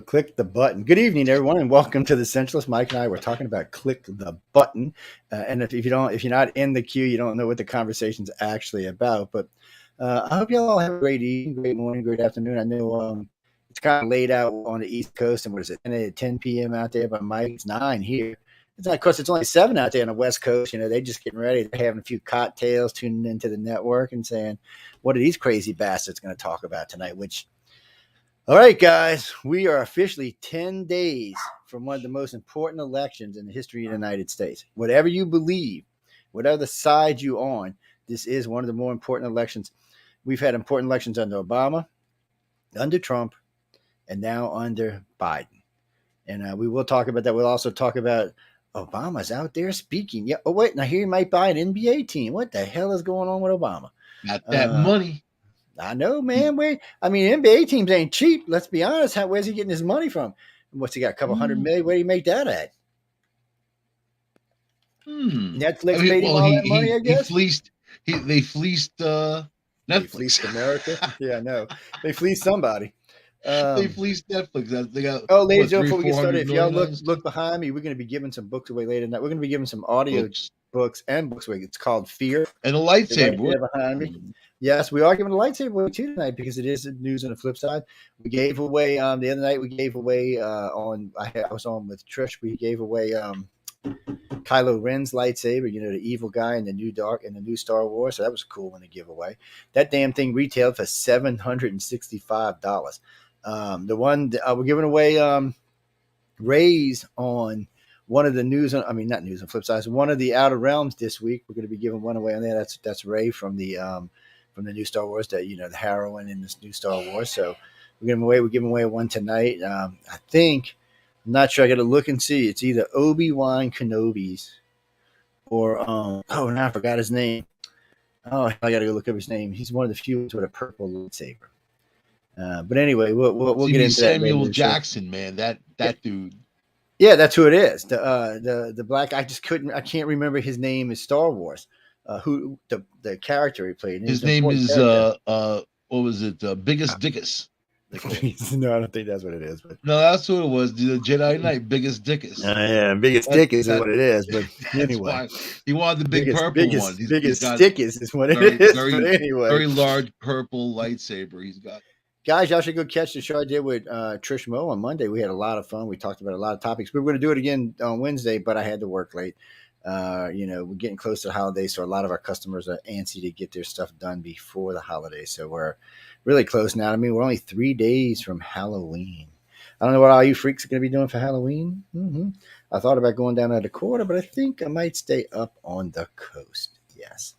Click the button. Good evening, everyone, and welcome to the Centralist. Mike and I were talking about click the button. And if you don't, if you're not in the queue, you don't know what the conversation's actually about. But I hope you all have a great evening, great morning, great afternoon. I know it's kind of late out on the East Coast, and what is it, 10 p.m. out there? But Mike, it's 9 here. It's not, of course, it's only 7 out there on the West Coast. You know, they're just getting ready. They're having a few cocktails, tuning into the network, and saying, "What are these crazy bastards going to talk about tonight?" Which all right, guys, we are officially 10 days from one of the most important elections in the history of the United States. Whatever you believe, whatever the side you're on, this is one of the more important elections. We've had important elections under Obama, under Trump, and now under Biden. And we will talk about that. We'll also talk about Obama's out there speaking. Yeah. Oh, wait. Now, here he might buy an NBA team. What the hell is going on with Obama? Not that money. I know, man. NBA teams ain't cheap. Let's be honest. Where's he getting his money from? What's he got? A couple $100 million? Where do you make that at? Netflix paid him all that money, I guess. They fleeced Netflix. They fleeced America. Yeah, I know. They fleeced somebody. They fleeced Netflix. They got. Ladies and gentlemen, before we get started, if y'all look behind me, we're going to be giving some books away later tonight. We're going to be giving some audio books and books away. It's called Fear. And a lightsaber right behind me. Yes, we are giving a lightsaber away too tonight because it is news on the flip side. We gave away the other night. We gave away I was on with Trish. We gave away Kylo Ren's lightsaber. You know, the evil guy in the new Star Wars. So that was a cool one to give away. That damn thing retailed for $765. The one we're giving away Rays on one of the news. Not news on flip side. One of the Outer Realms this week. We're going to be giving one away on there. That's Ray from the new Star Wars, the heroine in this new Star Wars. So we're giving away one tonight. I think, I'm not sure. I got to look and see. It's either Obi-Wan Kenobi's or now I forgot his name. Oh, I got to go look up his name. He's one of the few with a purple lightsaber. But anyway, we'll get into Samuel Jackson, man. That dude. Yeah, that's who it is. The black. I can't remember his name is Star Wars. Who the character he played? His name is what was it? Biggest Dickus. No, I don't think that's what it is. But no, that's what it was. The Jedi Knight, Biggest Dickus. Yeah, Biggest Dickus is what it is. But anyway, he wanted the big purple one. Biggest Dickus is what it is. Very, but anyway, very large purple lightsaber he's got. Guys, y'all should go catch the show I did with Trish Moe on Monday. We had a lot of fun. We talked about a lot of topics. We were going to do it again on Wednesday, but I had to work late. We're getting close to the holidays, so a lot of our customers are antsy to get their stuff done before the holidays. So we're really close now. I mean, we're only 3 days from Halloween. I don't know what all you freaks are going to be doing for Halloween. I thought about going down to the quarter, but I think I might stay up on the coast. Yes,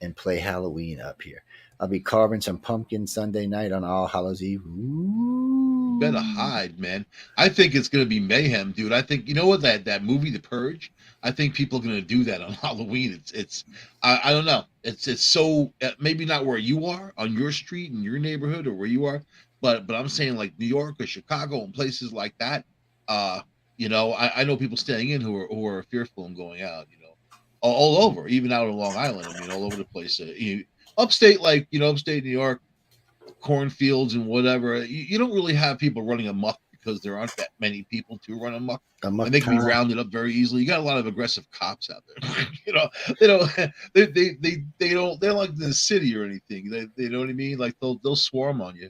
and play Halloween up here. I'll be carving some pumpkin Sunday night on All Hallows Eve. Ooh. Better hide, man. I think it's going to be mayhem, dude. I think, you know what, that movie, The Purge, I think people are going to do that on Halloween. I don't know. It's so, maybe not where you are, on your street, in your neighborhood, or where you are, but I'm saying like New York or Chicago and places like that. I know people staying in who are fearful and going out, all over, even out on Long Island. I mean, all over the place. Upstate, upstate New York, cornfields and whatever, you don't really have people running amok because there aren't that many people to run amok. And they can be rounded up very easily. You got a lot of aggressive cops out there. They're like in the city or anything. They know what I mean? Like they'll swarm on you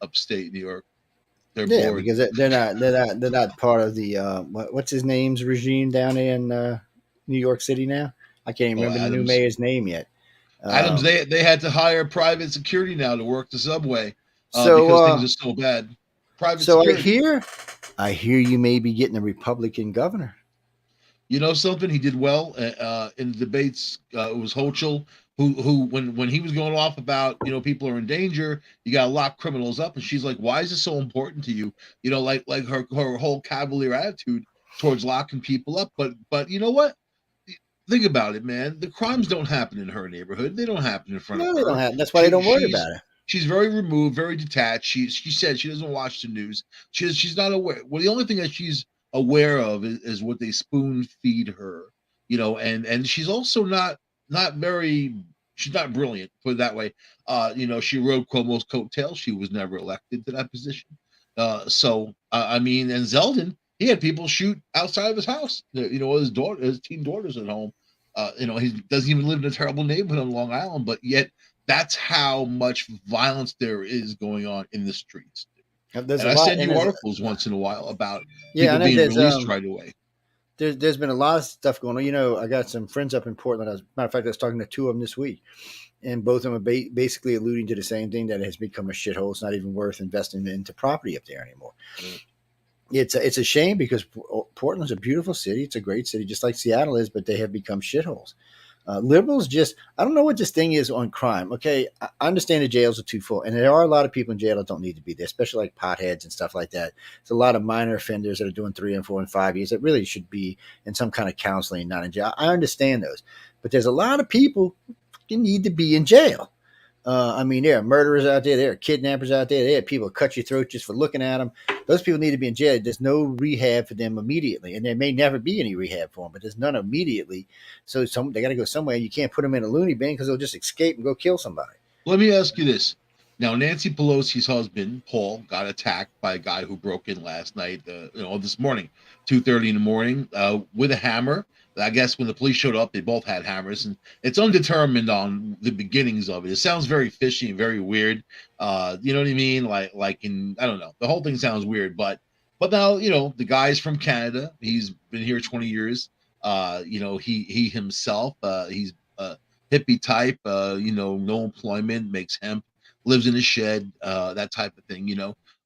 upstate New York. They're bored because they're not part of the what's his name's regime down there in New York City now. I can't even remember the new mayor's name yet. Adams, they had to hire private security now to work the subway because things are so bad. Private security. I hear you may be getting a Republican governor. You know something? He did well in the debates. It was Hochul who when he was going off about people are in danger, you got to lock criminals up, and she's like, why is this so important to you? Like her whole cavalier attitude towards locking people up. But you know what? Think about it, man. The crimes don't happen in her neighborhood. They don't happen in front of her. They don't happen. That's why they don't worry about it. She's very removed, very detached. She said she doesn't watch the news. She's not aware. Well, the only thing that she's aware of is what they spoon feed her, and she's also not very. She's not brilliant, put it that way. She rode Cuomo's coattails. She was never elected to that position. I mean, and Zeldin, he had people shoot outside of his house. His daughter, his teen daughter's at home. He doesn't even live in a terrible neighborhood on Long Island, but yet that's how much violence there is going on in the streets. There's And a I lot, send and you articles once in a while about yeah, I people know being released right away. there's been a lot of stuff going on. I got some friends up in Portland. Matter of fact, I was talking to two of them this week, and both of them are basically alluding to the same thing, that it has become a shithole. It's not even worth investing into property up there anymore. Mm. It's a shame, because Portland's a beautiful city. It's a great city, just like Seattle is, but they have become shitholes. Liberals just, I don't know what this thing is on crime. Okay, I understand the jails are too full, and there are a lot of people in jail that don't need to be there, especially like potheads and stuff like that. There's a lot of minor offenders that are doing 3 and 4 and 5 years that really should be in some kind of counseling, not in jail. I understand those, but there's a lot of people who need to be in jail. I mean, there are murderers out there. There are kidnappers out there. There are people who cut your throat just for looking at them. Those people need to be in jail. There's no rehab for them immediately, and there may never be any rehab for them, but there's none immediately. So they got to go somewhere. You can't put them in a loony bin, because they'll just escape and go kill somebody. Let me ask you this. Now, Nancy Pelosi's husband, Paul, got attacked by a guy who broke in last night, this morning, 2:30 in the morning, with a hammer. I guess when the police showed up, they both had hammers, and it's undetermined on the beginnings of it. It sounds very fishy and very weird. You know what I mean? Like I don't know. The whole thing sounds weird, but now, the guy's from Canada. He's been here 20 years. He himself, he's hippie type, no employment, makes hemp, lives in a shed, that type of thing.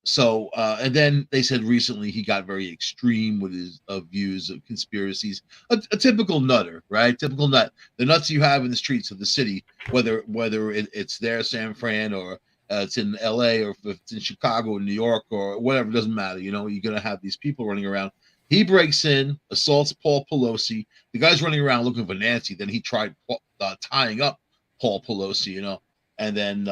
So, and then they said recently he got very extreme with his views of conspiracies. A typical nutter, right? Typical nut. The nuts you have in the streets of the city, whether it's there, San Fran, or it's in L.A., or if it's in Chicago, New York, or whatever, it doesn't matter. You're going to have these people running around. He breaks in, assaults Paul Pelosi. The guy's running around looking for Nancy. Then he tried tying up Paul Pelosi. And then,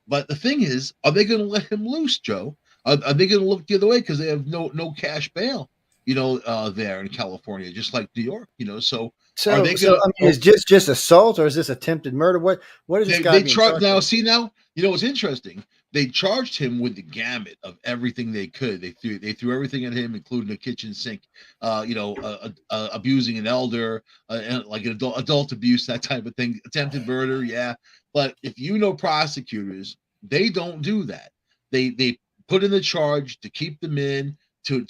but the thing is, are they going to let him loose, Joe? Are they going to look the other way because they have no cash bail, there in California, just like New York, So are they going I mean, is just assault, or is this attempted murder? What is this guy being charged now? with? See now, what's interesting? They charged him with the gamut of everything they could. They threw everything at him, including a kitchen sink, abusing an elder, and like an adult abuse, that type of thing, attempted murder, yeah. But if prosecutors, they don't do that. They put in the charge to keep them in, to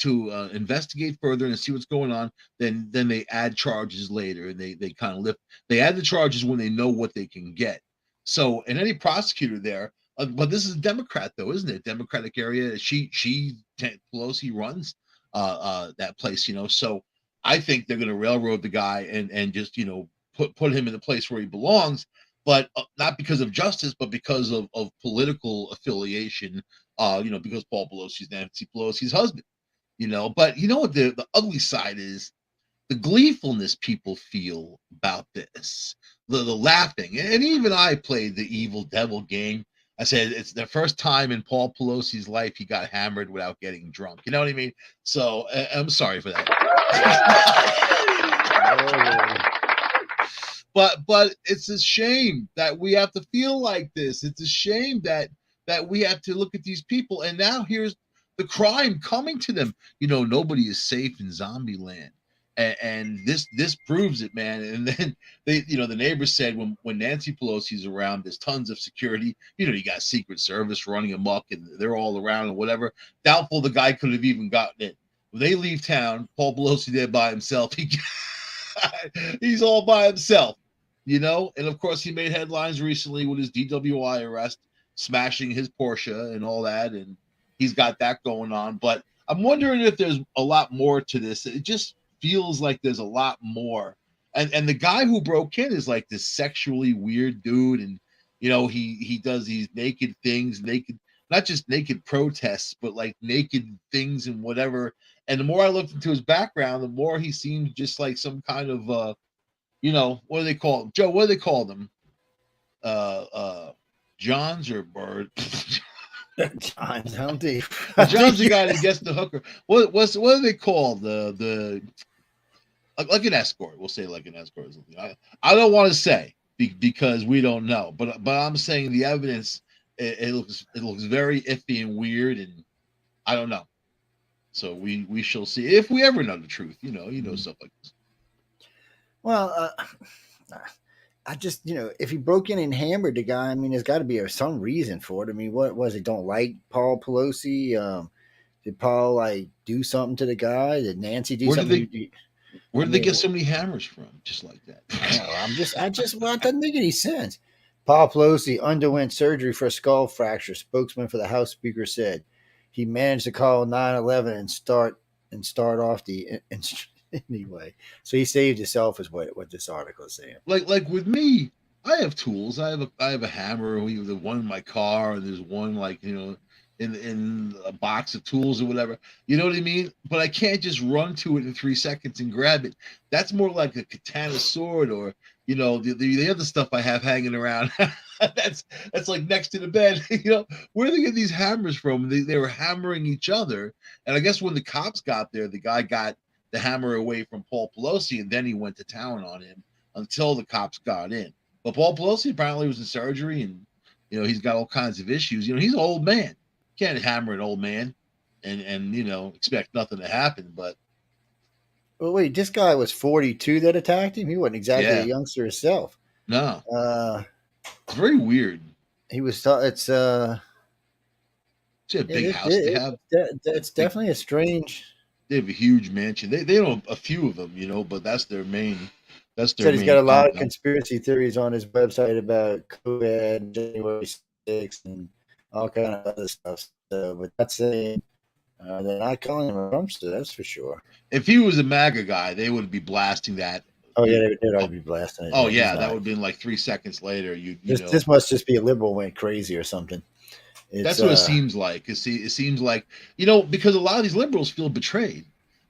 investigate further and see what's going on. Then they add charges later, and they kind of lift. They add the charges when they know what they can get. So, and any prosecutor there, but this is a Democrat, though, isn't it? Democratic area. Pelosi runs that place, So I think they're going to railroad the guy and just put him in the place where he belongs, but not because of justice, but because of political affiliation. Because Paul Pelosi's Nancy Pelosi's husband. But you know what the ugly side is? The gleefulness people feel about this, the laughing, and even I played the evil devil game. I said it's the first time in Paul Pelosi's life he got hammered without getting drunk. You know what I mean? So I'm sorry for that. But it's a shame that we have to feel like this. It's a shame that we have to look at these people, and now here's the crime coming to them. Nobody is safe in zombie land. And this proves it, man. And then the neighbors said when Nancy Pelosi's around, there's tons of security. You got Secret Service running amok, and they're all around and whatever. Doubtful the guy could have even gotten it. When they leave town, Paul Pelosi there by himself. He's all by himself, And of course, he made headlines recently with his DWI arrest, smashing his Porsche and all that, and he's got that going on. But I'm wondering if there's a lot more to this. It just feels like there's a lot more. And the guy who broke in is like this sexually weird dude, and he does these naked things, not just naked protests, but like naked things and whatever. And the more I looked into his background, the more he seemed just like some kind of what do they call them? Joe, what do they call them? Johns or Bird? Johns, how deep? John's the guy that gets the hooker. What do they call the like an escort? We'll say like an escort or something. I don't want to say because we don't know, but I'm saying the evidence it looks very iffy and weird, and I don't know. So we shall see if we ever know the truth. Stuff like this. Well, I just, if he broke in and hammered the guy, I mean, there's got to be some reason for it. I mean, what was it? Don't like Paul Pelosi? Did Paul like do something to the guy? Did Nancy do Where did something? they where I did they get mean, so many hammers from? Just like that. well, it doesn't make any sense. Paul Pelosi underwent surgery for a skull fracture. Spokesman for the House Speaker said he managed to call 9/11 and start off the anyway. So he saved himself, is what this article is saying. Like with me, I have tools. I have a hammer. We have the one in my car, and there's one like in a box of tools or whatever. You know what I mean? But I can't just run to it in 3 seconds and grab it. That's more like a katana sword, or the other stuff I have hanging around. that's like next to the bed. Where do they get these hammers from? They were hammering each other, and I guess when the cops got there, the guy got the hammer away from Paul Pelosi, and then he went to town on him until the cops got in. But Paul Pelosi apparently was in surgery, and he's got all kinds of issues. He's an old man. Can't hammer an old man and expect nothing to happen. But Well, wait, this guy was 42 that attacked him. He wasn't exactly a yeah, youngster himself. no, Uh, it's very weird. he was. It's It's a big house they have. it's Big, definitely a strange. they have a huge mansion. They know a few of them, but that's their main. That's their Said he's main got a lot of compound. conspiracy theories on his website about COVID and January 6th and all kind of other stuff. So, but that's saying they're not calling him a Trumpster, that's for sure. If he was a MAGA guy, they would be blasting that. Oh yeah, they'd already be blasting it. Oh He's yeah, that not. would have been like 3 seconds later. This must just be a liberal went crazy or something. It's That's what it seems like. It seems like because a lot of these liberals feel betrayed,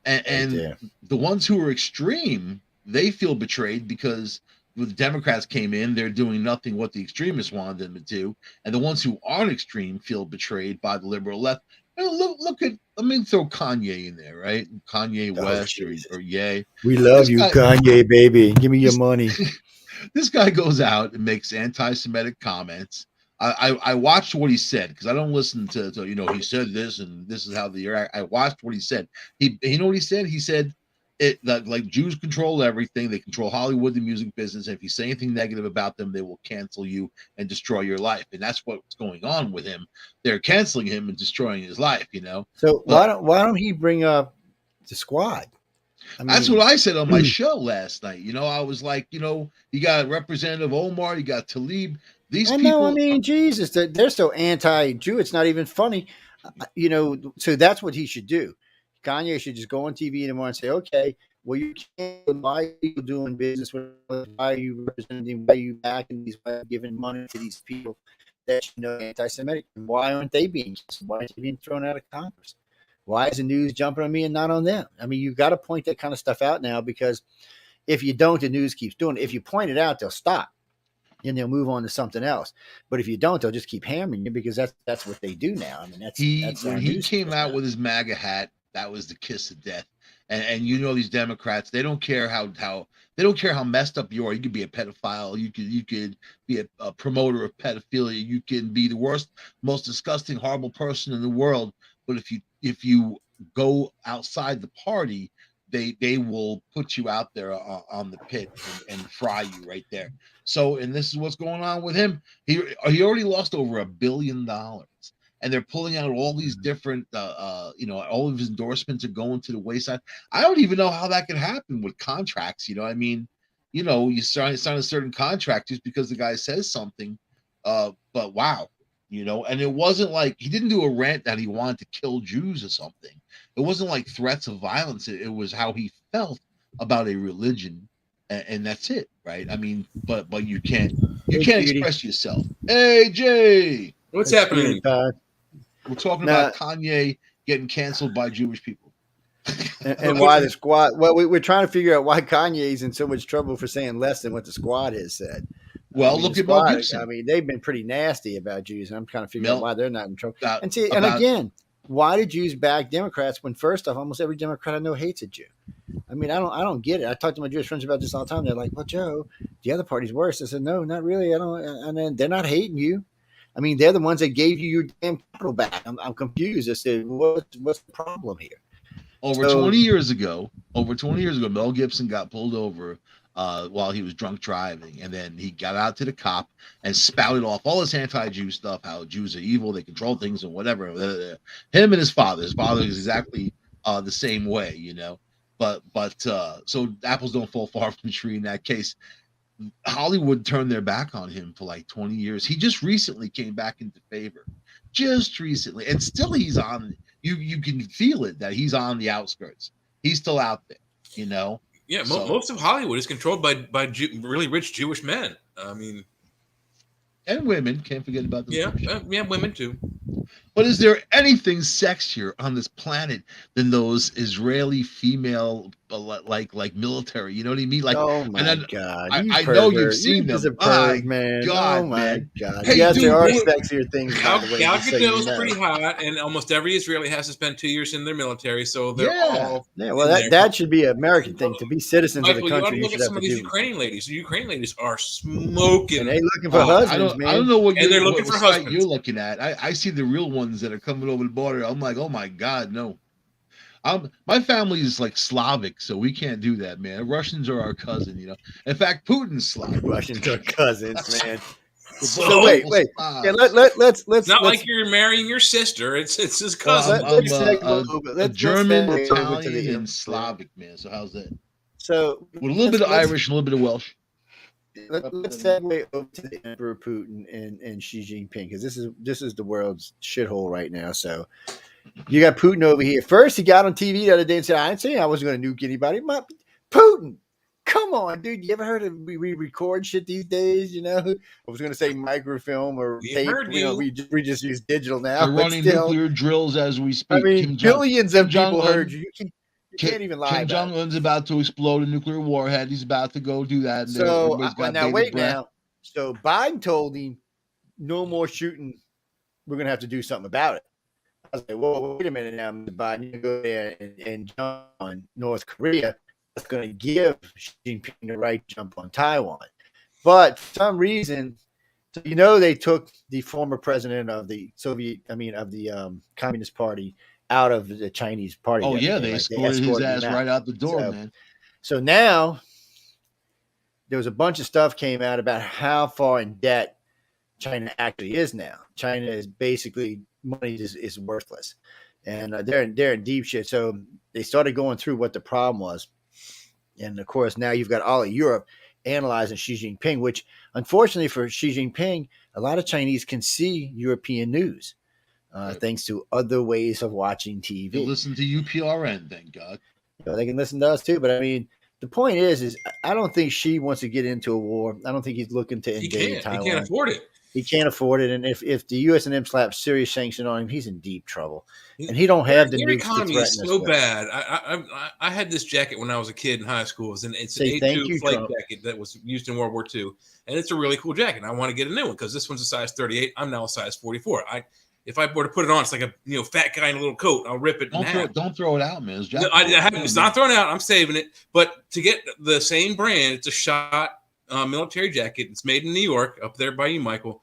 right and there. the ones who are extreme, they feel betrayed because when the Democrats came in, they're doing nothing what the extremists wanted them to do, and the ones who aren't extreme feel betrayed by the liberal left. Look at, let me throw Kanye in there, right? Kanye Oh West Jesus. or Ye. We love This you, guy, Kanye, baby. Give me your this money. this guy goes out and makes anti-Semitic comments. I watched what he said because I don't listen to he said this and this is how I watched what he said. You know what he said? He said it that like Jews control everything. They control Hollywood, the music business. And if you say anything negative about them, they will cancel you and destroy your life. And that's what's going on with him. They're canceling him and destroying his life. So But why don't he bring up the squad? I that's what mean, I said on my show last night. I was like, you got Representative Omar, you got Talib. These I know. I people, mean, Jesus, they're so anti-Jew. It's not even funny. So that's what he should do. Kanye should just go on TV tomorrow and say, "Okay, well, you can't. Why are you doing business with? Why are you representing? Why are you backing these? Why are you giving money to these people that anti-Semitic? And why aren't they being? Why are they being thrown out of Congress? Why is the news jumping on me and not on them? I mean, you've got to point that kind of stuff out now because if you don't, the news keeps doing it. If you point it out, they'll stop and they'll move on to something else. But if you don't, they'll just keep hammering you because that's what they do now. I mean, that's when our he news came source out now. with his MAGA hat, that was the kiss of death. And these Democrats, they don't care how they don't care how messed up you are. You could be a pedophile. You could be a promoter of pedophilia. You can be the worst, most disgusting, horrible person in the world. But if you go outside the party, they will put you out there on the pit and fry you right there. So, and this is what's going on with him. He already lost over $1 billion, and they're pulling out all these different, all of his endorsements are going to the wayside. I don't even know how that could happen with contracts. I mean, you sign a certain contract just because the guy says something. But wow, and it wasn't like he didn't do a rant that he wanted to kill Jews or something. It wasn't like threats of violence. It was how he felt about a religion, and that's it, right? I mean, but you can't Hey, Cutie. express yourself. Hey, Jay, What's Hey, Cutie happening? Pie. we're talking Now, about Kanye getting canceled by Jewish people. and why the squad? Well, we're trying to figure out why Kanye's in so much trouble for saying less than what the squad has said. I Well, mean, the look at Mel squad. I Gibson. mean, they've been pretty nasty about Jews, and I'm trying to figure out Mel why they're not in trouble. about And see, and about again, why do Jews back Democrats when first off, almost every Democrat I know hates a Jew? I mean, I don't get it. I talk to my Jewish friends about this all the time. They're like, "Well, Joe, the other party's worse." I said, "No, not really. I don't." And then they're not hating you. I mean, they're the ones that gave you your damn capital back. I'm confused. I said, what's the problem here? Over 20 years ago, Mel Gibson got pulled over while he was drunk driving, and then he got out to the cop and spouted off all this anti-Jew stuff, how Jews are evil, they control things, and whatever. Him and his father. His father is exactly the same way, you know. But so apples don't fall far from the tree in that case. Hollywood turned their back on him for like 20 years. He just recently came back into favor, just recently, and still he's on. You can feel it that he's on the outskirts. He's still out there, you know. Yeah, most of Hollywood is controlled by really rich Jewish men. I mean, and women. Can't forget about them. Yeah, women too. But is there anything sexier on this planet than those Israeli female, like military? You know what I mean? Like, oh my god! I know you've seen them. Man. God, oh my man. God! Hey, yes, dude, there are sexier things. Gal Gadot's pretty hot, and almost every Israeli has to spend 2 years in their military, so they're all. Yeah, well, that should be an American thing to be citizens of the country. You look at some of these Ukrainian ladies. The Ukrainian ladies are smoking. And they looking for husbands, man. I don't know what they're looking for husbands. You're looking at. I see the real ones that are coming over the border. I'm like, oh my God, no. My family is like Slavic, so we can't do that, man. Russians are our cousin, you know. In fact, Putin's Slavic. Russians are cousins, man. So wait. Yeah, let's. Not like you're marrying your sister. It's his cousin. I'm a German, Italian, and Slavic, man. So how's that? So with a little bit of Irish, and a little bit of Welsh. Let's segue over to the Emperor Putin and Xi Jinping, because this is the world's shithole right now. So you got Putin over here. First, he got on TV the other day and said, "I ain't saying I wasn't going to nuke anybody." Putin, come on, dude. You ever heard of we record shit these days? You know, I was going to say microfilm or tape. We just use digital now. We're running nuclear drills as we speak. I mean, billions of people heard you. You can't even lie. Kim Jong-un's about to explode a nuclear warhead. He's about to go do that. So now wait now. So Biden told him no more shooting. We're going to have to do something about it. I was like, well, wait a minute now, Mr. Biden. You go there and jump on North Korea. That's going to give Xi Jinping the right to jump on Taiwan. But for some reason, so they took the former president of the Communist Party out of the Chinese party. Oh, yeah, they escorted his ass right out the door, man. So now there was a bunch of stuff came out about how far in debt China actually is now. China is basically, money is worthless. And they're in deep shit. So they started going through what the problem was. And, of course, now you've got all of Europe analyzing Xi Jinping, which, unfortunately for Xi Jinping, a lot of Chinese can see European news. Thanks to other ways of watching TV. They listen to UPRN, thank God. They can listen to us too. But I mean, the point is I don't think Xi wants to get into a war. I don't think he's looking to invade Taiwan. He can't afford it. He can't afford it. And if the U.S. and M slap serious sanction on him, he's in deep trouble. And he don't have the nukes to threaten us. So bad. I had this jacket when I was a kid in high school. It's an A2 flight jacket that was used in World War II. And it's a really cool jacket. And I want to get a new one because this one's a size 38. I'm now a size 44. If I were to put it on, it's like a fat guy in a little coat. I'll rip it. Don't throw it out, man. It's not throwing it out. I'm saving it. But to get the same brand, it's a Schott military jacket. It's made in New York, up there by you, Michael.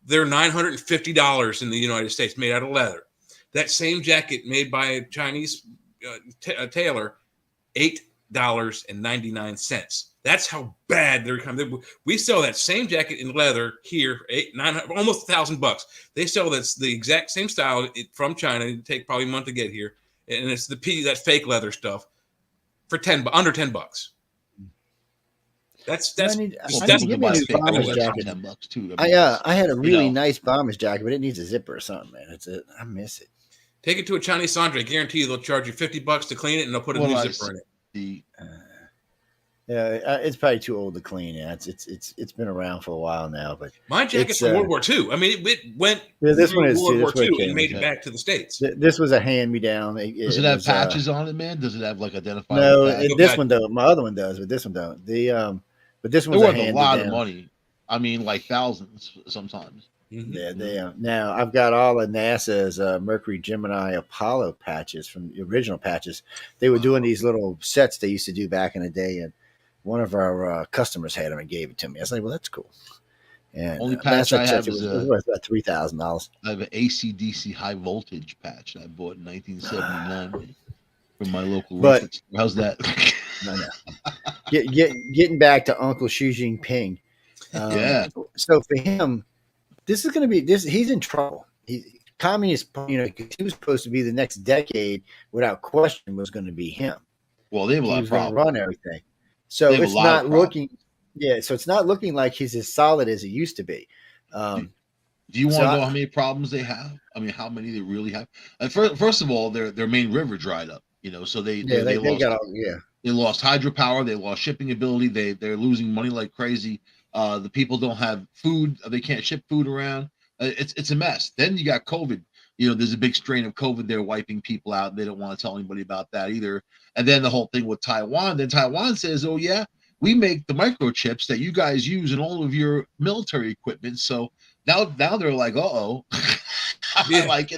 They're $950 in the United States, made out of leather. That same jacket made by a Chinese tailor, $8.99. That's how bad they're coming. We sell that same jacket in leather here, almost $1,000. They sell the exact same style from China. It take probably a month to get here, and it's that fake leather stuff for under $10. That's give me a new bomber's jacket. $10 too. I had a really nice bomber's jacket, but it needs a zipper or something, man. I miss it. Take it to a Chinese laundry. I guarantee you they'll charge you $50 to clean it, and they'll put a new zipper in it. It's probably too old to clean. Yeah, it's been around for a while now. But my jacket's from World War II. I mean, it went this one is World War II and made it back to the States. This was a hand me down. Does it have patches on it, man? Does it have like identifiable? No, this one don't. My other one does, but this one don't. But this one's worth a lot of money. I mean, like thousands sometimes. Mm-hmm. Yeah, they are. Now I've got all of NASA's Mercury, Gemini, Apollo patches from the original patches. They were doing these little sets they used to do back in the day, and one of our customers had them and gave it to me. I was like, well, that's cool. And Only last patch I I checked, have it is was worth about $3,000. I have an AC/DC high voltage patch that I bought in 1979 from my local But record store. How's that? no, no. Getting back to Uncle Xi Jinping. Yeah. So for him, this is going to be this. He's in trouble. Communist, he was supposed to be the next decade, without question, was going to be him. Well, they have a He lot of was going to problems. run everything. They So have a it's lot of not problems. looking, yeah. So it's not looking like he's as solid as he used to be. Do you So want to know how many problems they have? I mean, how many they really have? And first of all, their main river dried up. So yeah, they they lost got all, yeah. they lost hydropower. They lost shipping ability. They're losing money like crazy. The people don't have food. They can't ship food around. It's a mess. Then you got COVID. There's a big strain of COVID. They're wiping people out. They don't want to tell anybody about that either. And then the whole thing with Taiwan. Then Taiwan says, "Oh yeah, we make the microchips that you guys use in all of your military equipment." So now they're like, "Uh-oh," Yeah. like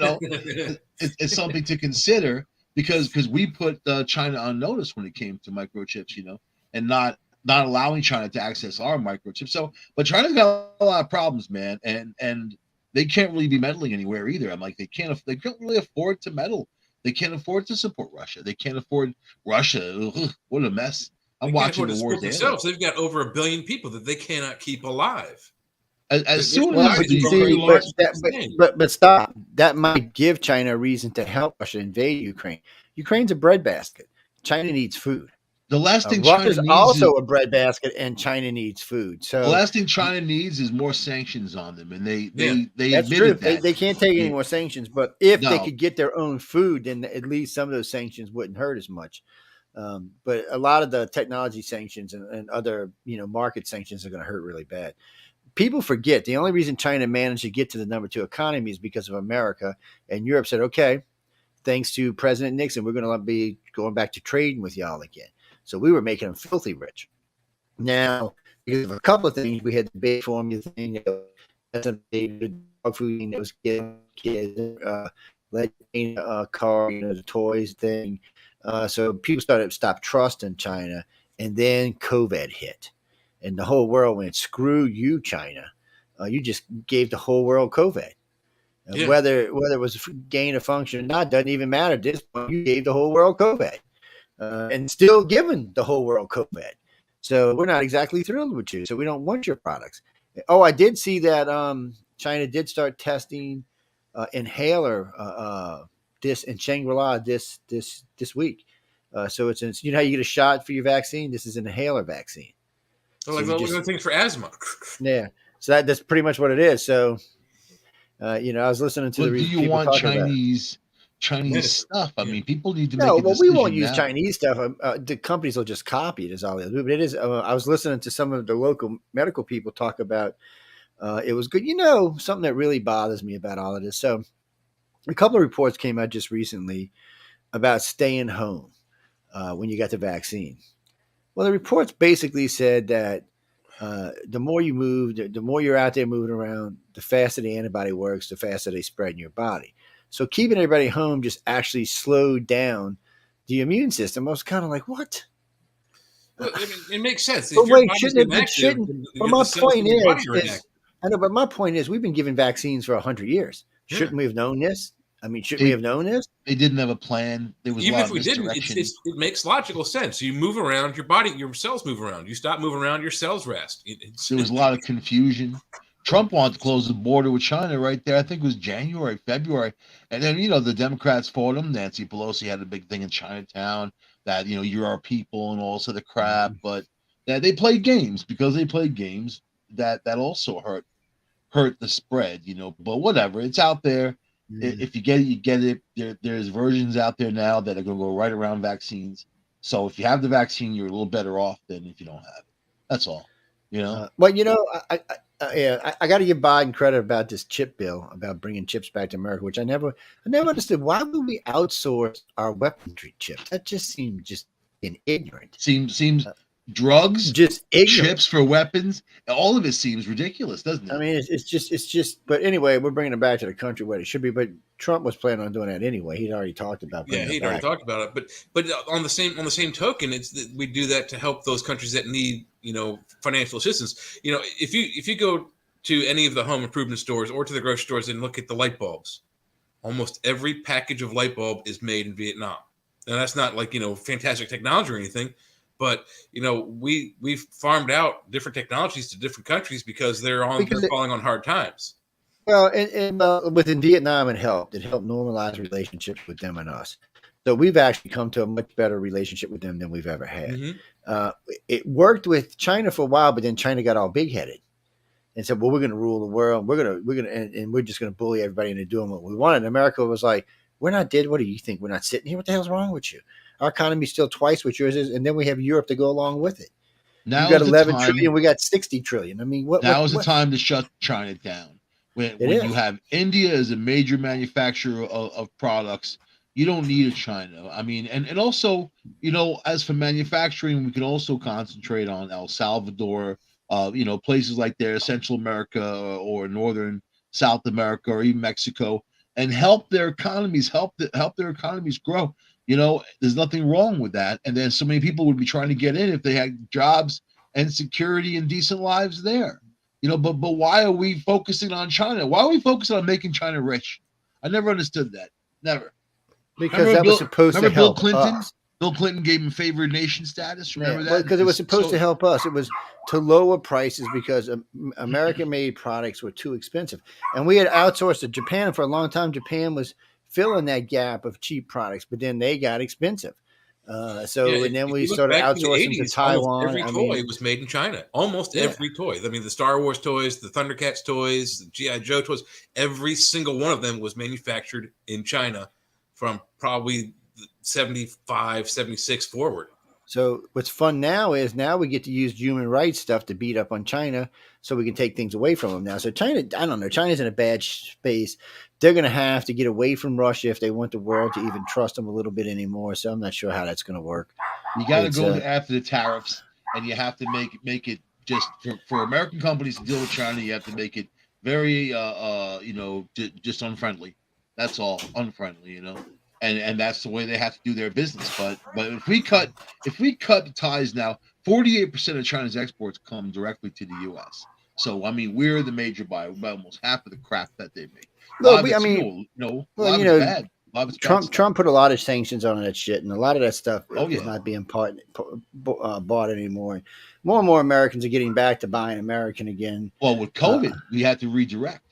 it's something to consider because we put China on notice when it came to microchips, and not allowing China to access our microchips. So, but China's got a lot of problems, man, and they can't really be meddling anywhere either. I'm like, they can't really afford to meddle. They can't afford to support Russia. They can't afford Russia. Ugh, what a mess. I'm They can't watching afford the to war support daily. themselves. They've got over 1 billion people that they cannot keep alive. As Their soon Well, as but society you is the growing see, too Ukraine, large. It's insane. but stop. That might give China a reason to help Russia invade Ukraine. Ukraine's a breadbasket. China needs food. the last thing China Russia's needs is also a breadbasket, and China needs food. the So last thing China needs is more sanctions on them, and Yeah. they that's true. admitted that. They can't take any more sanctions, but if they No, could get their own food, then at least some of those sanctions wouldn't hurt as much. But a lot of the technology sanctions and other market sanctions are going to hurt really bad. People forget the only reason China managed to get to the number 2 economy is because of America, and Europe said, okay, thanks to President Nixon, we're going to be going back to trading with y'all again. So we were making them filthy rich. Now, because of a couple of things, we had the big formula thing, the dog food thing that was kids, car, the toys thing. So people stopped trusting China, and then COVID hit, and the whole world went, "Screw you, China! You just gave the whole world COVID." Yeah. Whether it was gain of function or not doesn't even matter. At this point, you gave the whole world COVID, and still giving the whole world COVID. So we're not exactly thrilled with you. So we don't want your products. Oh, I did see that China did start testing inhaler this in Shangri-La this week. So it's how you get a shot for your vaccine. This is an inhaler vaccine. So like the things for asthma. Yeah. So that's pretty much what it is. So I was listening to but do the you people want talking about it. Chinese stuff? I mean, people need to No, make a well, we won't decision use now. Chinese stuff. The companies will just copy it, is all they'll do. But it is. I was listening to some of the local medical people talk about. It was good. Something that really bothers me about all of this. So, a couple of reports came out just recently about staying home when you got the vaccine. Well, the reports basically said that the more you move, the more you're out there moving around, the faster the antibody works, the faster they spread in your body. So keeping everybody home just actually slowed down the immune system. I was kind of like, what? Well, I mean, it makes sense. But If your wait, body's shouldn't it? But inactive, shouldn't. But the my cells in point your body is, are inactive. I know. But my point is, we've been giving vaccines for 100 years. Yeah. Shouldn't we have known this? I mean, shouldn't we have known this? They didn't have a plan. There was Even a lot if of we didn't, misdirection. it makes logical sense. You move around, your body, your cells move around. You stop moving around, your cells rest. There was a lot of confusion. Trump wanted to close the border with China right there. I think it was January, February. And then, the Democrats fought him. Nancy Pelosi had a big thing in Chinatown that, you're our people and all sort of crap. But they played games because they played games that also hurt the spread, But whatever, it's out there. If you get it, you get it. There's versions out there now that are going to go right around vaccines. So if you have the vaccine, you're a little better off than if you don't have it. That's all. Well, I got to give Biden credit about this chip bill about bringing chips back to America, which I never understood. Why would we outsource our weaponry chips? That just seemed just ignorant. Seems drugs, just ignorant. chips for weapons. All of it seems ridiculous, doesn't it? I mean, it's just. But anyway, we're bringing it back to the country where it should be. But Trump was planning on doing that anyway. He'd already talked about. He'd already talked about it. But on the same token, we do that to help those countries that need financial assistance. If you go to any of the home improvement stores or to the grocery stores and look at the light bulbs. Almost every package of light bulb is made in Vietnam. Now that's not like, fantastic technology or anything, but we've farmed out different technologies to different countries because they're falling on hard times. Well, and within Vietnam, it helped. It helped normalize relationships with them and us. So we've actually come to a much better relationship with them than we've ever had. Mm-hmm. It worked with China for a while, but then China got all big headed and said, "Well, we're going to rule the world. And we're just going to bully everybody into doing what we wanted." And America was like, "We're not dead. What do you think? We're not sitting here. What the hell's wrong with you? Our economy's still twice what yours is, and then we have Europe to go along with it. Now you got 11 trillion. We got 60 trillion. I mean, now is the time to shut China down. When you have India as a major manufacturer of products, you don't need a China. I mean, and also, as for manufacturing, we can also concentrate on El Salvador, places like there, Central America or Northern South America or even Mexico, and help their economies, help their economies grow. There's nothing wrong with that. And then so many people would be trying to get in if they had jobs and security and decent lives there. But why are we focusing on China? Why are we focusing on making China rich? I never understood that. Never. Because that was supposed to help Bill Clinton? us. Bill Clinton gave him favored nation status. Remember that? Because it was supposed to help us. It was to lower prices because American-made products were too expensive. And we had outsourced to Japan for a long time. Japan was filling that gap of cheap products, but then they got expensive. And then we started outsourcing to Taiwan. Every toy was made in China. Almost every toy. I mean, the Star Wars toys, the Thundercats toys, the G.I. Joe toys, every single one of them was manufactured in China from probably 75, 76 forward. So what's fun now is we get to use human rights stuff to beat up on China so we can take things away from them now. So China, I don't know, China's in a bad space. They're going to have to get away from Russia if they want the world to even trust them a little bit anymore. So I'm not sure how that's going to work. You got to go after the tariffs, and you have to make it just for American companies to deal with China. You have to make it very, just unfriendly. That's all, unfriendly, And that's the way they have to do their business. But if we cut the ties now, 48% of China's exports come directly to the U.S. So I mean, we're the major buyer, almost half of the crap that they make. Bad. Trump put a lot of sanctions on that shit, and a lot of that stuff is not being bought anymore. More and more Americans are getting back to buying American again. Well, with COVID, we had to redirect.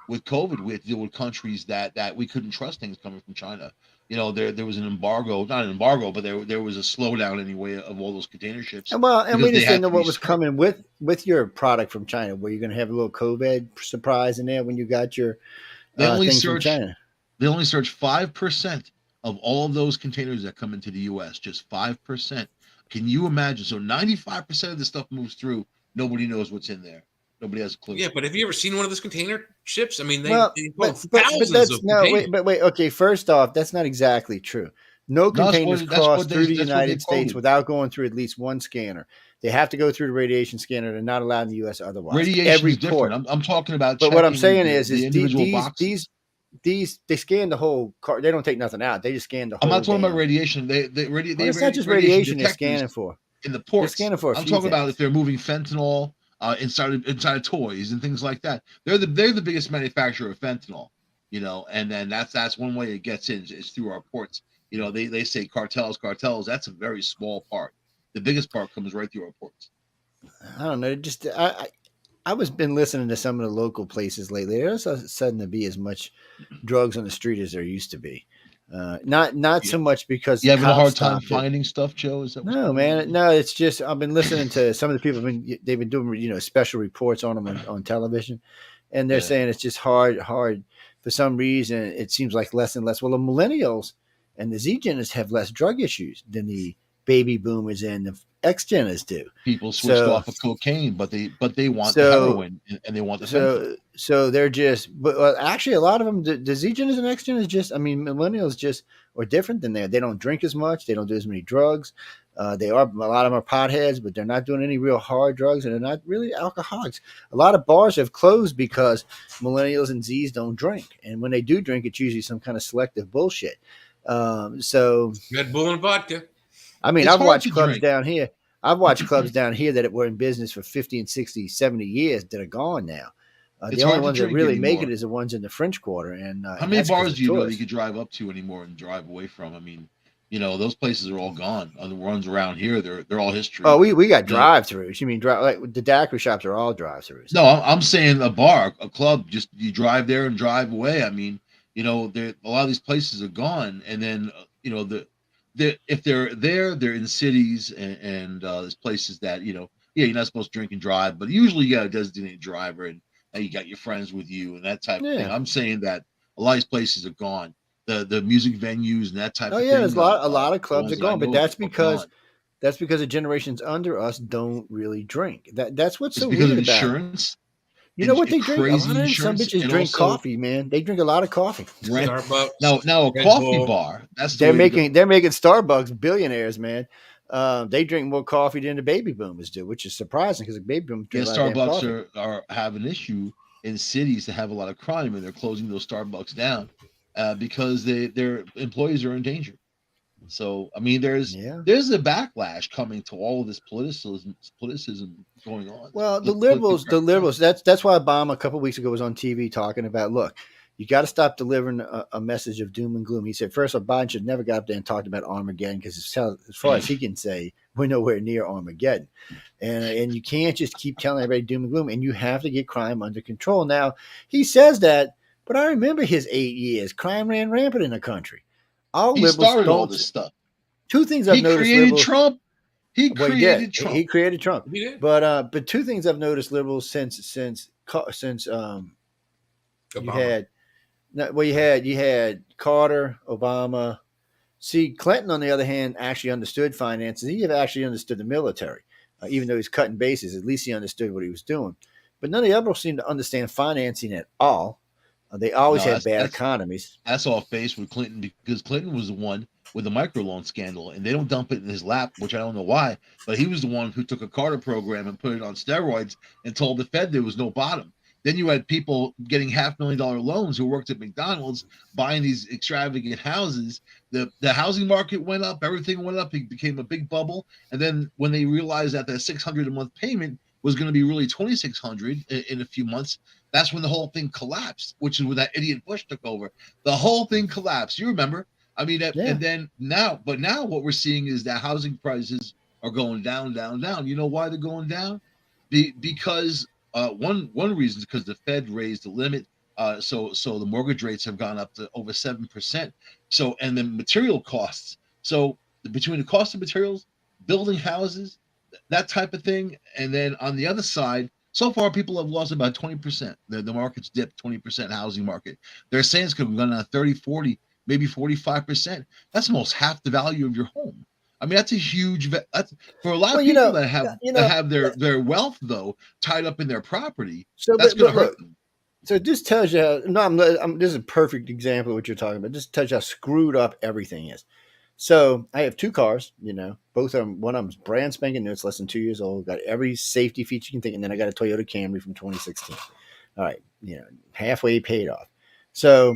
With COVID, we had to deal with countries that we couldn't trust things coming from China. There was an embargo, not an embargo, but there was a slowdown anyway of all those container ships. And we just didn't know what was coming with your product from China. Were you going to have a little COVID surprise in there when you got your things from China? They only search 5% of all of those containers that come into the U.S. Just 5%. Can you imagine? So 95% of the stuff moves through. Nobody knows what's in there. Nobody has a clue. Yeah, but have you ever seen one of those container ships? I mean, thousands of containers. Wait. Okay, first off, that's not exactly true. No containers cross through the United States without going through at least one scanner. They have to go through the radiation scanner. They're not allowed in the U.S. otherwise. Radiation is different. I'm talking about. But what I'm saying is these they scan the whole car. They don't take nothing out. They just scan the whole. I'm not talking about radiation. It's not just radiation they're scanning for. In the ports. They're scanning for. I'm talking about if they're moving fentanyl. Inside of toys and things like that. They're the biggest manufacturer of fentanyl, and then that's one way it gets in is through our ports. They say cartels. That's a very small part. The biggest part comes right through our ports. I don't know. Just I was been listening to some of the local places lately. There's sudden to be as much drugs on the street as there used to be. Not so much because you having a hard time finding stuff, Joe? Is that no, man? No, it's just I've been listening to some of the people. They've been doing special reports on them on television, and they're saying it's just hard for some reason. It seems like less and less. Well, the millennials and the Z-Geners have less drug issues than the baby boomers and the X-Geners do. People switched off of cocaine, but they want the heroin and they want the so they're just. But actually, a lot of them, the Z-Geners and X-Geners, millennials just are different than they don't drink as much. They don't do as many drugs. A lot of them are potheads, but they're not doing any real hard drugs, and they're not really alcoholics. A lot of bars have closed because millennials and Zs don't drink, and when they do drink, it's usually some kind of selective bullshit. Red Bull and vodka. I mean, I've watched clubs down here. I've watched clubs down here that were in business for 50 and 60, 70 years that are gone now. It's The only hard to ones that drink really make it anymore. is the ones in the French Quarter, How and many that's because bars of do you know that you tourists. could drive up to anymore and drive away from? I mean, those places are all gone. The ones around here, they're all Oh, history. we got The drive-throughs. You mean like the daiquiri shops are all drive-throughs? No, I'm saying a bar, a club. Just you drive there and drive away. I mean, a lot of these places are gone, and then the if they're there, they're in cities and there's places that yeah, you're not supposed to drink and drive, but usually you got a designated driver and you got your friends with you and that type of thing. Yeah. I'm saying that a lot of these places are gone. The music venues and that type Oh of yeah, there's thing. a lot of The clubs ones are that I gone, but know of are gone. that's because the generations under us don't really drink. That's what's It's so because of weird about it. insurance You know what and they drink? A lot crazy of them some insurance, bitches and drink also coffee, man. They drink a lot of coffee. right Starbucks, now a Red coffee Bull. bar. That's the way to go. They're making Starbucks billionaires, man. They drink more coffee than the baby boomers do, which is surprising because the baby boomers Yeah, drink a lot of damn Starbucks coffee. are have an issue in cities that have a lot of crime, and they're closing those Starbucks down because their employees are in danger. So I mean, Yeah. there's a backlash coming to all of this politicism going on. This Well, politically the correct thing. liberals. That's why Obama a couple of weeks ago was on TV talking about, look, you got to stop delivering a message of doom and gloom. He said, first of all, Biden should never got up there and talked about Armageddon because as far as he can say, we're nowhere near Armageddon, and you can't just keep telling everybody doom and gloom, and you have to get crime under control. Now he says that, but I remember his 8 years. Crime ran rampant in the country. All He liberals started all don't. this stuff. Two things I've He noticed created liberals. Trump. He Well, he did. created He Trump. created Trump. He did. But two things I've noticed liberals since you Obama. had you had Carter, Obama. See, Clinton, on the other hand, actually understood finances. He actually understood the military, even though he's cutting bases. At least he understood what he was doing. But none of the others seem to understand financing at all. They always No, had bad economies. that's all faced with Clinton because Clinton was the one with the microloan scandal, and they don't dump it in his lap, which I don't know why, but he was the one who took a Carter program and put it on steroids and told the Fed there was no bottom. Then you had people getting $500,000 loans who worked at McDonald's buying these extravagant houses. The housing market went up, everything went up, it became a big bubble. And then when they realized that $600 a month payment was going to be really $2,600 in a few months, that's when the whole thing collapsed, which is when that idiot Bush took over. The whole thing collapsed. You remember? I mean, Yeah. and then now what we're seeing is that housing prices are going down, down, down. You know why they're going down? Because one reason is because the Fed raised the limit. So the mortgage rates have gone up to over 7%. So and the material costs. So between the cost of materials, building houses, that type of thing, and then on the other side, so far, people have lost about 20%. The market's dipped 20% housing market. They're saying it's going to go down 30, 40, maybe 45%. That's almost half the value of your home. I mean, that's a huge. That's for a lot Well, of people that have their wealth though tied up in their property. So, That's going but to hurt look, them. so this tells you. This is a perfect example of what you're talking about. This tells you how screwed up everything is. So I have two cars, both of them. One of them's brand spanking new. It's less than 2 years old. Got every safety feature you can think. And then I got a Toyota Camry from 2016. All right. Halfway paid off. So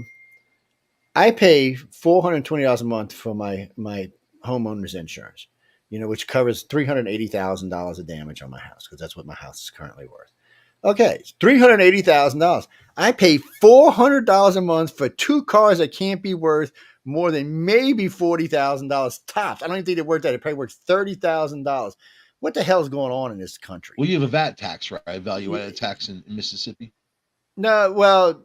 I pay $420 a month for my homeowner's insurance, which covers $380,000 of damage on my house because that's what my house is currently worth. Okay, it's $380,000. I pay $400 a month for two cars that can't be worth more than maybe $40,000 tops. I don't even think they're worth that. They're probably worth $30,000. What the hell is going on in this country? Well, you have a VAT tax, right? Value added tax in Mississippi. No, well,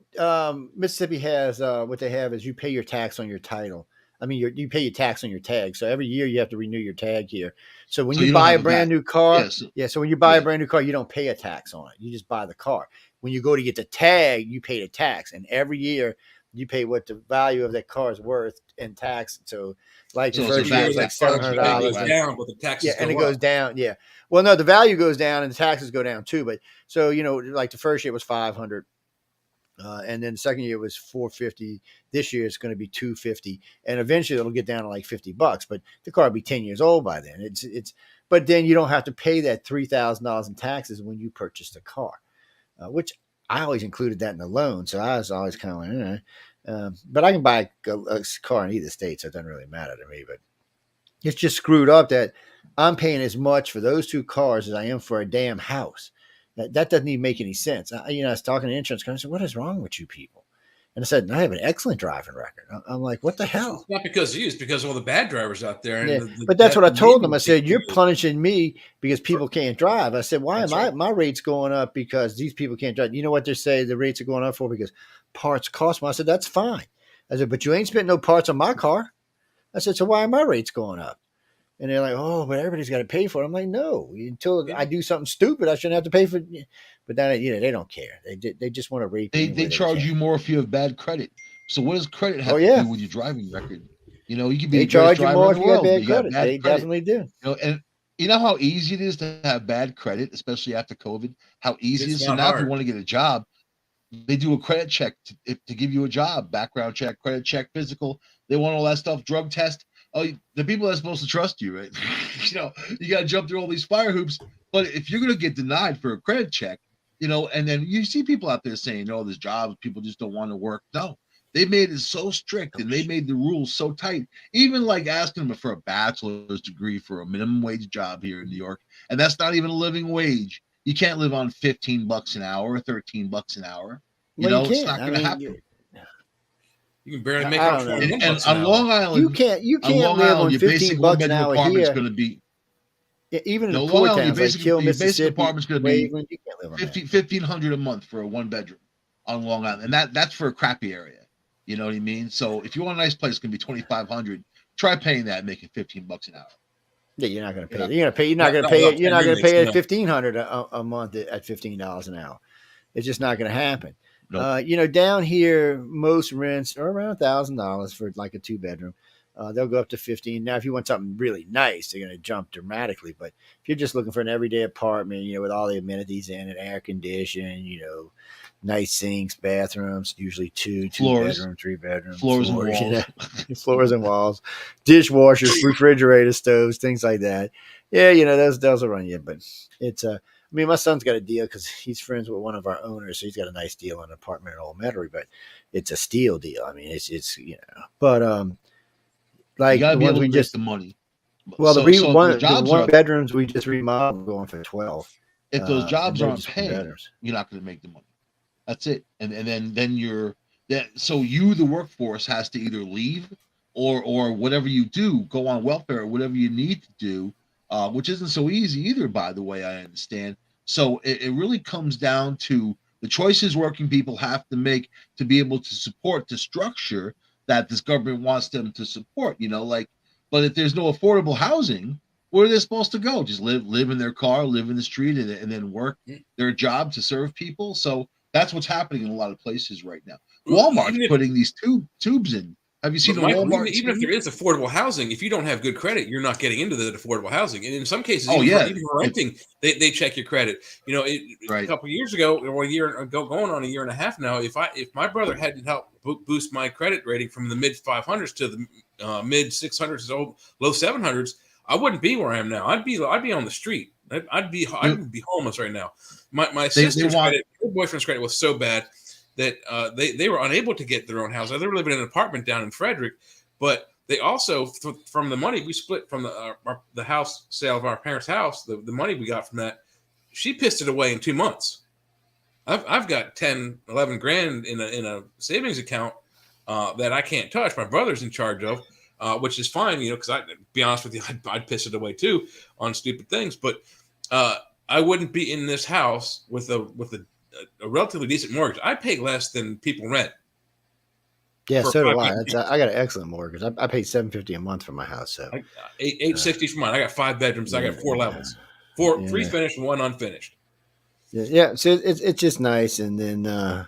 Mississippi has what they have is you pay your tax on your title. I mean, you pay your tax on your tag. So every year you have to renew your tag here. So when you don't buy have a brand VAT. new car, Yes. So when you buy Yeah. a brand new car, you don't pay a tax on it. You just buy the car. When you go to get the tag, you pay the tax, and every year you pay what the value of that car is worth in tax. So, like the So it's a first year, VAT it's like tax. $700. Goes down, but the taxes Yeah, and go it goes up. down. Yeah. Well, no, the value goes down and the taxes go down too. But so like the first year was 500. And then the second year was 450. This year it's going to be 250, and eventually it'll get down to like $50. But the car will be 10 years old by then. But then you don't have to pay that $3,000 in taxes when you purchase the car, which I always included that in the loan. So I was always kind of like, but I can buy a car in either state, so it doesn't really matter to me. But it's just screwed up that I'm paying as much for those two cars as I am for a damn house. That doesn't even make any sense. I was talking to insurance company. I said, "What is wrong with you people?" And I said, "I have an excellent driving record." I'm like, "What the hell?" It's not because of you; it's because of all the bad drivers out there. Yeah, And but that's what I the told them. naming I said, "You're thing. punishing me because people can't drive." I said, "Why That's am right. my rates going up because these people can't drive?" You know what they say the rates are going up for? Because parts cost more. I said, "That's fine." I said, "But you ain't spent no parts on my car." I said, "So why are my rates going up?" And they're like, "Oh, but everybody's got to pay for it." I'm like, "No, until I Yeah. do something stupid, I shouldn't have to pay for it." But then, they don't care. They just want to rape you any They way they charge can. you more if you have bad credit. So what does credit Oh have to yeah, do with your driving record? You could be they the greatest charge you driver more in if the you got world, but bad you got credit. bad They credit. definitely do. And you know how easy it is to have bad credit, especially after COVID. How easy it It's is. So not now, if you hard. want to get a job, they do a credit check to give you a job, background check, credit check, physical. They want all that stuff, drug test. Oh, the people that's supposed to trust you, right? You got to jump through all these fire hoops. But if you're going to get denied for a credit check, and then you see people out there saying, "Oh, there's jobs, people just don't want to work." No, they made it so strict and they made the rules so tight. Even like asking them for a bachelor's degree for a minimum wage job here in New York, and that's not even a living wage. You can't live on $15 an hour or $13 an hour. Well, you It's can't. not I going to mean, happen. You can barely make I on don't know. 21 And bucks an on hour. Long Island, You on can't Long live Island, on your 15 basic one bucks an bedroom hour apartment is here. going to be Even in the no Long poor Island. towns like Kill, Your basic Mississippi, apartment's going to be Waveland, you can't live on that. 1,500 a month for a one bedroom on Long Island, and that's for a crappy area. You know what I mean? So if you want a nice place, it's going to be 2,500. Try paying that, and making $15 an hour. Yeah, you're not going to You're pay it. not You're going to pay. You're not going to Not pay without it. You're paying not going to roommates. pay it No. $1,500 a month at $15 an hour. It's just not going to happen. Nope. Down here, most rents are around $1,000 for like a 2 bedroom. They'll go up to 15. Now, if you want something really nice, they're going to jump dramatically. But if you're just looking for an everyday apartment, with all the amenities in it, air conditioning, nice sinks, bathrooms, usually two Floors, bedroom, 3 bedroom, floors and walls. floors and walls, dishwashers, refrigerator stoves, things like that. Yeah, those will run you. But it's I mean, my son's got a deal because he's friends with one of our owners, so he's got a nice deal on an apartment in Old Metairie, but it's a steal deal. I mean, it's but You like got to the be ones able to we make just the money. well So if those the jobs one are bedrooms we just remodeled going for 12, if those and jobs they're aren't just one paying, bedrooms. you're not going to make the money. That's it. And then you're that. So you, the workforce, has to either leave or whatever you do, go on welfare or whatever you need to do, which isn't so easy either. By the way, I understand. So it really comes down to the choices working people have to make to be able to support the structure that this government wants them to support. But if there's no affordable housing, where are they supposed to go? Just live in their car, live in the street, and then work their job to serve people. So that's what's happening in a lot of places right now. Walmart's Even if, putting these tubes in. Have you seen but the Michael, Walmart even if scheme? there is affordable housing, if you don't have good credit, you're not getting into the affordable housing. And in some cases, Oh even yeah, for renting, they check your credit. A right. couple of years ago, or a year ago, going on a year and a half now, if my brother hadn't helped boost my credit rating from the mid 500s to the mid 600s, low 700s, I wouldn't be where I am now. I'd be on the street. I'd be homeless right now. My sister's credit, her boyfriend's credit was so bad that they were unable to get their own house. They were living in an apartment down in Frederick, but they also, from the money we split from the house sale of our parents' house, the money we got from that, she pissed it away in 2 months. I've got 10, 11 grand in a savings account that I can't touch. My brother's in charge of, which is fine, because I, to be honest with you, I'd piss it away too on stupid things. But I wouldn't be in this house with a relatively decent mortgage. I pay less than people rent. Yeah, so do I. I got an excellent mortgage. I pay $750 a month for my house. So $860 for mine. I got 5 bedrooms. I got 4 levels, 3 finished and 1 unfinished. Yeah. So it's just nice, and then.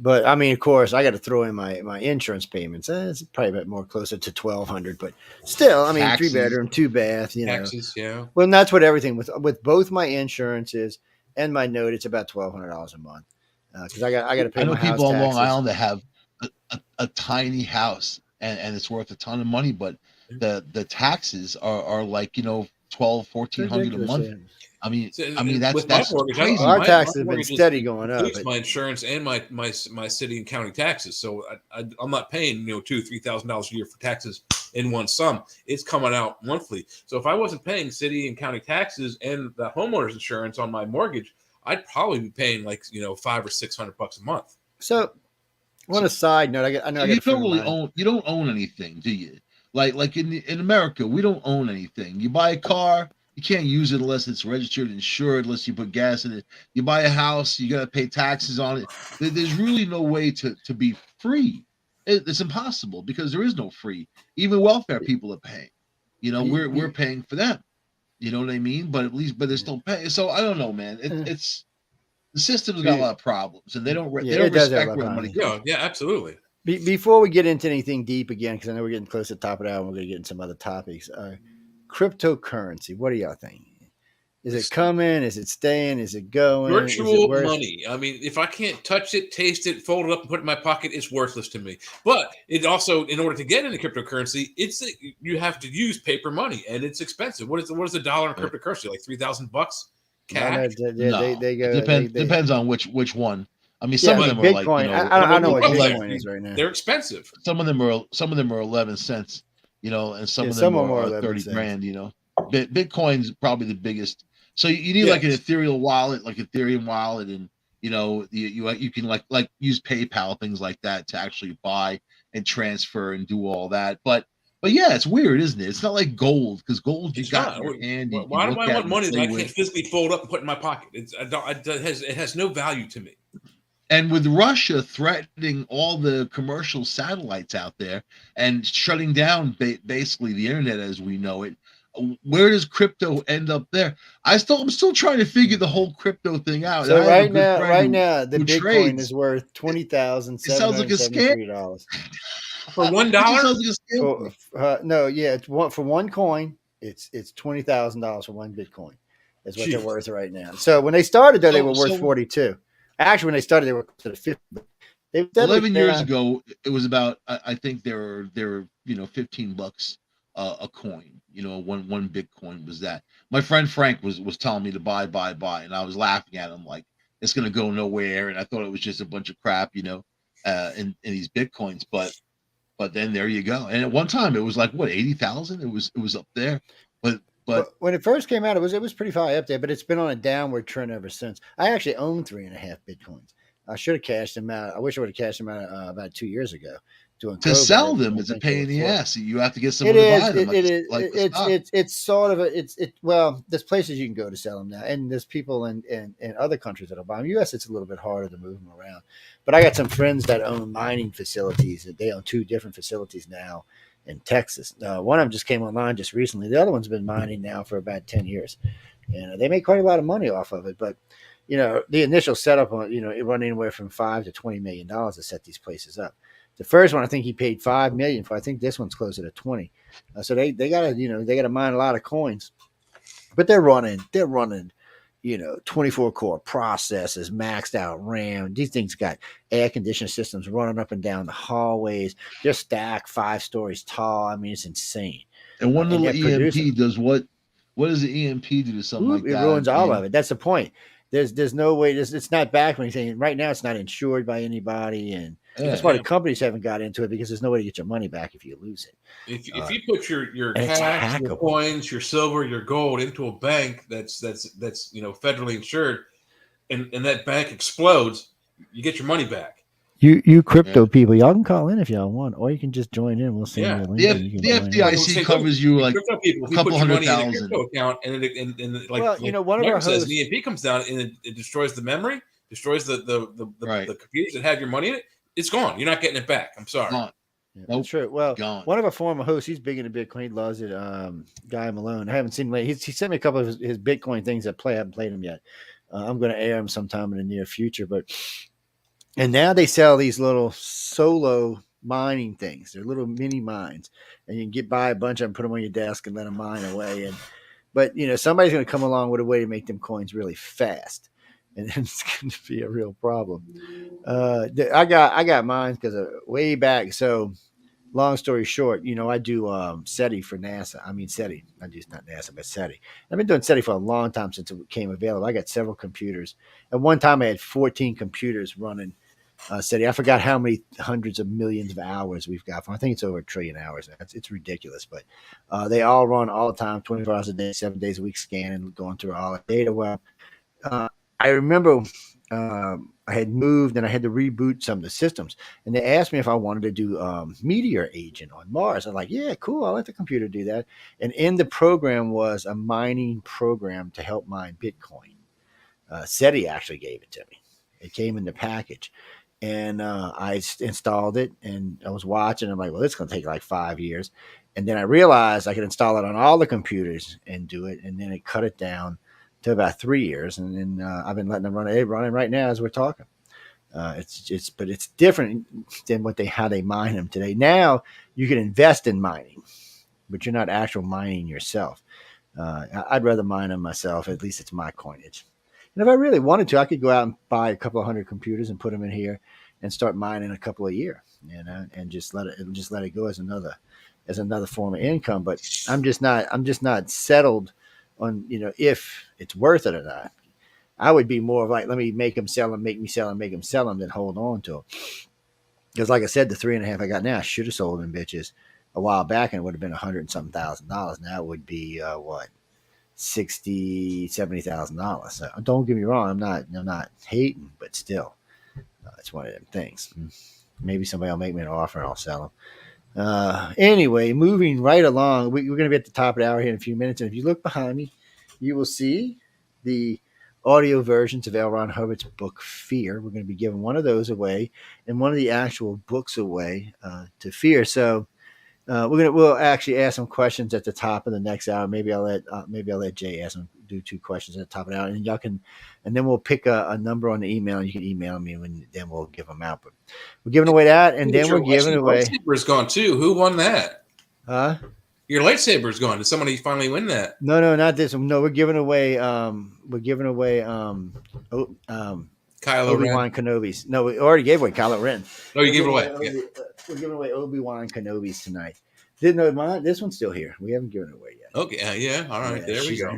But I mean, of course, I got to throw in my insurance payments. It's probably a bit more closer to $1,200, but still, I mean, Taxes. 3 bedroom, 2 bath, Taxes, yeah. Well, and that's what everything with both my insurances and my note, it's about $1,200 a month because I got to pay. I know my house people on taxes. Long Island that have a tiny house and it's worth a ton of money, but the taxes are like $1,200, $1,400 a month. I mean that's crazy. Our taxes have been steady going up. My insurance and my city and county taxes, so I'm not paying $2,000-$3,000 a year for taxes in one sum. It's coming out monthly. So if I wasn't paying city and county taxes and the homeowner's insurance on my mortgage, I'd probably be paying like $500 or $600 a month. So, on a side note, I know I got you a friend don't of really mine. own. You don't own anything, do you? Like in America, we don't own anything. You buy a car, you can't use it unless it's registered, insured, unless you put gas in it. You buy a house, you got to pay taxes on it. There's really no way to be free. It's impossible because there is no free. Even welfare people are paying. We're paying for them. You know what I mean? But they're still paying. So I don't know, man. It's the system's got a lot of problems, and they don't it does have a respect lot where of the money problems. comes. Yeah, absolutely. Before we get into anything deep again, because I know we're getting close to the top of the hour, and we're going to get into some other topics. Cryptocurrency, what do y'all think? Is it coming? Is it staying? Is it going? Is it Virtual worth? money. I mean, if I can't touch it, taste it, fold it up, and put it in my pocket, it's worthless to me. But it also, in order to get into cryptocurrency, you have to use paper money, and it's expensive. What is a dollar in cryptocurrency? Like $3,000 cash? No, they go. Depends on which one. I mean, Yeah, some of them are like Bitcoin. I know what Bitcoin is right now. They're expensive. Some of them are 11 cents, and some of some them are are 11 30 cents. grand. Bitcoin's probably the biggest. So you need like an ethereal wallet, like Ethereum wallet, and you can like use PayPal, things like that, to actually buy and transfer and do all that. But yeah, it's weird, isn't it? It's not like gold, because gold you got in your hand. Why do I want money that I can't physically fold up and put in my pocket? It has no value to me. And with Russia threatening all the commercial satellites out there and shutting down basically the internet as we know it, where does crypto end up there? I'm still trying to figure the whole crypto thing out. So right now, the Bitcoin trades. is worth $20,773 for $1. Sounds like a scam. No, yeah, it's for one coin. It's $20,000 for one Bitcoin. Is what they're worth right now. So when they started, though, they were worth 42. Actually, when they started, they were close to 50. 11 years ago, it was about. I think they were $15 a coin. One Bitcoin was that. My friend Frank was telling me to buy, and I was laughing at him like it's going to go nowhere, and I thought it was just a bunch of crap, in these Bitcoins. But then there you go. And at one time, it was like what 80,000. It was up there, but when it first came out, it was pretty high up there, but it's been on a downward trend ever since. I actually own 3.5 Bitcoins. I should have cashed them out. I wish I would have cashed them out about 2 years ago. To sell them is a pain in the ass. You have to get someone to buy them. It's sort of well, there's places you can go to sell them now, and there's people in other countries that'll buy them. U.S. it's a little bit harder to move them around, but I got some friends that own mining facilities. They own 2 different facilities now in Texas. One of them just came online just recently. The other one's been mining now for about 10 years, and they make quite a lot of money off of it. But the initial setup on it run anywhere from $5 to $20 million to set these places up. The first one, I think he paid $5 million for. I think this one's closer to 20. So they gotta mine a lot of coins, but they're running 24 core processors, maxed out RAM. These things got air conditioning systems running up and down the hallways. They're stacked 5 stories tall. I mean, it's insane. And one little EMP does what? What does the EMP do to something like that? It ruins all of it. That's the point. There's no way. It's not backed or anything. Right now, it's not insured by anybody, and that's why the companies haven't got into it, because there's no way to get your money back if you lose it. If you put your cash, your coins, your silver, your gold into a bank that's federally insured, and that bank explodes, you get your money back. You crypto people, y'all can call in if y'all want, or you can just join in. We'll send you a link. The FDIC covers you like people, a couple $100,000 in a crypto account, and like one of our hosts says, the EMP comes down and it destroys the memory, destroys the computers that have your money in it. It's gone. You're not getting it back. I'm sorry. Yeah, that's true. Well, one of our former hosts, he's big into Bitcoin. He loves it. Guy Malone. I haven't seen him. He sent me a couple of his Bitcoin things I haven't played them yet. I'm going to air them sometime in the near future. And now they sell these little solo mining things. They're little mini mines, and you can buy a bunch of them, put them on your desk, and let them mine away. But somebody's going to come along with a way to make them coins really fast, and it's going to be a real problem. I got mine because way back. So, long story short, I do SETI for NASA. I mean SETI. I do not NASA, but SETI. I've been doing SETI for a long time since it became available. I got several computers. At one time, I had 14 computers running SETI. I forgot how many hundreds of millions of hours we've got from. I think it's over 1 trillion hours. It's ridiculous, but they all run all the time, 24 hours a day, 7 days a week, scanning, going through all the data. Well, I remember I had moved and I had to reboot some of the systems, and they asked me if I wanted to do Meteor Agent on Mars. I'm like, yeah, cool. I'll let the computer do that. And in the program was a mining program to help mine Bitcoin. SETI actually gave it to me. It came in the package, and I installed it, and I was watching. I'm like, well, it's going to take like 5 years. And then I realized I could install it on all the computers and do it, and then it cut it down to about 3 years, and then I've been letting them running right now as we're talking. But it's different than how they mine them today. Now you can invest in mining, but you're not actual mining yourself. I'd rather mine them myself. At least it's my coinage. And if I really wanted to, I could go out and buy a couple of hundred computers and put them in here and start mining a couple a year, and just let it go as another form of income. But I'm just not settled on if it's worth it or not. I would be more of like, let me make them sell them, make me sell them, make them sell them, than hold on to them. Because like I said, the 3.5 I got now, I should have sold them bitches a while back, and it would have been $100,000 something. Now it would be what, $60,000-$70,000. So don't get me wrong, I'm not hating, but still, it's one of them things. Maybe somebody will make me an offer and I'll sell them. Anyway, moving right along, we're going to be at the top of the hour here in a few minutes, and if you look behind me, you will see the audio versions of L. Ron Hubbard's book Fear. We're going to be giving one of those away and one of the actual books away to Fear. So we'll actually ask some questions at the top of the next hour. Maybe I'll let Jay do 2 questions at the top of the hour, and then we'll pick a number on the email, and you can email me, and then we'll give them out. But we're giving away that, and then we're giving away. Lightsaber's gone too. Who won that? Huh? Your lightsaber's gone. Did somebody finally win that? No, not this one. No, we're giving away. Kylo Obi-Wan Kenobi's. No, we already gave away Kylo Ren. Oh, you gave it away. We're giving away Obi-Wan Kenobi's tonight. Didn't know mine. This one's still here. We haven't given it away yet. Okay, yeah. All right, there we go.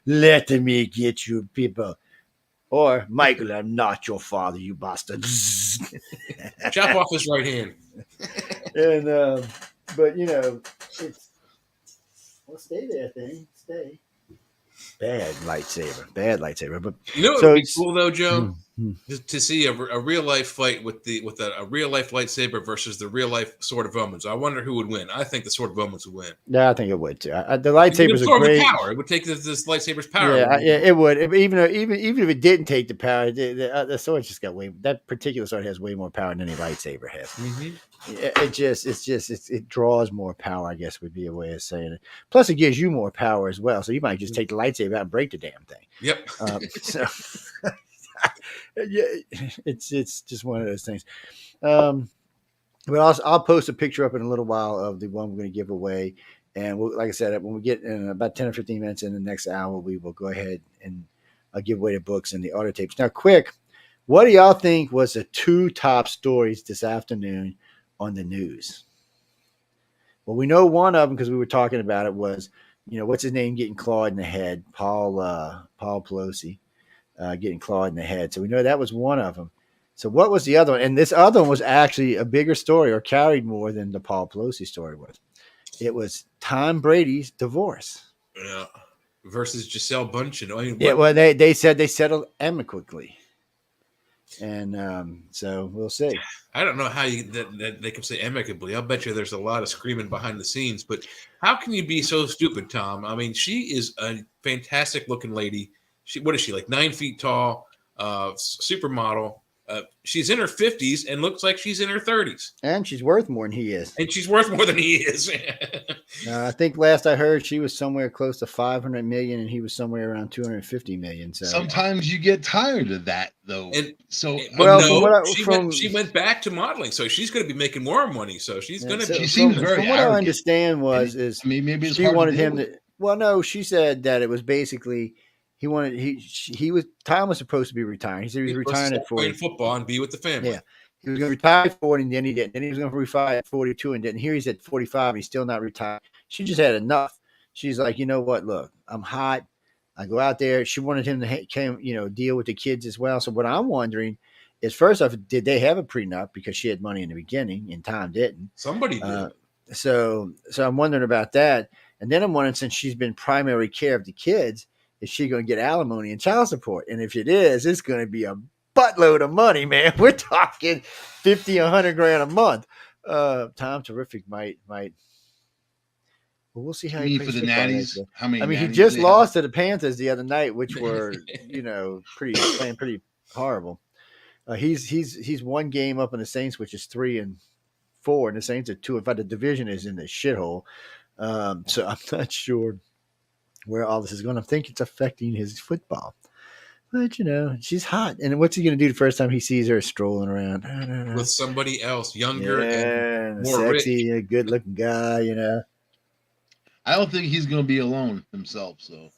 Let me get you, people. Or, Michael, I'm not your father, you bastard. Chop off his right hand. And but it's stay there, thing. Stay. Bad lightsaber. But what would be cool though, Joe? To see a real life fight with a real life lightsaber versus the real life Sword of Omens. I wonder who would win. I think the Sword of Omens would win. Yeah, I think it would too. The lightsabers are great. Power. It would take this lightsaber's power. Yeah, it would. Even if it didn't take the power, the sword just got that particular sword has way more power than any lightsaber has. Mm-hmm. It draws more power, I guess would be a way of saying it. Plus, it gives you more power as well. So you might just take the lightsaber out and break the damn thing. Yep. So yeah, it's just one of those things. But I'll post a picture up in a little while of the one we're going to give away. And like I said, when we get in about 10 or 15 minutes in the next hour, we will go ahead and give away the books and the audio tapes. Now, quick, what do y'all think was the 2 top stories this afternoon on the news? Well, we know one of them because we were talking about it was, what's his name getting clawed in the head? Paul Pelosi getting clawed in the head. So we know that was one of them. So what was the other one? And this other one was actually a bigger story or carried more than the Paul Pelosi story was. It was Tom Brady's divorce. Yeah. Versus Gisele Bundchen. Yeah, well, they said they settled amicably. And so we'll see. I don't know how that they can say amicably. I'll bet you there's a lot of screaming behind the scenes. But how can you be so stupid, Tom? I mean, she is a fantastic looking lady. What is she, like 9 feet tall, supermodel? She's in her 50s and looks like she's in her 30s. And she's worth more than he is. I think last I heard she was somewhere close to 500 million and he was somewhere around 250 million. So sometimes you get tired of that though. She went back to modeling, so she's going to be making more money. So she's going to be. She seems very from what I understand maybe she wanted him to. Well, no, she said that it was basically. Tom was supposed to be retiring. He said he was retiring at 40. Play football and be with the family. Yeah. He was going to retire at 40 and then he didn't. Then he was going to retire at 42 and didn't. Here he's at 45 and he's still not retired. She just had enough. She's like, you know what? Look, I'm hot. I go out there. She wanted him to deal with the kids as well. So what I'm wondering is first off, did they have a prenup because she had money in the beginning and Tom didn't? Somebody did. So I'm wondering about that. And then I'm wondering, since she's been primary care of the kids, is she going to get alimony and child support? And if it is, it's going to be a buttload of money, man. We're talking 50, 100 grand a month. Tom Terrific might. Well, we'll see how he plays for the football nannies. next year. How many? I mean, he nannies just they lost have? to the Panthers the other night, which were playing pretty horrible. He's one game up in the Saints, which is 3-4, and the Saints are 2. In fact, the division is in the shithole. So I'm not sure where all this is going. I think it's affecting his football. But she's hot, and what's he going to do the first time he sees her strolling around? I don't know. With somebody else, younger and more more sexy, rich. good-looking guy. I don't think he's going to be alone himself. So,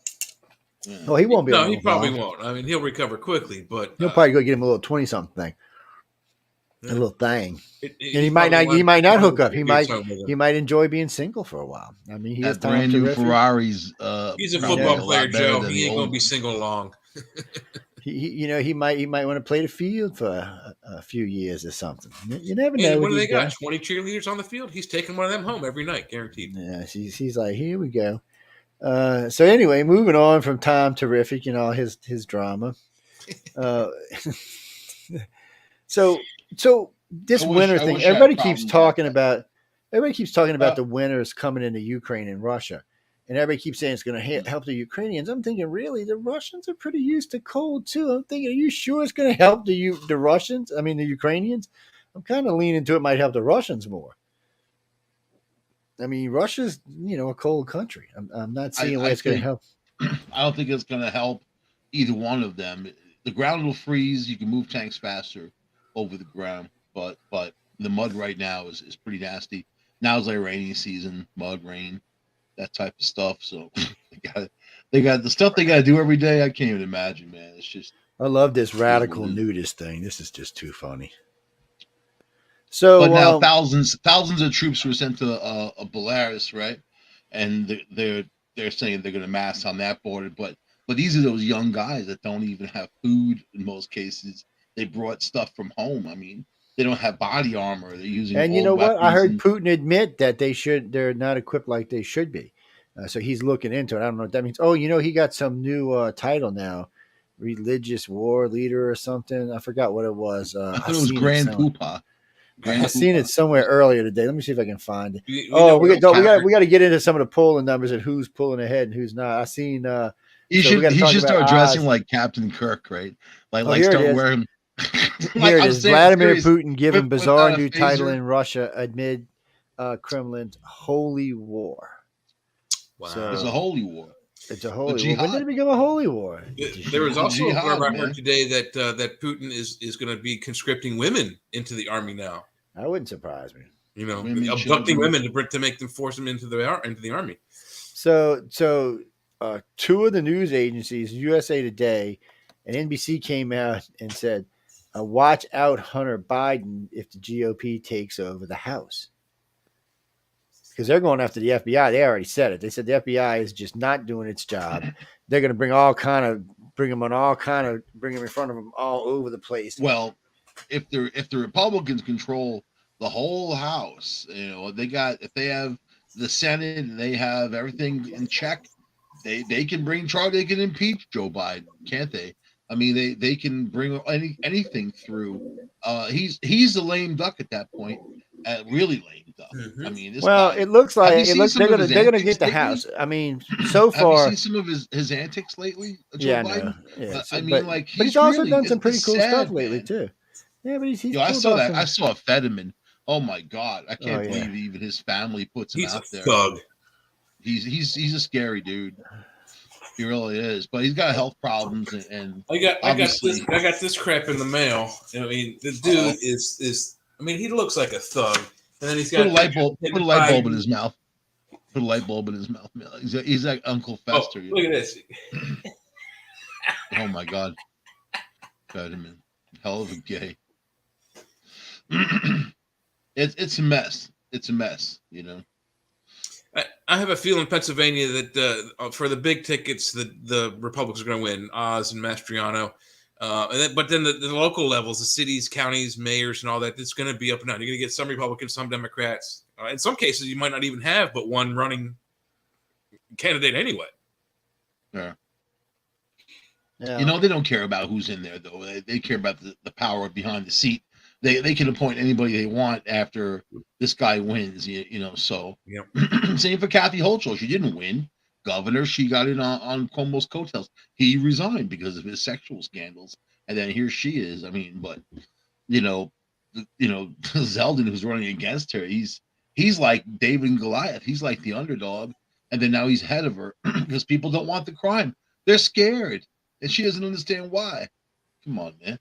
yeah. Oh, he won't be. No, he probably won't. I mean, he'll recover quickly, but he'll probably go get him a little 20-something thing, a little thing. And he might not hook up. He might enjoy being single for a while. I mean, he has brand new Ferraris. He's a football player, Joe. He ain't going to be single long. He might want to play the field for a few years or something. You never know. And what do they got? 20 cheerleaders on the field. He's taking one of them home every night, guaranteed. Yeah, he's like, here we go. So anyway, moving on from Tom Terrific and all his drama. So this winter thing, everybody keeps talking about the winters coming into Ukraine and Russia. And everybody keeps saying it's going to help the Ukrainians. I'm thinking, really, the Russians are pretty used to cold too. I'm thinking, are you sure it's going to help the Russians? I mean, the Ukrainians. I'm kind of leaning to it might help the Russians more. I mean, Russia's a cold country. I'm not seeing why it's going to help. I don't think it's going to help either one of them. The ground will freeze. You can move tanks faster over the ground, but the mud right now is pretty nasty. Now it's like rainy season, mud, rain. That type of stuff. So they got the stuff they got to do every day. I can't even imagine, man. It's just. I love this radical nudist thing. This is just too funny. So, but now thousands of troops were sent to Belarus, right? And they're saying they're going to mass on that border. But these are those young guys that don't even have food in most cases. They brought stuff from home. I mean, they don't have body armor. They're using. And you know what? I heard Putin admit that they're not equipped like they should be. So he's looking into it. I don't know what that means. Oh, he got some new title now, religious war leader or something. I forgot what it was. I thought it was Grand Poopah. I've seen it somewhere earlier today. Let me see if I can find it. We got to get into some of the polling numbers and who's pulling ahead and who's not. I seen. He should start dressing like Captain Kirk, right? Like start wearing. Here it is. Vladimir Putin given bizarre new title in Russia amid Kremlin's holy war. Wow. So, it's a holy war. It's a holy war. When did it become a holy war? There was also a report I heard today that Putin is going to be conscripting women into the army now. That wouldn't surprise me. Abducting women to make them force them into the army. So two of the news agencies, USA Today and NBC, came out and said, watch out, Hunter Biden, if the GOP takes over the House. Because they're going after the FBI. They already said it. They said the FBI is just not doing its job. They're going to bring them in front of them all over the place. Well, if the Republicans control the whole House, if they have the Senate and they have everything in check, they can bring charge. They can impeach Joe Biden, can't they? I mean, they can bring anything through. He's a lame duck at that point. Really lame duck. I mean, it looks like they're gonna get the House. I mean, so far, have you seen some of his antics lately? Joe Biden? Yeah. But he's also done some pretty cool stuff lately too. Yeah, but he's I saw that. I saw Fetterman. Oh my God, I can't believe even his family puts him out there. Thug. He's a scary dude. He really is, but he's got health problems, and I got this crap in the mail. I mean, the dude is. I mean, he looks like a thug, and then he's got put a light bulb in his mouth. Put a light bulb in his mouth. He's like Uncle Fester. Look at this. Oh my God, Fetterman, hell of a gay. It's a mess. It's a mess. I have a feeling Pennsylvania that for the big tickets, the Republicans are going to win. Oz and Mastriano. But then the local levels, the cities, counties, mayors, and all that, it's going to be up and down. You're going to get some Republicans, some Democrats. In some cases, you might not even have but one running candidate anyway. Yeah. Yeah. You know, they don't care about who's in there, though. They care about the power behind the seat. They can appoint anybody they want after this guy wins, you know. So, Yep. Same for Kathy Hochul. She didn't win governor. She got in on Cuomo's coattails. He resigned because of his sexual scandals. And then here she is. I mean, but, you know, Zeldin, who's running against her, he's like David and Goliath. He's like the underdog. And then now he's ahead of her because people don't want the crime. They're scared. And she doesn't understand why. Come on, man.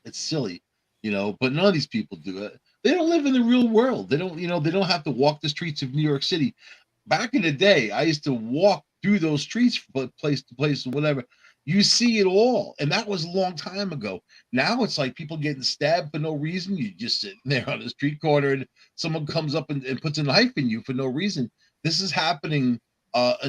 It's silly, you know, but none of these people do it. They don't live in the real world. They don't, they don't have to walk the streets of New York City. Back in the day, I used to walk through those streets from place to place or whatever. You see it all. And that was a long time ago. Now it's like people getting stabbed for no reason. You just sitting there on the street corner and someone comes up and puts a knife in you for no reason. This is happening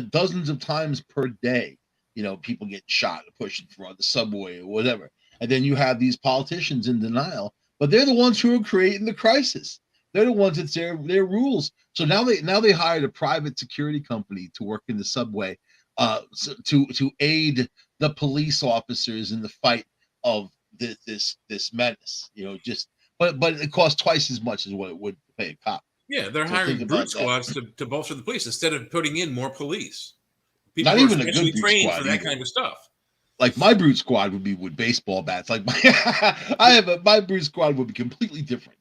dozens of times per day. You know, people get shot or pushing for the subway or whatever. And then you have these politicians in denial, but they're the ones who are creating the crisis. They're the ones that's their rules. So now they hired a private security company to work in the subway to aid the police officers in the fight of this menace. You know, but it costs twice as much as what it would pay a cop. Yeah, they're hiring brute squads to bolster the police instead of putting in more police. People Not even a good brute trained squad for that either. kind of stuff. Like my brute squad would be with baseball bats. Like my brute squad would be completely different.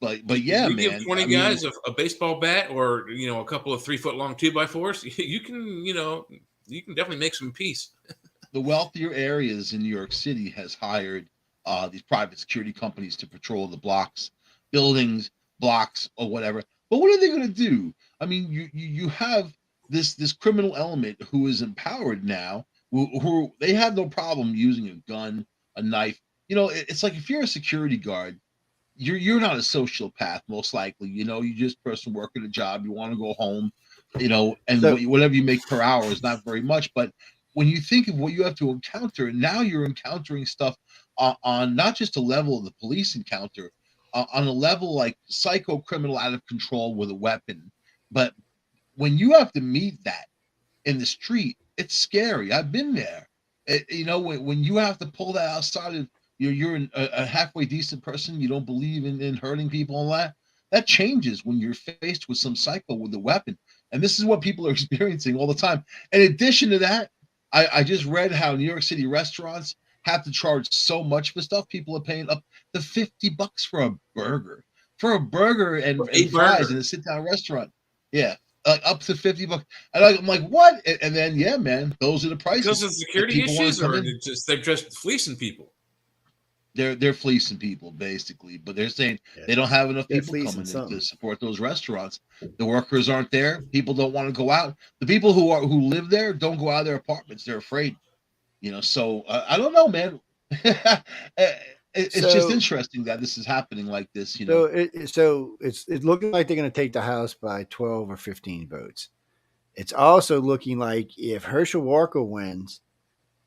But yeah, you man. Give 20 guys a baseball bat or a couple of 3-foot-long 2x4s. You can definitely make some peace. The wealthier areas in New York City has hired these private security companies to patrol the blocks, buildings, blocks, or whatever. But what are they going to do? I mean, you have this criminal element who is empowered now. Who they have no problem using a gun, a knife. You know, it's like if you're a security guard, you're not a sociopath, most likely. You know, you're just a person working a job. You want to go home, and whatever you make per hour is not very much. But when you think of what you have to encounter, now you're encountering stuff on not just a level of the police encounter, on a level like psycho criminal out of control with a weapon. But when you have to meet that in the street, it's scary. I've been there. When you have to pull that outside of you're a halfway decent person, you don't believe in hurting people and that changes when you're faced with some psycho with a weapon. And this is what people are experiencing all the time. In addition to that, I just read how New York City restaurants have to charge so much for stuff. People are paying up to $50 for a burger. And fries in a sit-down restaurant. Yeah. Like up to $50, and I'm like, what? And then, yeah, man, those are the prices. Because of security issues, or they're just fleecing people. They're fleecing people basically, but they're saying they don't have enough people coming in to support those restaurants. The workers aren't there. People don't want to go out. The people who live there don't go out of their apartments. They're afraid. So I don't know, man. It's just interesting that this is happening like this, So it's looking like they're going to take the House by 12 or 15 votes. It's also looking like if Herschel Walker wins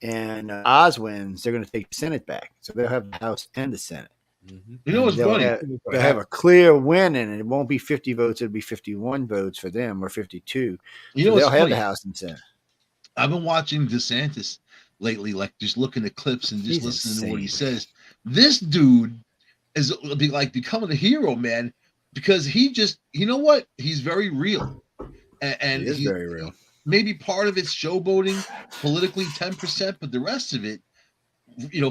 and Oz wins, they're going to take the Senate back. So they'll have the House and the Senate. Mm-hmm. You know what's funny? They'll have a clear win in it. It won't be 50 votes. It'll be 51 votes for them or 52. They'll have the House and Senate. I've been watching DeSantis lately, like just looking at clips and just listening to what he says. This dude is becoming a hero, man, because he just, you know what? He's very real. And he's very real. Maybe part of it's showboating politically 10%, but the rest of it,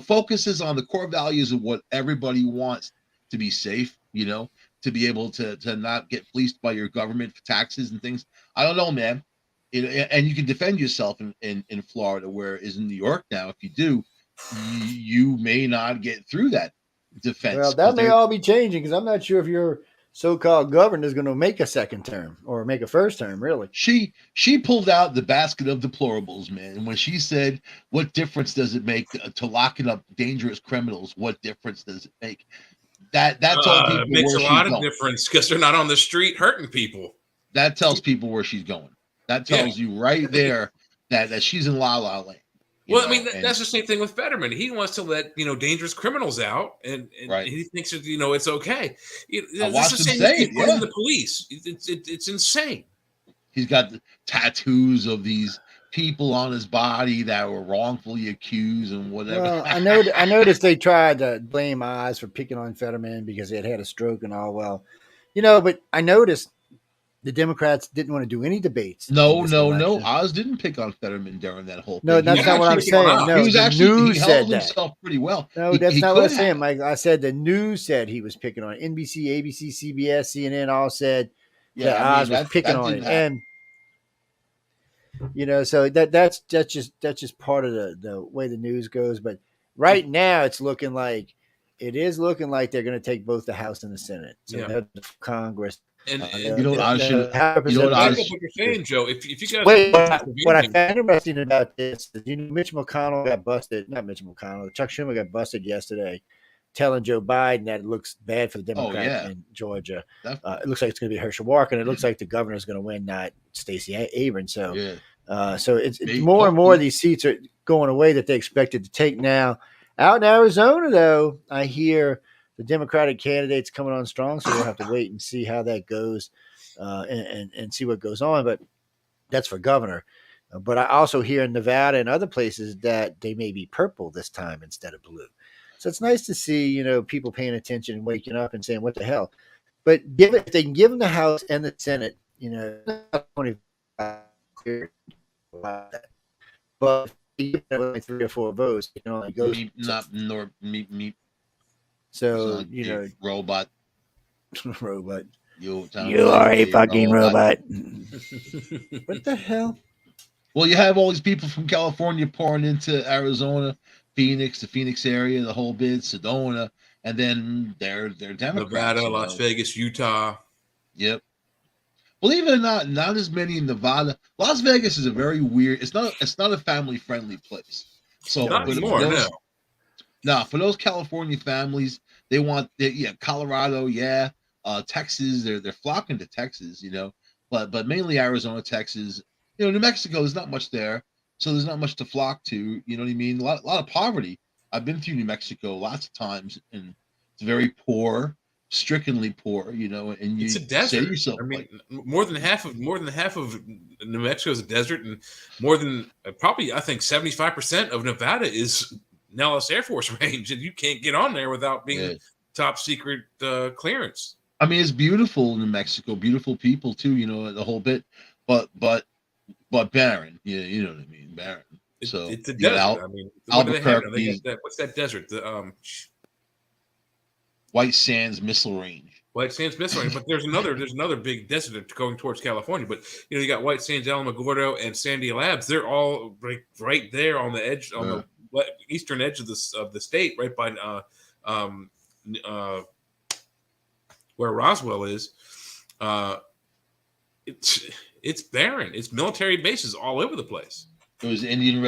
focuses on the core values of what everybody wants: to be safe, to be able to not get fleeced by your government for taxes and things. I don't know, man. And you can defend yourself in Florida, whereas in New York now, if you do, you may not get through that defense. Well, that may all be changing, because I'm not sure if your so-called governor is going to make a second term or make a first term, really. She pulled out the basket of deplorables, man. And when she said, what difference does it make to locking up dangerous criminals? What difference does it make? That's all people. It makes a lot of difference, because they're not on the street hurting people. That tells people where she's going. That tells you right there that she's in La La Land. Well, I mean, that's the same thing with Fetterman. He wants to let dangerous criminals out, and right. he thinks that it's okay. I This watched is the him same say thing it. put in Yeah, the police. It's insane. he's got the tattoos of these people on his body that were wrongfully accused and whatever. Well, I noticed they tried to blame Oz for picking on Fetterman because he had a stroke and all. Well, but I noticed the Democrats didn't want to do any debates in No, this no, no. election. Oz didn't pick on Fetterman during that whole No, thing. He was that's not what I'm actually, saying. he No, was the actually, he news held said that. himself pretty well. No, He, that's he not what I'm could saying, have. Mike. I said the news said he was picking on it. NBC, ABC, CBS, CNN all said Yeah, that I mean Oz was picking that on didn't it, happen. and so that's just part of the way the news goes. But right now, it's looking like they're going to take both the House and the Senate. So Congress. And You know what Oz should? back You know what up Oz? what you're saying, Joe. If you guys Wait, watch what I Pennsylvania, found interesting about this is, Mitch McConnell got busted. Not Mitch McConnell. Chuck Schumer got busted yesterday, telling Joe Biden that it looks bad for the Oh Democrat yeah, in Georgia. definitely. It looks like it's going to be Herschel Walker, and it looks like the governor is going to win, not Stacey Abrams. So, Yeah. so it's more and more of these seats are going away that they expected to take now. Out in Arizona, though, I hear the Democratic candidates coming on strong, so we'll have to wait and see how that goes, and see what goes on. But that's for governor. But I also hear in Nevada and other places that they may be purple this time instead of blue. So it's nice to see, people paying attention and waking up and saying, "What the hell?" But if they can give them the House and the Senate, but if you give them only 3 or 4 votes, it can only go. Me. So robot. Robot. You are a fucking robot. What the hell? Well, you have all these people from California pouring into Arizona, Phoenix, the Phoenix area, the whole bit, Sedona, and then they're Democrats. Nevada, Las Vegas, Utah. Yep. Believe it or not as many in Nevada. Las Vegas is a very weird. It's not a family friendly place. So not anymore. For those California families, they want Colorado, Texas. They're flocking to Texas, but mainly Arizona, Texas. New Mexico, there's not much there, so there's not much to flock to. You know what I mean? A lot of poverty. I've been through New Mexico lots of times, and it's very poor, strickenly poor. And it's a desert. say to yourself, more than half of New Mexico is a desert, and more than probably I think 75% of Nevada is Nellis Air Force Range, and you can't get on there without being top secret clearance. I mean, it's beautiful in New Mexico, beautiful people too. The whole bit, but barren. Yeah, you know what I mean, barren. So it's a desert. Albuquerque. What's that desert? The White Sands Missile Range. White Sands Missile Range, but there's another big desert going towards California. But you got White Sands, Alamogordo, and Sandia Labs. They're all right there on the edge, on the eastern edge of the state, right by where Roswell is. It's barren. It's military bases all over the place. It was Indian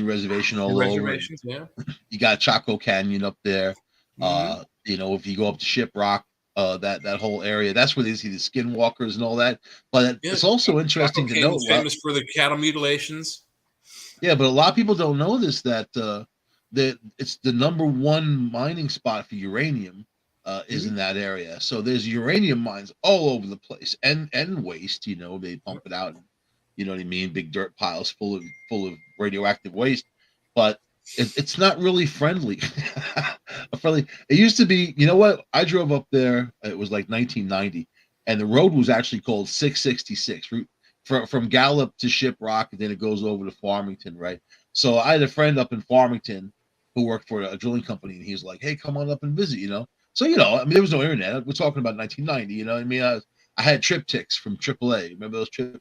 reservation all over. Reservations, yeah. You got Chaco Canyon up there. Mm-hmm. If you go up to Shiprock, that whole area, that's where they see the skinwalkers and all that. But it's also interesting to know. Famous for the cattle mutilations. Yeah, but a lot of people don't know this, that it's the number one mining spot for uranium is in that area. So there's uranium mines all over the place, and waste. They pump it out. You know what I mean? Big dirt piles full of radioactive waste, but it's not really friendly. It used to be. You know what? I drove up there. It was like 1990, and the road was actually called 666 from Gallup to Shiprock, and then it goes over to Farmington, right? So I had a friend up in Farmington who worked for a drilling company, and he was like, "Hey, come on up and visit," So I mean, there was no internet. We're talking about 1990. You know what I mean? I had triptychs from AAA. Remember those triptychs?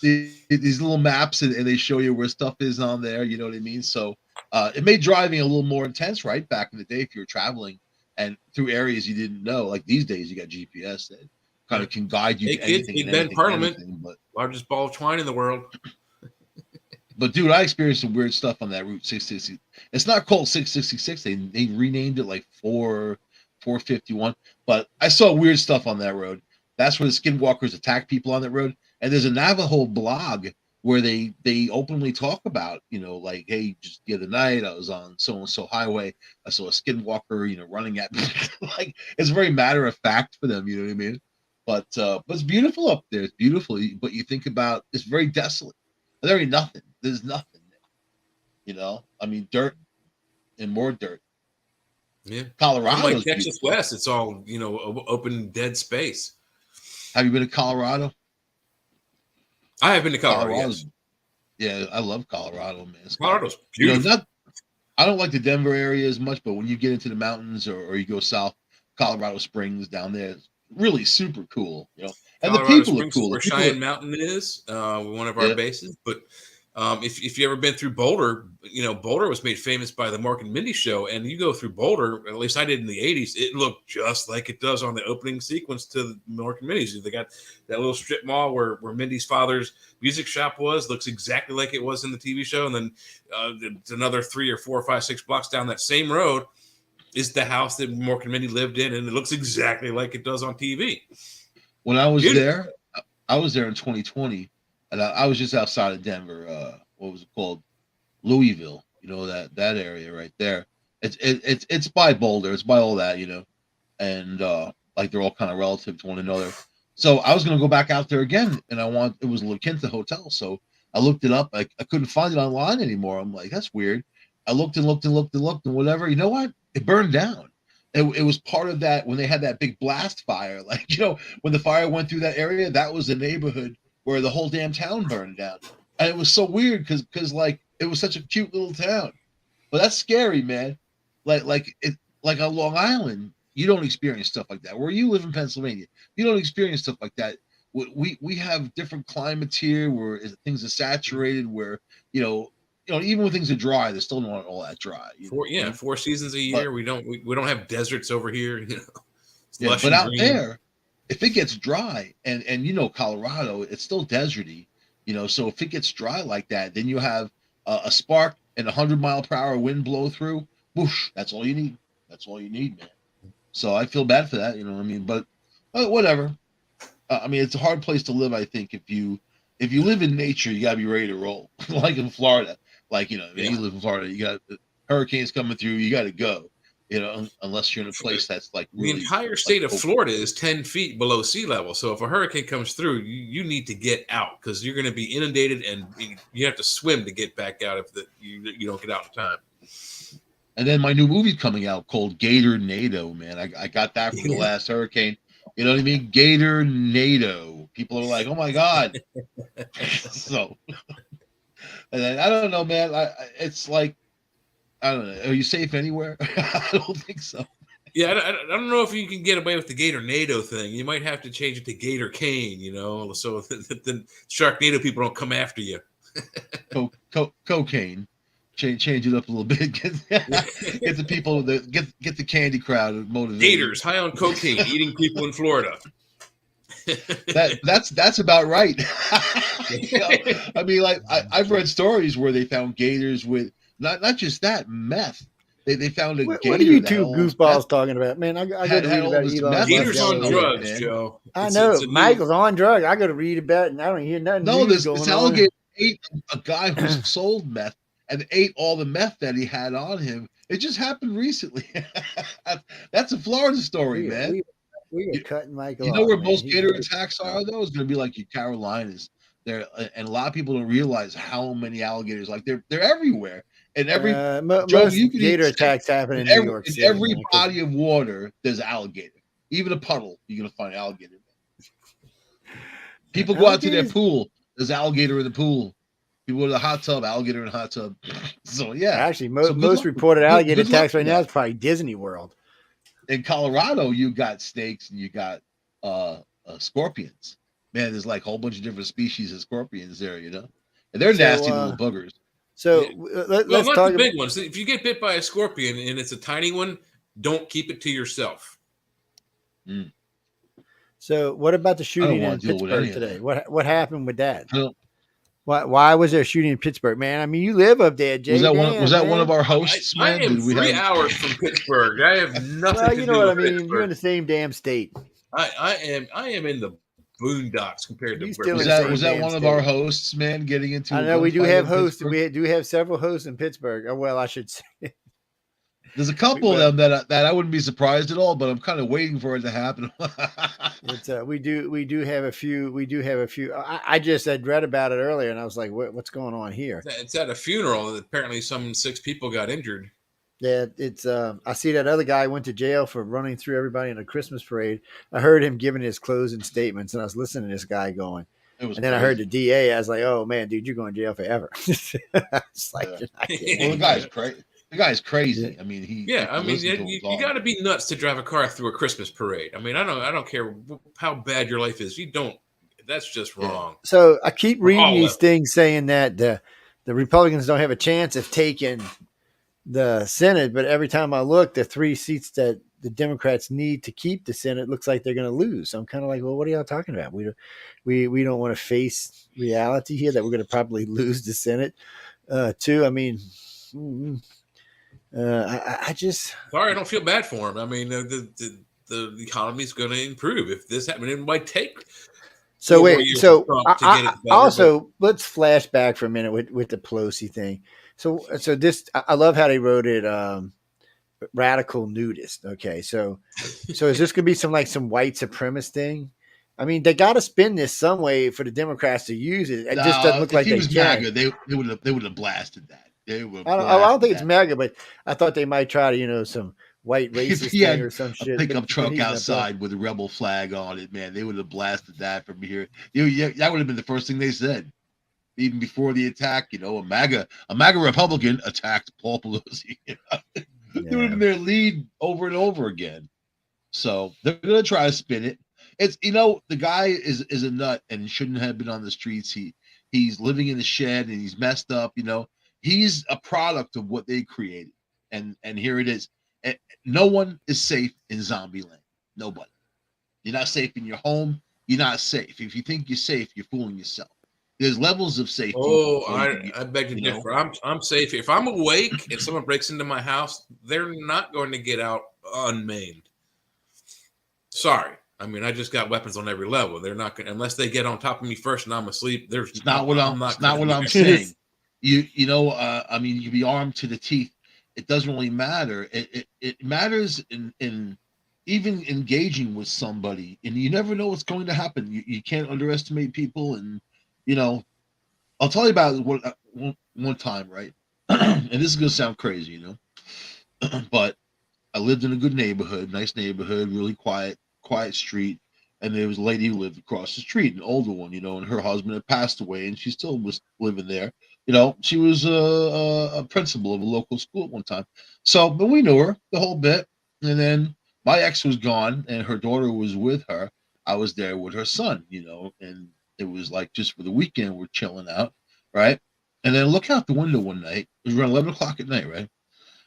These little maps, and they show you where stuff is on there. You know what I mean? So it made driving a little more intense, right? Back in the day, if you were traveling and through areas you didn't know, like these days, you got GPS that kind of can guide you to anything. Big Ben Parliament, largest ball of twine in the world. But dude, I experienced some weird stuff on that Route 660. It's not called 666. They renamed it like 451. But I saw weird stuff on that road. That's where the skinwalkers attack people on that road. And there's a Navajo blog where they openly talk about, like, hey, just the other night I was on so and so highway, I saw a skinwalker, running at me. Like, it's very matter of fact for them, you know what I mean? But it's beautiful up there. It's beautiful, but you think about, it's very desolate. There ain't nothing. There's nothing there. I mean, dirt and more dirt. Yeah, Colorado's like Texas beautiful. West, it's all open dead space. Have you been to Colorado? I have been to Colorado. Yes. Yeah, I love Colorado, man. Colorado's beautiful. I don't like the Denver area as much, but when you get into the mountains or you go south, Colorado Springs down there, it's really super cool. And Colorado the people Springs are cool. Where Cheyenne Mountain is, one of our bases. But if you ever been through Boulder, Boulder was made famous by the Mark and Mindy show, and you go through Boulder, at least I did in the 80s, it looked just like it does on the opening sequence to the Mark and Mindy's. They got that little strip mall where Mindy's father's music shop looks exactly like it was in the TV show. And then another 3 or 4 or 5, 6 blocks down that same road is the house that Mark and Mindy lived in, and it looks exactly like it does on TV. When I was there in 2020, and I was just outside of Denver. What was it called? Louisville. That area right there. It's by Boulder. It's by all that, and like they're all kind of relative to one another. So I was gonna go back out there again, and it was La Quinta Hotel. So I looked it up. I couldn't find it online anymore. I'm like, that's weird. I looked and whatever. You know what? It burned down. It was part of that when they had that big blast fire. Like, when the fire went through that area, that was the neighborhood where the whole damn town burned down. And it was so weird because like it was such a cute little town. But that's scary, man. Like on Long Island, you don't experience stuff like that. Where you live in Pennsylvania, you don't experience stuff like that. We have different climates here where things are saturated, where even when things are dry, they're still not all that dry. 4 seasons a year. We don't have deserts over here. But out there, if it gets dry, and Colorado, it's still deserty. So if it gets dry like that, then you have a spark and 100-mile-per-hour wind blow through. Whoosh! That's all you need. That's all you need, man. So I feel bad for that. You know what I mean? But whatever. I mean, it's a hard place to live. I think if you live in nature, you gotta be ready to roll. Like in Florida, you live in Florida, you got hurricanes coming through, you got to go. Unless you're in a place that's like really, the entire state of Florida is 10 feet below sea level. So if a hurricane comes through, you need to get out because you're going to be inundated and you have to swim to get back out if you don't get out in time. And then my new movie's coming out called Gatornado, man. I got that from the last hurricane. You know what I mean? Gatornado. People are like, oh my God. So, and then, I don't know, man. It's like, I don't know. Are you safe anywhere? I don't think so. Yeah, I don't know if you can get away with the Gatornado thing. You might have to change it to Gator Cane, so that the Sharknado people don't come after you. Cocaine. Change it up a little bit. Get the people, get the candy crowd motivated. Gators high on cocaine eating people in Florida. That's about right. I mean, like I've read stories where they found gators with not just that, meth. They found a gator. What are you two goofballs talking about, man? I got to read about Elon. Gators on drugs, man. Joe. I know Michael's on drugs. I got to read about it, and I don't hear nothing. No, this alligator ate a guy who sold meth and ate all the meth that he had on him. It just happened recently. That's a Florida story, man. We are cutting Michael. You know where most gator attacks are, though? It's going to be like your Carolinas. And a lot of people don't realize how many alligators. Like they're everywhere. And every most gator attacks happen in New York City. In every body of water, there's alligator. Even a puddle, you're going to find alligator. People go out to their pool. There's alligator in the pool. People go to the hot tub, alligator in the hot tub. So, yeah. Actually, most reported alligator attacks right now is probably Disney World. In Colorado, you got snakes and you got scorpions. Man, there's like a whole bunch of different species of scorpions there, And they're nasty little buggers. So let's talk the big ones. If you get bit by a scorpion and it's a tiny one, don't keep it to yourself. Mm. So what about the shooting in Pittsburgh today? What happened with that? Why was there a shooting in Pittsburgh, man? I mean, you live up there, Jay. Was that one of our hosts, man? I am 3 hours from Pittsburgh. I have nothing to do with what I mean. Pittsburgh. You're in the same damn state. I am in the boondocks compared to You where still Was Pittsburgh. that insane one man of our state. hosts, man, getting into I a know we do gunfight have in hosts. Pittsburgh? We do have several hosts in Pittsburgh. Oh, well, I should say. There's a couple of But them that I wouldn't be surprised at all, but I'm kind of waiting for it to happen. it's we do have a few. We do have a few. I just had read about it earlier, and I was like, what's going on here? It's at a funeral. Apparently, some 6 people got injured. Yeah, it's. I see that other guy went to jail for running through everybody in a Christmas parade. I heard him giving his closing statements, and I was listening to this guy going. It was And then I heard crazy. the DA. I was like, "Oh man, dude, you're going to jail forever." It's like Yeah. you're not kidding Well, the me. guy's crazy. The guy's crazy. Yeah. I mean, Yeah, I you mean, listen to him you got talk. to be nuts to drive a car through a Christmas parade. I mean, I don't care how bad your life is. You don't. That's just Yeah. wrong. So I keep On reading all these levels. things saying that the Republicans don't have a chance of taking the Senate, but every time I look, the 3 seats that the Democrats need to keep the Senate looks like they're going to lose. So I'm kind of like, well, what are y'all talking about? We don't want to face reality here that we're going to probably lose the Senate too. I mean, I just Sorry, I don't feel bad for him. I mean, the economy's going to improve if this happens. It might take so 4 more wait. years So of Trump to get it better. also let's flash back for a minute with the Pelosi thing. So this I love how they wrote it. Radical nudist. Okay, so is this going to be some white supremacist thing? I mean, they got to spin this some way for the Democrats to use it. It just doesn't look If like he they was can. MAGA, they would have blasted that. They would have I don't think it's blasted MAGA, but I thought they might try to, some white that. If racist he thing had or some a shit. pickup But truck he's not playing. outside with a rebel flag on it, man, they would have blasted that from here. That would have been the first thing they said, even before the attack. A MAGA Republican attacked Paul Pelosi. They would have been their lead over and over again. So they're gonna try to spin it. It's the guy is a nut and shouldn't have been on the streets. He's living in a shed and he's messed up. He's a product of what they created, and here it is. No one is safe in zombie land. Nobody. You're not safe in your home. You're not safe. If you think you're safe, you're fooling yourself. There's levels of safety. Oh, I beg to differ. I'm safe. If I'm awake and someone breaks into my house, they're not going to get out unmaimed. Sorry. I mean, I just got weapons on every level. They're not going unless they get on top of me first and I'm asleep. It's not what I'm saying. I mean, you be armed to the teeth. It doesn't really matter. It matters in even engaging with somebody, and you never know what's going to happen. You can't underestimate people, and I'll tell you about one time, right? And this is gonna sound crazy, but I lived in a good neighborhood, nice neighborhood, really quiet street. And there was a lady who lived across the street, an older one, and her husband had passed away, and she still was living there. She was a principal of a local school at one time. So, but we knew her the whole bit. And then my ex was gone, and her daughter was with her. I was there with her son, and it was like just for the weekend, we're chilling out, right? And then look out the window one night. It was around 11 o'clock at night, right?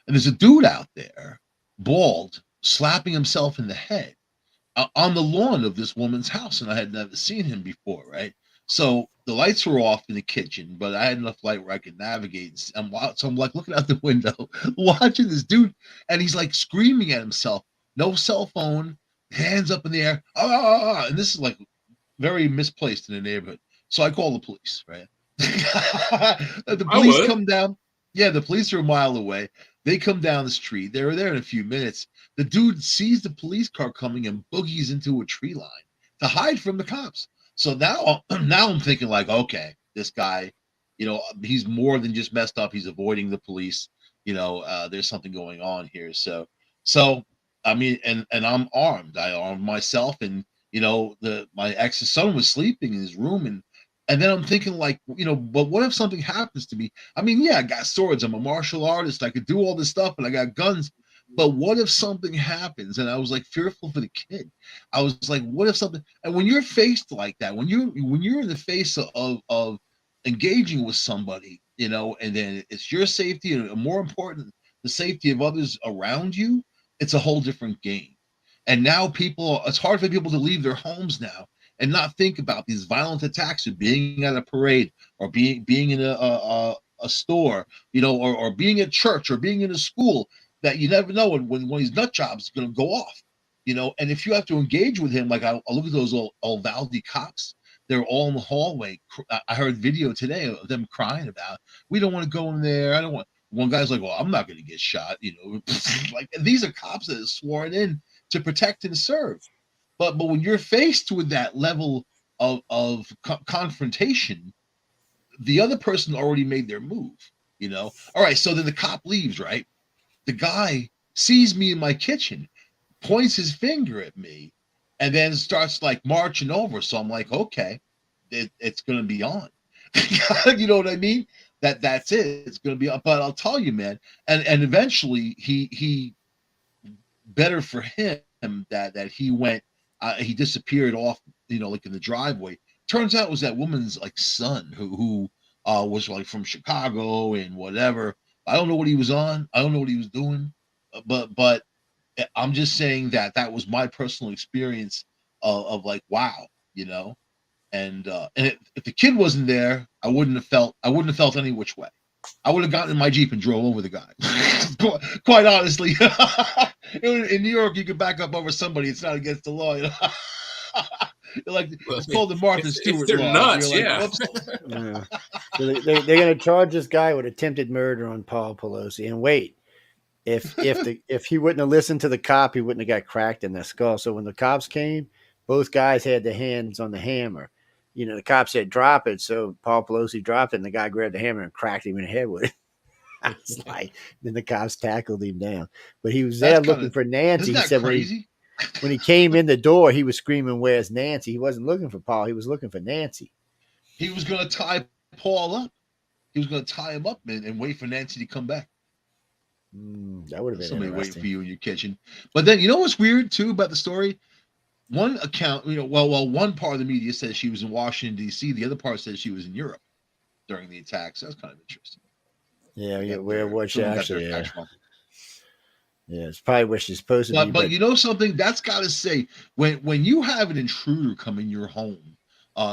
And there's a dude out there, bald, slapping himself in the head on the lawn of this woman's house, and I had never seen him before, right? So the lights were off in the kitchen, but I had enough light where I could navigate. So I'm like looking out the window, watching this dude, and he's like screaming at himself. No cell phone, hands up in the air. And this is like very misplaced in the neighborhood. So I call the police, right? The police come down. Yeah, the police are a mile away. They come down the street. They were there in a few minutes. The dude sees the police car coming and boogies into a tree line to hide from the cops. So now I'm thinking like, okay, this guy, he's more than just messed up. He's avoiding the police. There's something going on here. So I mean, and I'm armed. I armed myself, and my ex's son was sleeping in his room, and then I'm thinking like, but what if something happens to me? I mean, yeah, I got swords. I'm a martial artist. I could do all this stuff, and I got guns. But what if something happens? And I was like fearful for the kid. I was like, what if something? And when you're faced like that, when you're in the face of engaging with somebody, and then it's your safety and more important, the safety of others around you, it's a whole different game. And now it's hard for people to leave their homes now and not think about these violent attacks of being at a parade or being in a store, or being at church or being in a school, that you never know when these nut jobs is going to go off. And if you have to engage with him, like I look at those old Valdy cops, they're all in the hallway. I heard video today of them crying about, we don't want to go in there. I don't want. One guy's like, well, I'm not going to get shot. Like these are cops that are sworn in to protect and serve. But when you're faced with that level of confrontation, the other person already made their move. All right. So then the cop leaves. Right. The guy sees me in my kitchen, points his finger at me, and then starts like marching over. So I'm like, okay, it's going to be on. You know what I mean? That's it. It's going to be on. But I'll tell you, man. And eventually, he better for him that he went. He disappeared off. Like in the driveway. Turns out it was that woman's like son who was like from Chicago and whatever. I don't know what he was on. I don't know what he was doing. But I'm just saying that was my personal experience of like, wow, and if the kid wasn't there, I wouldn't have felt any which way. I would have gotten in my Jeep and drove over the guy. Quite honestly, in New York, you can back up over somebody. It's not against the law. It's called the Martha Stewart they're law. nuts, Like, yeah. Yeah. So they're going to charge this guy with attempted murder on Paul Pelosi. And wait, if he wouldn't have listened to the cop, he wouldn't have got cracked in the skull. So when the cops came, both guys had their hands on the hammer. The cop said, drop it. So Paul Pelosi dropped it, and the guy grabbed the hammer and cracked him in the head with it. I was like, then the cops tackled him down. But he was there looking for Nancy. Isn't He said crazy? when he came in the door, he was screaming, "Where's Nancy?" He wasn't looking for Paul. He was looking for Nancy. He was going to tie Paul up. He was going to tie him up and wait for Nancy to come back. That would have been somebody waiting for you in your kitchen. But then, what's weird, too, about the story? One account, one part of the media says she was in Washington, D.C. The other part says she was in Europe during the attacks. That's kind of interesting. Yeah, where was she actually? Yeah, it's probably where she's supposed to be. But you know something? That's got to say, when you have an intruder come in your home,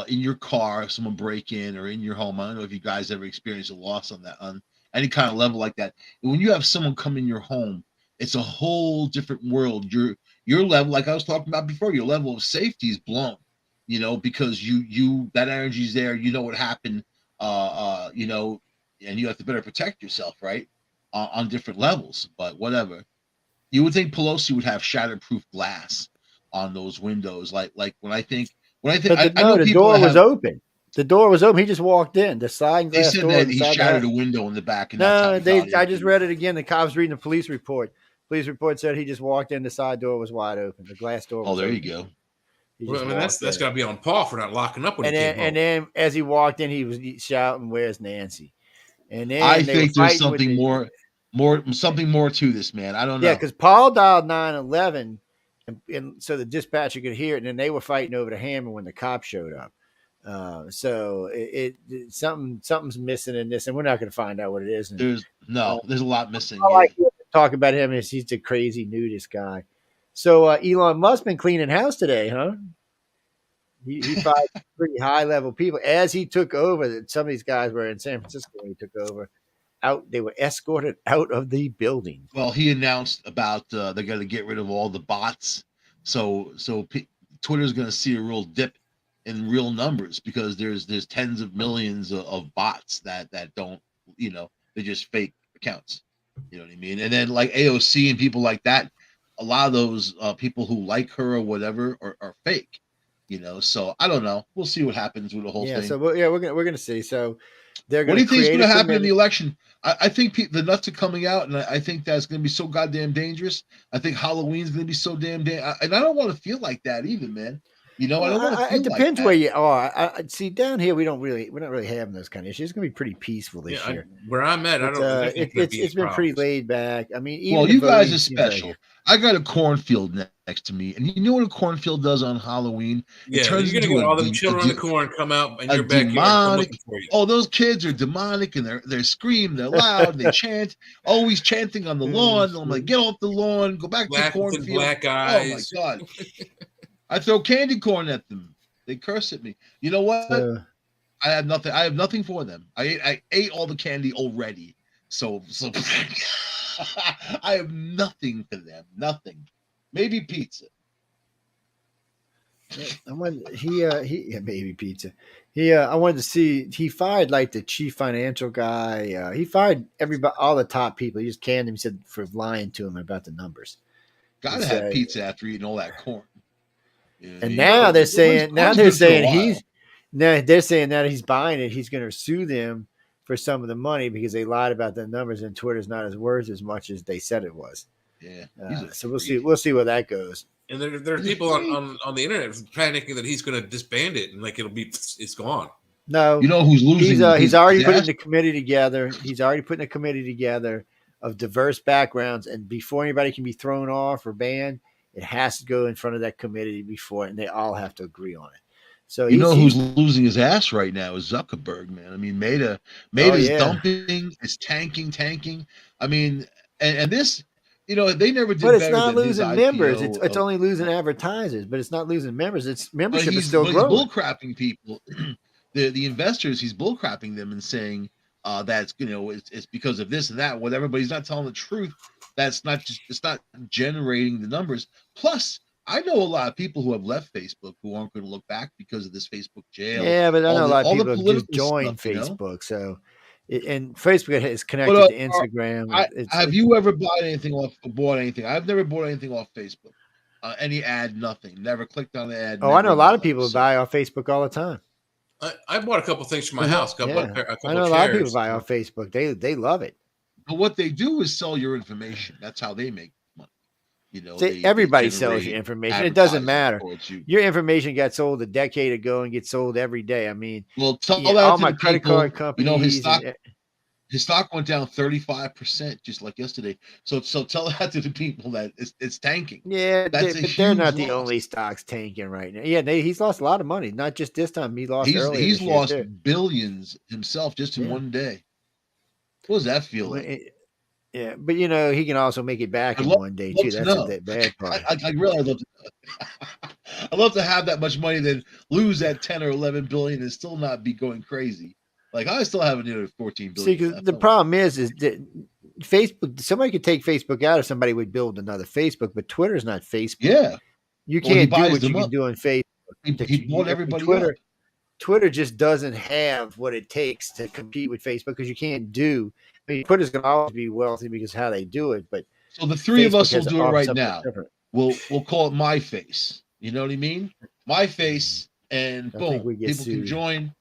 in your car, someone break in, or in your home, I don't know if you guys ever experienced a loss on any kind of level like that. When you have someone come in your home, it's a whole different world. Your level, like I was talking about before, your level of safety is blown, because you that energy's there. You know what happened, and you have to better protect yourself, right? On different levels, but whatever. You would think Pelosi would have shatterproof glass on those windows. Like when I think, I know the door was open. The door was open. He just walked in. The sliding glass door. They said that he shattered a window in the back. And I just read it again. The cops reading the police report. Police report said he just walked in. The side door was wide open. The glass door was there open. You go. Well, that's got to be on Paul for not locking up when he came home. And then as he walked in, he was shouting, "Where's Nancy?" And then I think there's something more to this, man. I don't know. Yeah, because Paul dialed 911, and so the dispatcher could hear it, and then they were fighting over the hammer when the cops showed up. So something's missing in this, and we're not going to find out what it is. And, there's a lot missing. I like to talk about him as he's the crazy nudist guy. So Elon Musk been cleaning house today, huh? He fired pretty high level people as he took over. Some of these guys were in San Francisco when he took over. They were escorted out of the building. Well, he announced about they're going to get rid of all the bots. So Twitter's going to see a real dip in real numbers because there's tens of millions of bots that don't, they're just fake accounts. You know what I mean? And then like AOC and people like that, a lot of those people who like her or whatever are fake. So I don't know. We'll see what happens with the whole thing. So we're gonna see. So they're what going. What do you think is going to happen in the election? I think the nuts are coming out, and I think that's going to be so goddamn dangerous. I think Halloween's going to be so damn and I don't want to feel like that either, man. I don't want to feel it depends where you are. I see down here we're not really having those kind of issues. It's going to be pretty peaceful this year. Where I'm at, I don't. It's been pretty laid back. I mean, even you guys are special. I got a cornfield next to me, and you know what a cornfield does on Halloween? You're going to get all them children in the corn come out in your backyard looking for you. Oh, those kids are demonic, and they scream, they're loud, and they chant, always chanting on the lawn. I'm like, get off the lawn, go back to the cornfield. Black eyes. Oh my God. I throw candy corn at them. They curse at me. You know what? I have nothing. I have nothing for them. I ate all the candy already. So I have nothing for them. Nothing. Maybe pizza. I wanted he maybe pizza. I wanted to see he fired like the chief financial guy. He fired everybody, all the top people. He just canned him. He said for lying to him about the numbers. He Gotta have said, pizza after eating all that corn. You know what I and mean? now they're Corn's saying good for a while. now they're saying that he's buying it. He's going to sue them for some of the money because they lied about the numbers and Twitter's not as worth as much as they said it was. Yeah, he's a So we'll see. freak. We'll see where that goes. And there are people on the internet panicking that he's going to disband it and like it's gone. No, You know who's losing? He's already putting ass? the committee together. He's already putting a committee together of diverse backgrounds, and before anybody can be thrown off or banned, it has to go in front of that committee before, and they all have to agree on it. So You know who's losing his ass right now is Zuckerberg, man. I mean, Meta's dumping, is tanking. I mean, and this, they never did. But it's better not than his losing members. IPO It's only losing advertisers, but it's not losing members. Its membership is he's still growing. He's bullcrapping people. the investors, he's bullcrapping them and saying that's it's because of this and that, whatever. But he's not telling the truth. It's not generating the numbers. Plus, I know a lot of people who have left Facebook who aren't going to look back because of this Facebook jail. Yeah, but I know a lot of people have just joined Facebook. So, and Facebook is connected to Instagram. Have you ever bought anything? I've never bought anything off Facebook. Any ad, nothing. Never clicked on the ad. Oh, I know a lot of people buy off Facebook all the time. I bought a couple things for my house. I know a lot of people buy off Facebook. They love it. But what they do is sell your information. That's how they make money. Everybody sells your information. It doesn't matter. Your information got sold a decade ago and gets sold every day. I mean, all my credit card companies. His stock went down 35% just like yesterday. So tell that to the people that it's tanking. Yeah, but they're not the only stocks tanking right now. Yeah, he's lost a lot of money. Not just this time. He lost earlier. He's lost billions himself just in one day. What does that feel like? Yeah, but he can also make it back in one day too. That's the bad part. I really love I'd love to have that much money, then lose that 10 or 11 billion and still not be going crazy. Like I still have another 14 billion. See, because the problem is that Facebook. Somebody could take Facebook out, or somebody would build another Facebook. But Twitter's not Facebook. Yeah, you can't do what you can do on Facebook. He bought everybody Twitter. Up. Twitter just doesn't have what it takes to compete with Facebook because you can't do. I mean, Twitter's going to always be wealthy because how they do it. But so the three Facebook of us will do it right now. Different. We'll call it My Face. You know what I mean? My Face, and boom, people can join.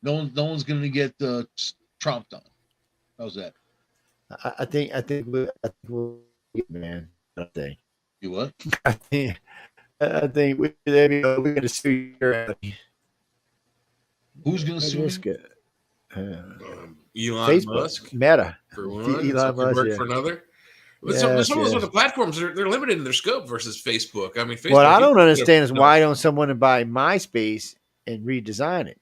No one's going to get trumped on. How's that? I think we'll man. I think. You what? I think we're going to sue your. Who's going to sue? Elon Facebook, Musk, Meta, for one, Elon Musk for another. But some of those other platforms they're limited in their scope versus Facebook. I mean, Facebook, what I don't understand is why don't someone buy MySpace and redesign it?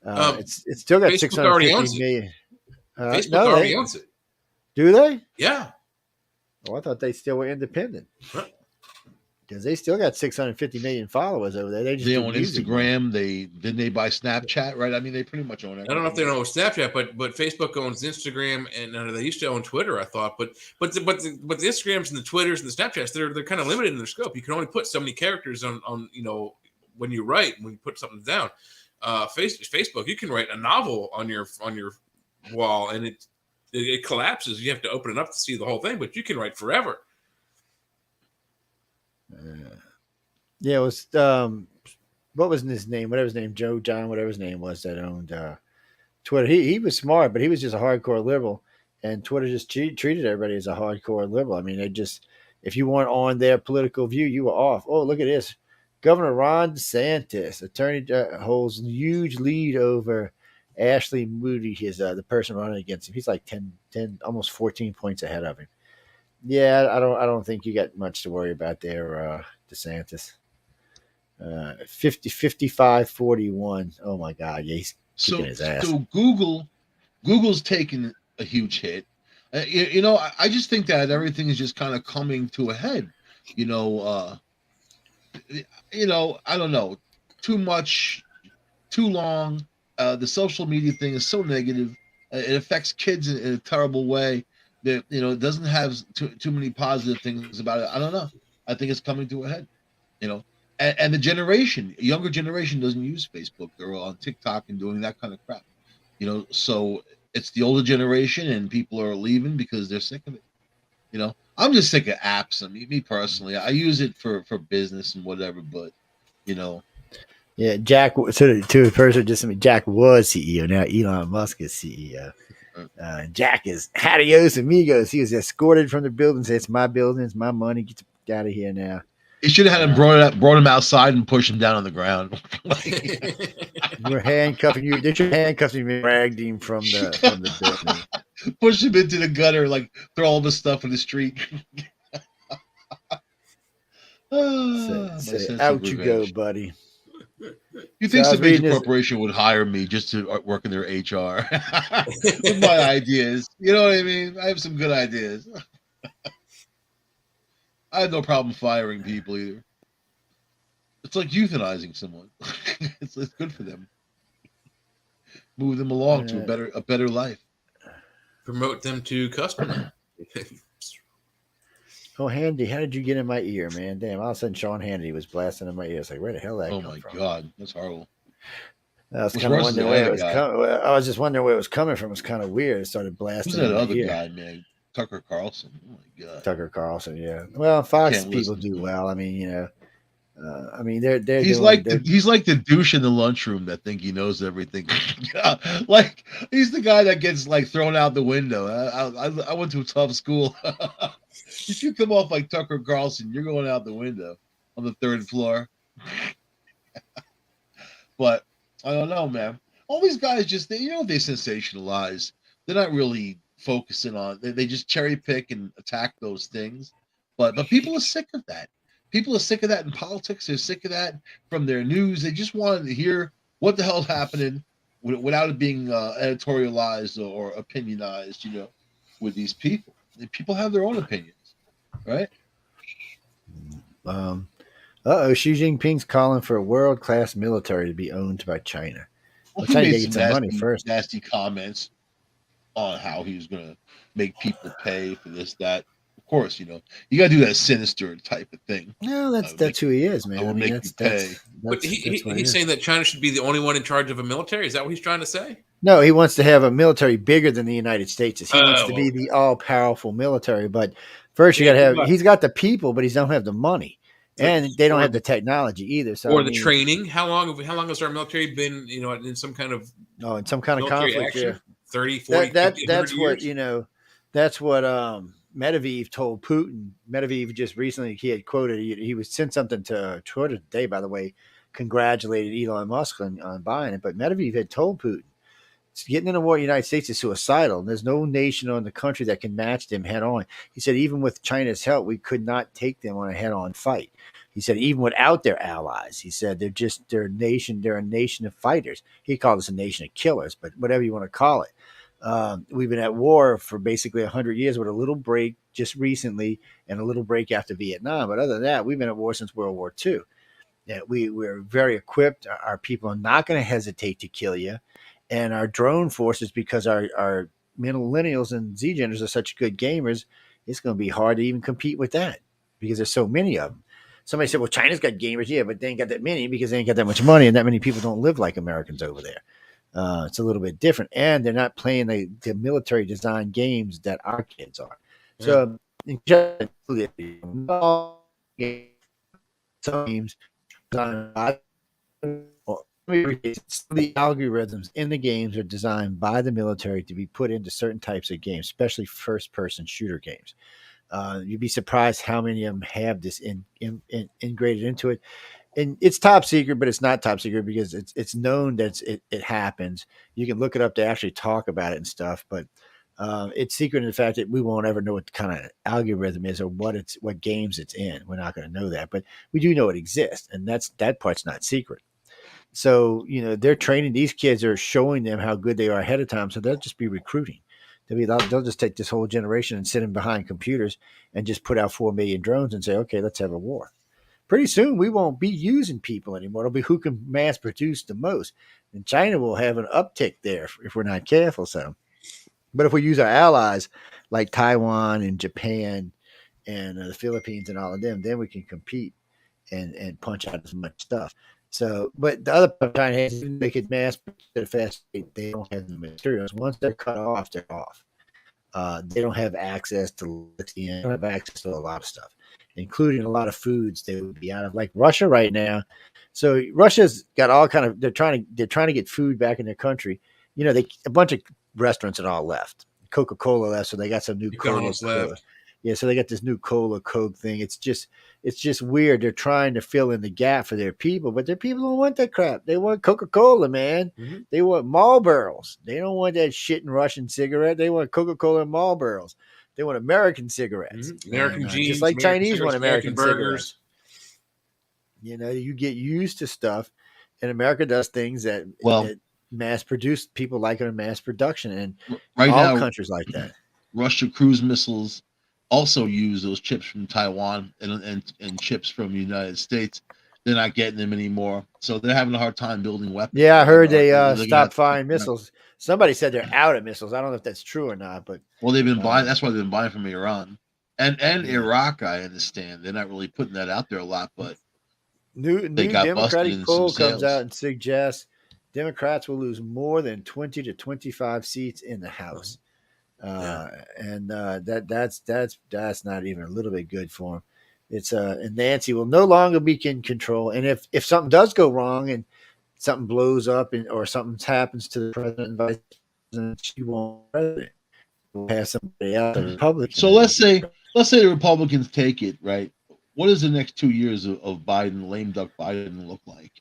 It's still got 650 million. Facebook already owns it. Do they? Yeah. Oh, I thought they still were independent. Because they still got 650 million followers over there. They own Instagram. They buy Snapchat, right? I mean, they pretty much own everything. I don't know if they own Snapchat, but Facebook owns Instagram, and they used to own Twitter. I thought, but the Instagrams and the Twitters and the Snapchats, they're kind of limited in their scope. You can only put so many characters on when you put something down. Facebook, you can write a novel on your wall, and it collapses. You have to open it up to see the whole thing, but you can write forever. Yeah, it was what was his name? Whatever his name, Joe John, whatever his name was that owned Twitter. He was smart, but he was just a hardcore liberal, and Twitter just treated everybody as a hardcore liberal. I mean, if you weren't on their political view, you were off. Oh, look at this. Governor Ron DeSantis, attorney, holds huge lead over Ashley Moody, the person running against him. He's like 10, almost 14 points ahead of him. Yeah, I don't think you got much to worry about there, DeSantis. 55-41. Oh my God, yeah, he's kicking his ass. So Google's taken a huge hit. I just think that everything is just kind of coming to a head. I don't know. Too much, too long. The social media thing is so negative. It affects kids in a terrible way. That it doesn't have too many positive things about it. I don't know. I think it's coming to a head. and the younger generation doesn't use Facebook. They're all on TikTok and doing that kind of crap. So it's the older generation, and people are leaving because they're sick of it. I'm just sick of apps. I mean, me personally, I use it for business and whatever, but you know, Yeah, Jack. So to a person, just Jack was CEO. Now Elon Musk is CEO. uh, Jack is adios amigos. He was escorted from the building. Said, "It's my building. It's my money. Get out of here now." you should have had him Uh, brought him outside and pushed him down on the ground. we're handcuffing you. They should handcuff him and dragged him from the building. Push him into the gutter, like throw all the stuff in the street. My Say, sense of out you go, revenge. buddy. You So think I was some major reading this. corporation would hire me just to work in their HR with my ideas? You know what I mean? I have some good ideas. I have no problem firing people either. It's like euthanizing someone. It's good for them. Move them along to a better life. Promote them to customer. Oh, Handy, how did you get in my ear, man? Damn, all of a sudden Sean Handy was blasting in my ear. It's like, where the hell did that Oh come my from? God, that's horrible. I was What's kind of worse is wondering that where other it was guy. coming. I was just wondering where it was coming from. It was kind of weird. It started Who's blasting in that my other ear. guy, man? Tucker Carlson. Oh my God. Tucker Carlson, yeah. Well, I Fox can't people listen to do him. well. I mean, I mean they're He's doing like the douche in the lunchroom that think he knows everything. Like he's the guy that gets like thrown out the window. I went to a tough school. If you come off like Tucker Carlson, you're going out the window on the third floor. But I don't know, man. All these guys they sensationalize. They're not really focusing on. They just cherry pick and attack those things. But people are sick of that. People are sick of that in politics. They're sick of that from their news. They just want to hear what the hell's happening without it being editorialized or opinionized. With these people. People have their own opinions, right? um, Xi Jinping's calling for a world class military to be owned by China. Well, Well, he China got made to get some some money nasty, first. nasty comments on how he was going to make people pay for this, that. Of course, you got to do that sinister type of thing. No, I would that's who he is, man. I mean, make you pay. But that's what it he's is. saying that China should be the only one in charge of a military. Is that what he's trying to say? No, he wants to have a military bigger than the United States is. He wants to be Okay. the all powerful military. But first, you Yeah, got to good have. luck. He's got the people, but he don't have the money, and they don't Or have the technology either. So or I the mean, training. How long has our military been, in some kind of in some kind of military conflict, action? yeah. 30, 40, 50, 100 That's what years? That's what Medvedev told Putin. Medvedev just recently he had quoted he was sent something to Twitter today, by the way, congratulated Elon Musk on buying it. But Medvedev had told Putin, getting in a war in the United States is suicidal. And there's no nation or in the country that can match them head on. He said, even with China's help, we could not take them on a head on fight. He said, even without their allies, he said, they're a nation of fighters. He called us a nation of killers, but whatever you want to call it. We've been at war for basically 100 years with a little break just recently and a little break after Vietnam. But other than that, we've been at war since World War II. Yeah, we're very equipped. Our people are not going to hesitate to kill you. And our drone forces, because our millennials and Z genders are such good gamers, it's going to be hard to even compete with that because there's so many of them. Somebody said, well, China's got gamers. Yeah, but they ain't got that many because they ain't got that much money and that many people don't live like Americans over there. It's a little bit different. And they're not playing the military design games that our kids are. So, some games designed by the algorithms in the games are designed by the military to be put into certain types of games, especially first-person shooter games. You'd be surprised how many of them have this integrated into it. And it's top secret, but it's not top secret because it's known that it happens. You can look it up to actually talk about it and stuff, but it's secret in the fact that we won't ever know what kind of algorithm is or what games it's in. We're not going to know that, but we do know it exists, and that part's not secret. So, they're training these kids are showing them how good they are ahead of time. So they'll just be recruiting. They'll just take this whole generation and sit them behind computers and just put out 4 million drones and say, okay, let's have a war. Pretty soon we won't be using people anymore. It'll be who can mass produce the most. And China will have an uptick there if we're not careful. So, but if we use our allies like Taiwan and Japan and the Philippines and all of them, then we can compete. and punch out as much stuff. So, but the other part of China is even they could mass produce at a fast rate, they don't have the materials. Once they're cut off, they're off. They don't have access to lithium. They don't have access to a lot of stuff, including a lot of foods they would be out of. Like Russia right now. So Russia's got all kind of. They're trying to get food back in their country. You know, a bunch of restaurants had all left. Coca-Cola left, so they got some new McDonald's Cola. left. Yeah, so they got this new Cola Coke thing. It's just weird. They're trying to fill in the gap for their people, but their people don't want that crap. They want Coca-Cola, man. Mm-hmm. They want Marlboros. They don't want that shit in Russian cigarette. They want Coca-Cola and Marlboros. They want American cigarettes. Mm-hmm. American jeans, just like American Chinese want American burgers. cigarettes. You know, you get used to stuff, and America does things that mass produce. People like it in mass production, and right all now, countries like that. Russia cruise missiles also use those chips from Taiwan and chips from the United States. They're not getting them anymore, so they're having a hard time building weapons. Yeah, I heard they stopped firing missiles. Somebody said they're out of missiles. I don't know if that's true or not, but they've been buying. That's why they've been buying from Iran and Iraq. I understand they're not really putting that out there a lot, but new Democratic poll comes out and suggests Democrats will lose more than 20 to 25 seats in the House. And that's not even a little bit good for him. It's and Nancy will no longer be in control. And if something does go wrong and something blows up or something happens to the president and vice president, she won't president. We'll pass somebody out, the Republicans. So let's say the Republicans take it, right? What does the next 2 years of Biden, lame duck Biden, look like?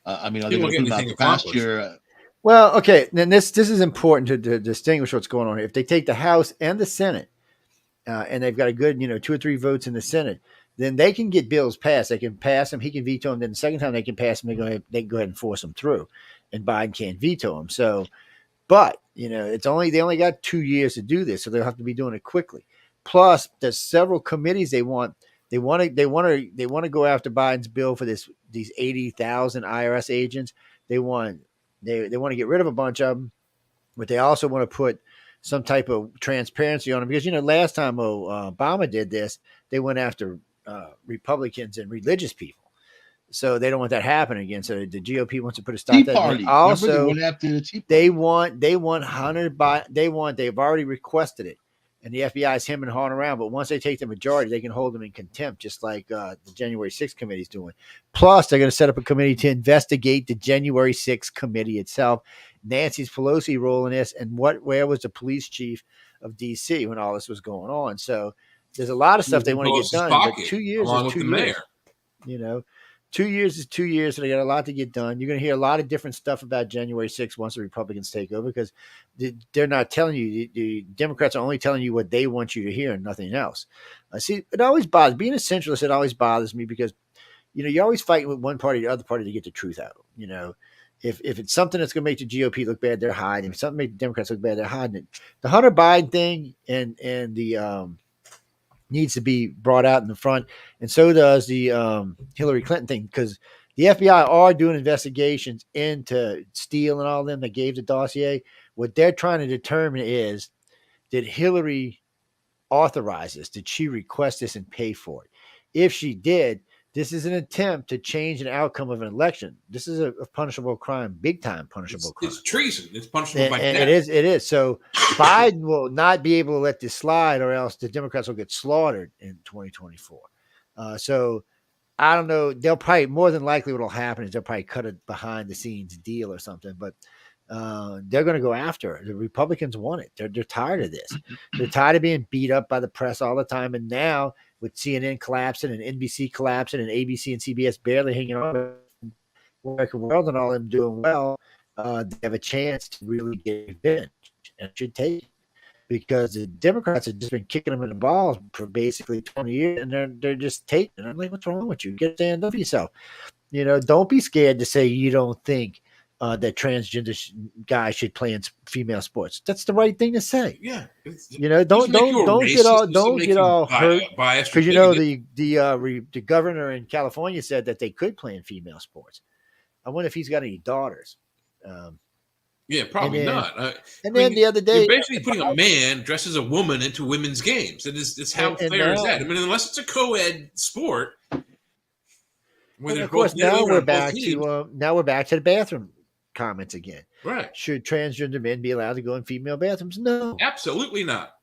I mean, are they going to put him out the pasture? Well, okay. Then this is important to distinguish what's going on here. If they take the House and the Senate, and they've got a good, 2 or 3 votes in the Senate, then they can get bills passed. They can pass them. He can veto them. Then the second time they can pass them, they can go ahead and force them through, and Biden can't veto them. So, but they only got 2 years to do this, so they'll have to be doing it quickly. Plus, there's several committees they want. They want to go after Biden's bill for these 80,000 IRS agents. They want to get rid of a bunch of them, but they also want to put some type of transparency on them because last time Obama did this, they went after Republicans and religious people, so they don't want that happening again. So the GOP wants to put a stop to that. Party. Also, they went after the Tea Party. They want Hunter Biden. They've already requested it. And the FBI is hemming and hawing around, but once they take the majority, they can hold them in contempt, just like the January 6th committee is doing. Plus, they're going to set up a committee to investigate the January 6th committee itself. Nancy's Pelosi role in this, and where was the police chief of D.C. when all this was going on? So there's a lot of stuff they want to get done. But 2 years is 2 years. 2 years is 2 years, so they got a lot to get done. You're going to hear a lot of different stuff about January 6th once the Republicans take over because they're not telling you. The Democrats are only telling you what they want you to hear and nothing else. See, it always bothers being a centralist. It always bothers me because you're always fighting with one party or the other party to get the truth out. If it's something that's going to make the GOP look bad, they're hiding. If something make the Democrats look bad, they're hiding it. The Hunter Biden thing and the needs to be brought out in the front, and so does the Hillary Clinton thing, because the FBI are doing investigations into Steele and all them that gave the dossier. What they're trying to determine is, did Hillary authorize this? Did she request this and pay for it? If she did, this is an attempt to change an outcome of an election. This is a punishable crime, big time punishable crime. It's treason. It's punishable by death. It is. So Biden will not be able to let this slide, or else the Democrats will get slaughtered in 2024. So I don't know. They'll probably, more than likely, what will happen is they'll probably cut a behind the scenes deal or something. But they're going to go after it. The Republicans want it. They're tired of this. They're tired of being beat up by the press all the time. And now, with CNN collapsing and NBC collapsing and ABC and CBS barely hanging on, American World and all them doing well, they have a chance to really get revenge, and should take it, because the Democrats have just been kicking them in the balls for basically 20 years, and they're just taking it. I'm like, what's wrong with you? Stand up for yourself. Don't be scared to say you don't think that transgender guys should play in female sports. That's the right thing to say. Yeah. Don't get all hurt because the governor in California said that they could play in female sports. I wonder if he's got any daughters. Yeah, probably not. Then the other day, you're basically putting a man dressed as a woman into women's games. It's how fair is that? I mean, unless it's a co-ed sport. When And they're of course, both men and women on both teams. now we're back to the bathroom comments again. Right. Should transgender men be allowed to go in female bathrooms? No, Absolutely not.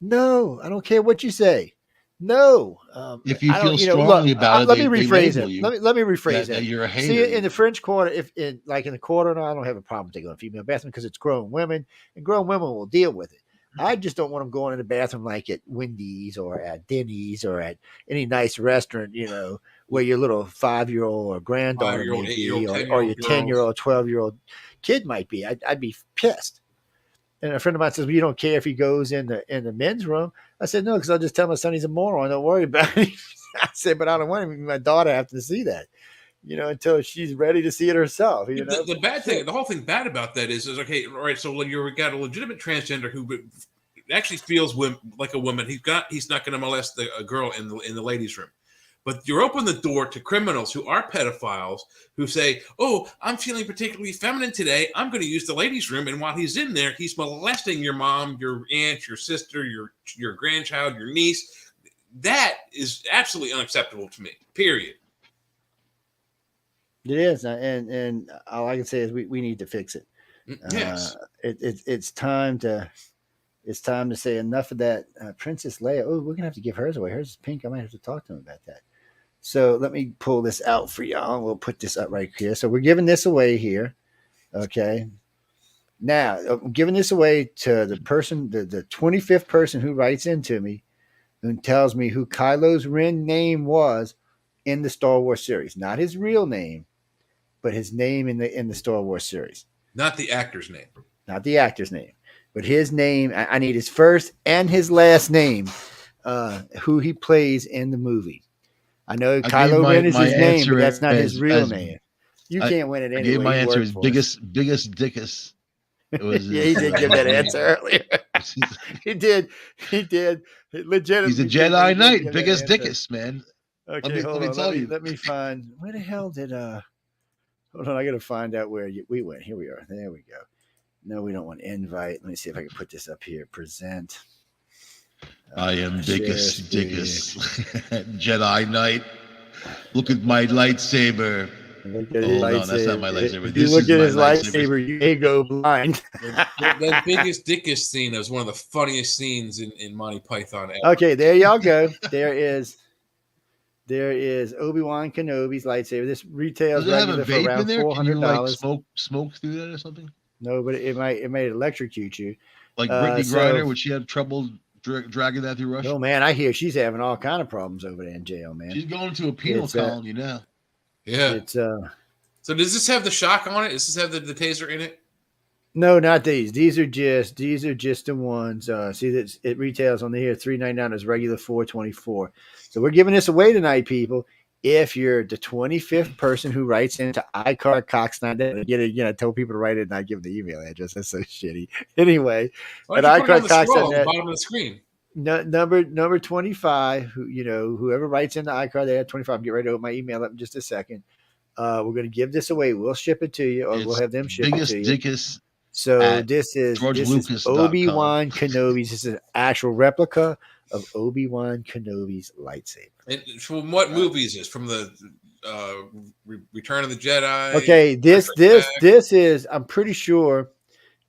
no. I don't care what you say. No, If you I don't. feel Look. strongly about it, Let me they rephrase label it. you Let me rephrase that it. you're a See, hater. in the French Quarter, if in the Quarter, no, I don't have a problem with they go in female bathroom because it's grown women, and grown women will deal with it. I just don't want them going in the bathroom like at Wendy's or at Denny's or at any nice restaurant, where your little 5-year-old or granddaughter 5-year-old, may 8-year-old, be, or 10-year-old your girls. 10-year-old, 12-year-old kid might be. I'd be pissed. And a friend of mine says, "Well, you don't care if he goes in the men's room." I said, "No, because I'll just tell my son he's a moron. Don't worry about it." I said, "But I don't want my daughter to have to see that, until she's ready to see it herself." The bad thing, the whole thing bad about that is okay. All right, so you've got a legitimate transgender who actually feels like a woman. He's not going to molest a girl in the ladies' room. But you're open the door to criminals who are pedophiles who say, "Oh, I'm feeling particularly feminine today. I'm going to use the ladies' room." And while he's in there, he's molesting your mom, your aunt, your sister, your grandchild, your niece. That is absolutely unacceptable to me. Period. It is, and all I can say is we need to fix it. Yes, It's time to say enough of that. Princess Leia. Oh, we're gonna have to give hers away. Hers is pink. I might have to talk to him about that. So let me pull this out for y'all. We'll put this up right here. So we're giving this away here. Okay. Now, I'm giving this away to the person, the 25th person who writes into me and tells me who Kylo Ren's name was in the Star Wars series. Not his real name, but his name in the Star Wars series. not the actor's name. Not the actor's name, but his name. I need his first and his last name, who he plays in the movie. I know Kylo Ren is his name, but that's not his real name. You can't win it anyway. I gave my answer as biggest dickus. It was yeah, he did give that answer earlier. He did. Legitimately. He's a Jedi Knight, biggest dickus, man. Okay, hold on. Let me find. Where the hell did Hold on, I got to find out where we went. Here we are. There we go. No, we don't want invite. Let me see if I can put this up here. Present. I am biggest dickus. Jedi Knight. Look at my lightsaber. Look at Hold on, that's not my lightsaber. If you look at his lightsaber, you may go blind. That biggest dickish scene is one of the funniest scenes in Monty Python. Ever. Okay, there y'all go. There is Obi-Wan Kenobi's lightsaber. This retails regular for around $400. Can you smoke through that or something? No, but it might electrocute you. Like Brittany Griner, would she have trouble dragging that through Russia? No, man, I hear she's having all kind of problems over there in jail, man. She's going to a penal colony now. Yeah. It's So does this have the shock on it? Does this have the taser in it? No, not these. These are just the ones. See that it retails on here $399 is regular $424. So we're giving this away tonight, people. If you're the 25th person who writes into iCardCox9, get tell people to write it and not give the email address. That's so shitty. Anyway, at iCardCox.net, bottom of the screen. Number 25. Whoever writes into iCard, they have 25. Get ready to open my email up in just a second. We're going to give this away. We'll ship it to you, or we'll have them ship it to you. Dickus. So this is Obi-Wan Kenobi's. This is an actual replica of Obi-Wan Kenobi's lightsaber. And from what movie is this? From the Return of the Jedi? Okay, this is. I'm pretty sure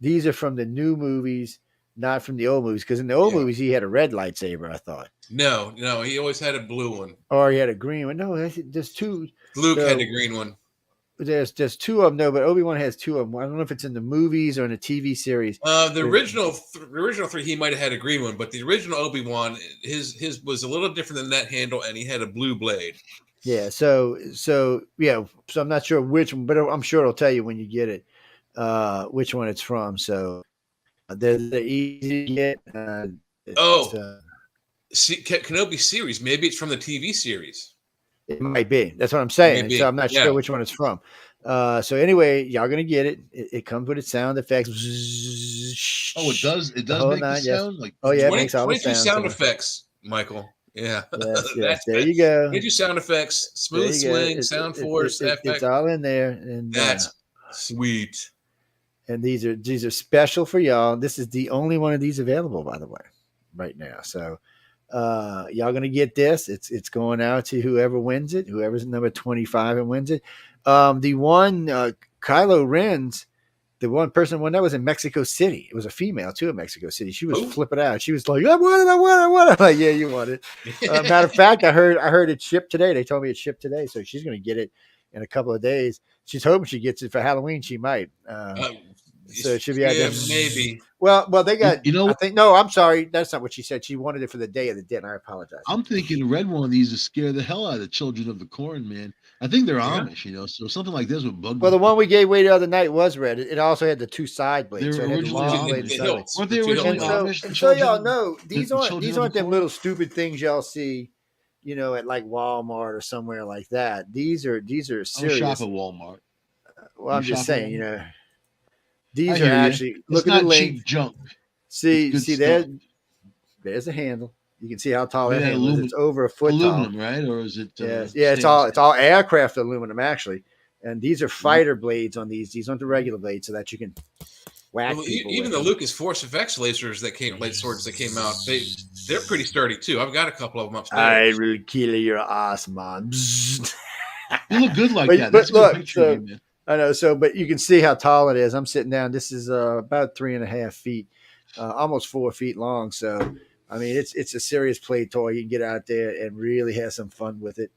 these are from the new movies, not from the old movies. Because in the old movies, he had a red lightsaber. I thought. No, he always had a blue one. Or he had a green one. No, there's two. Luke had the green one. There's two of them, no, but Obi-Wan has two of them. I don't know if it's in the movies or in a TV series. The original three, he might have had a green one, but the original Obi-Wan, his was a little different than that handle, and he had a blue blade. Yeah, so I'm not sure which one, but I'm sure it'll tell you when you get it, which one it's from. So they're easy to get. Kenobi series. Maybe it's from the TV series. It might be. That's what I'm saying. So I'm not sure which one it's from. So anyway, y'all gonna get it. It comes with its sound effects. Oh, it does. It does make the sound. Like it makes all the 22 sound effects, Michael. Yeah. Yes. There you go. 22 sound effects, smooth swing, sound force. It's all in there, and that's sweet. And these are special for y'all. This is the only one of these available, by the way, right now. So Y'all gonna get this. It's going out to whoever wins it, whoever's number 25 and wins it. The one Kylo Ren's, the one person one that was in Mexico City. It was a female too in Mexico City. She was flipping out. She was like, I want it, I want it, I want it. I'm like, yeah, you want it. Matter of fact, I heard it shipped today. They told me it shipped today, so she's gonna get it in a couple of days. She's hoping she gets it for Halloween. She might. So it should be out there. Maybe. Well, they got. You know, I think no. I'm sorry. That's not what she said. She wanted it for the Day of the Dead. And I apologize. I'm thinking the red one of these to scare the hell out of the children of the corn, man. I think they're Amish, so something like this would bug. Well, the one we gave away the other night was red. It also had the two side blades. They were originally Amish. Weren't they originally Amish? And so y'all know these aren't them little stupid things y'all see, at like Walmart or somewhere like that. These are serious. I shop at Walmart. Well, I'm just saying, these are actually look at the length. Cheap junk. See there's a handle. You can see how tall that handle is. It's over a foot aluminum, tall. right? Or is it? Yeah, it's all aircraft aluminum actually, and these are fighter blades on these. These aren't the regular blades, so that you can whack people. Even the Lucas Force FX lasers swords that came out, they're pretty sturdy too. I've got a couple of them upstairs. I will kill your ass, man. You look good like that. That's a good picture of you, man. I know. So, but you can see how tall it is. I'm sitting down. This is about 3.5 feet, almost 4 feet long. So, I mean, it's a serious play toy. You can get out there and really have some fun with it,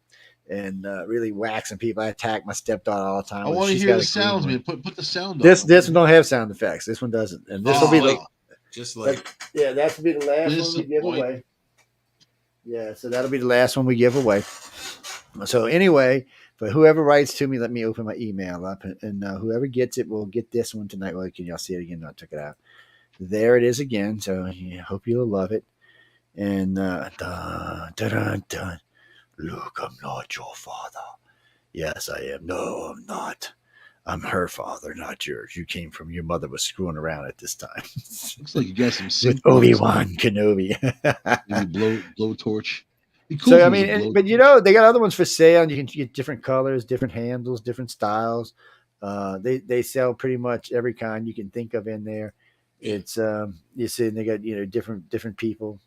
and really whack some people. I attack my stepdaughter all the time. I want to hear the sounds, man. Put the sound. This one don't have sound effects. This one doesn't, and this will be that's will be the last one we give away. Yeah, so that'll be the last one we give away. So anyway. But whoever writes to me, let me open my email up, and whoever gets it will get this one tonight. Well, can y'all see it again? No, I took it out. There it is again. So I hope you'll love it. And dun, dun, dun, dun. Luke, I'm not your father. Yes, I am. No, I'm not. I'm her father, not yours. You came from your mother was screwing around at this time. Looks like you got some with Obi-Wan Kenobi. Maybe blowtorch. Cool, so I mean, but they got other ones for sale, and you can get different colors, different handles, different styles. They sell pretty much every kind you can think of in there. It's you see, they got different people.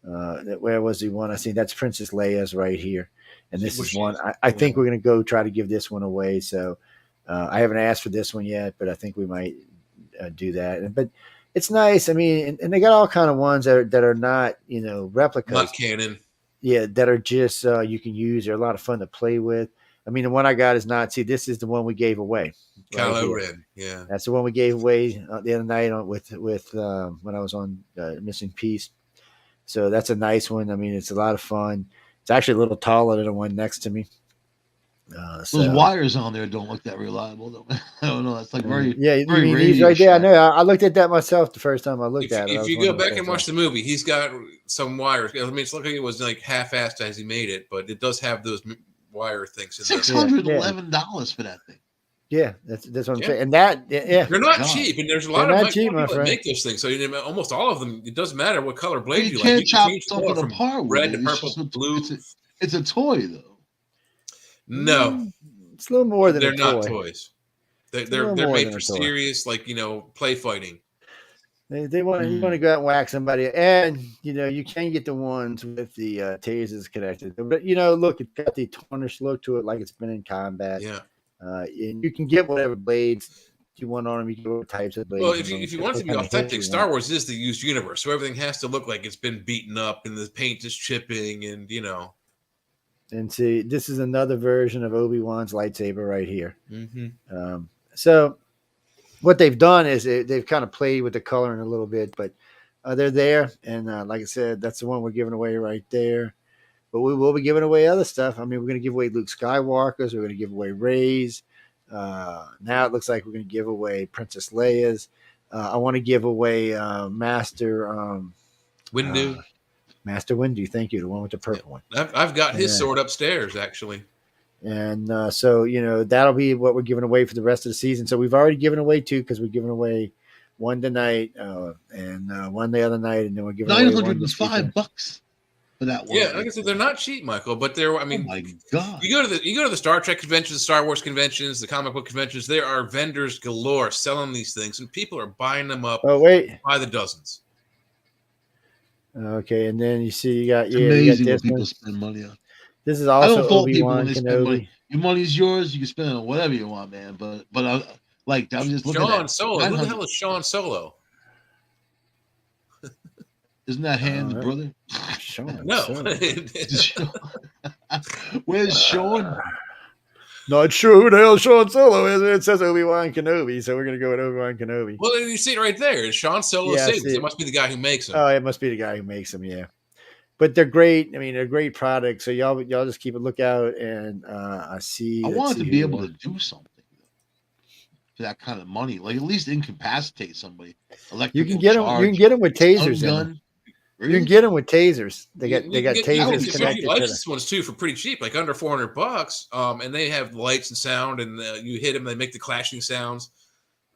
Where was the one I seen? That's Princess Leia's right here, and this is one I think we're gonna go try to give this one away. So I haven't asked for this one yet, but I think we might do that. But it's nice. I mean, and they got all kind of ones that are not replicas, not canon. Yeah, that are just you can use. They're a lot of fun to play with. I mean, the one I got is not. See, this is the one we gave away. Kylo Ren, yeah, that's the one we gave away the other night with when I was on Missing Piece. So that's a nice one. I mean, it's a lot of fun. It's actually a little taller than the one next to me. Those wires on there don't look that reliable, though. I don't know. It's like very very these right there. I know. I looked at that myself the first time I looked at it. If you go back and watch the movie, he's got some wires. I mean, it's looking like it was like half-assed as he made it, but it does have those wire things. $611 for that thing. Yeah, that's what I'm saying. And that they're not cheap, and there's a lot of people that make those things. So almost all of them, it doesn't matter what color blade you like. You can't chop something apart. Red to purple to blue. It's a toy, though. No, it's a little more than they're not toys. They're made for serious, play fighting. They want you want to go out and whack somebody, and you can get the ones with the tasers connected. But look, it's got the tarnished look to it, like it's been in combat. Yeah, and you can get whatever blades you want on them. You can get whatever types of blades. Well, if you want to be authentic, Star Wars is the used universe, so everything has to look like it's been beaten up and the paint is chipping, and And see, this is another version of Obi-Wan's lightsaber right here. Mm-hmm. So what they've done is they've kind of played with the coloring a little bit, but they're there. And like I said, that's the one we're giving away right there. But we will be giving away other stuff. I mean, we're going to give away Luke Skywalker's. We're going to give away Rey's. Now it looks like we're going to give away Princess Leia's. I want to give away Master Windu. Master Windu, thank you, the one with the purple one. I've got his sword upstairs, actually. And so, that'll be what we're giving away for the rest of the season. So we've already given away 2 because we're giving away one tonight and one the other night, and then we're giving away $905 for that one. Yeah, like I said, they're not cheap, Michael, but they're. I mean, oh my God. You go to the Star Trek conventions, the Star Wars conventions, the comic book conventions. There are vendors galore selling these things, and people are buying them up. Oh wait, by the dozens. Okay, and then you see you got It's you got amazing this what people one. spend money on. This is I also don't fault people when Obi-Wan they spend money. Kenobi. Your money's yours. You can spend it on whatever you want, man. But like I'm just looking at Sean Solo. Who the 900. hell is Sean Solo? Isn't that Han's Uh, brother? Sean. No. Where's Sean? Not sure who the hell Sean Solo is. It says Obi-Wan Kenobi, so we're gonna go with Obi-Wan Kenobi. Well, you see it right there. It's Sean Solo Yeah, I Sables. see It it. must be the guy who makes them. Oh, it must be the guy who makes them. Yeah, but they're great. I mean, they're great products. So y'all just keep a lookout, and I see. I let's wanted see to be who able won. to do something for that kind of money, like at least incapacitate somebody. You can Electrical get them. You can charge, get them with stun tasers in them. gun. You can Really? get them with tasers. They You, got you can get tasers you can connected to them. licensed ones too for pretty cheap, like under $400. And they have lights and sound, and you hit them, they make the clashing sounds.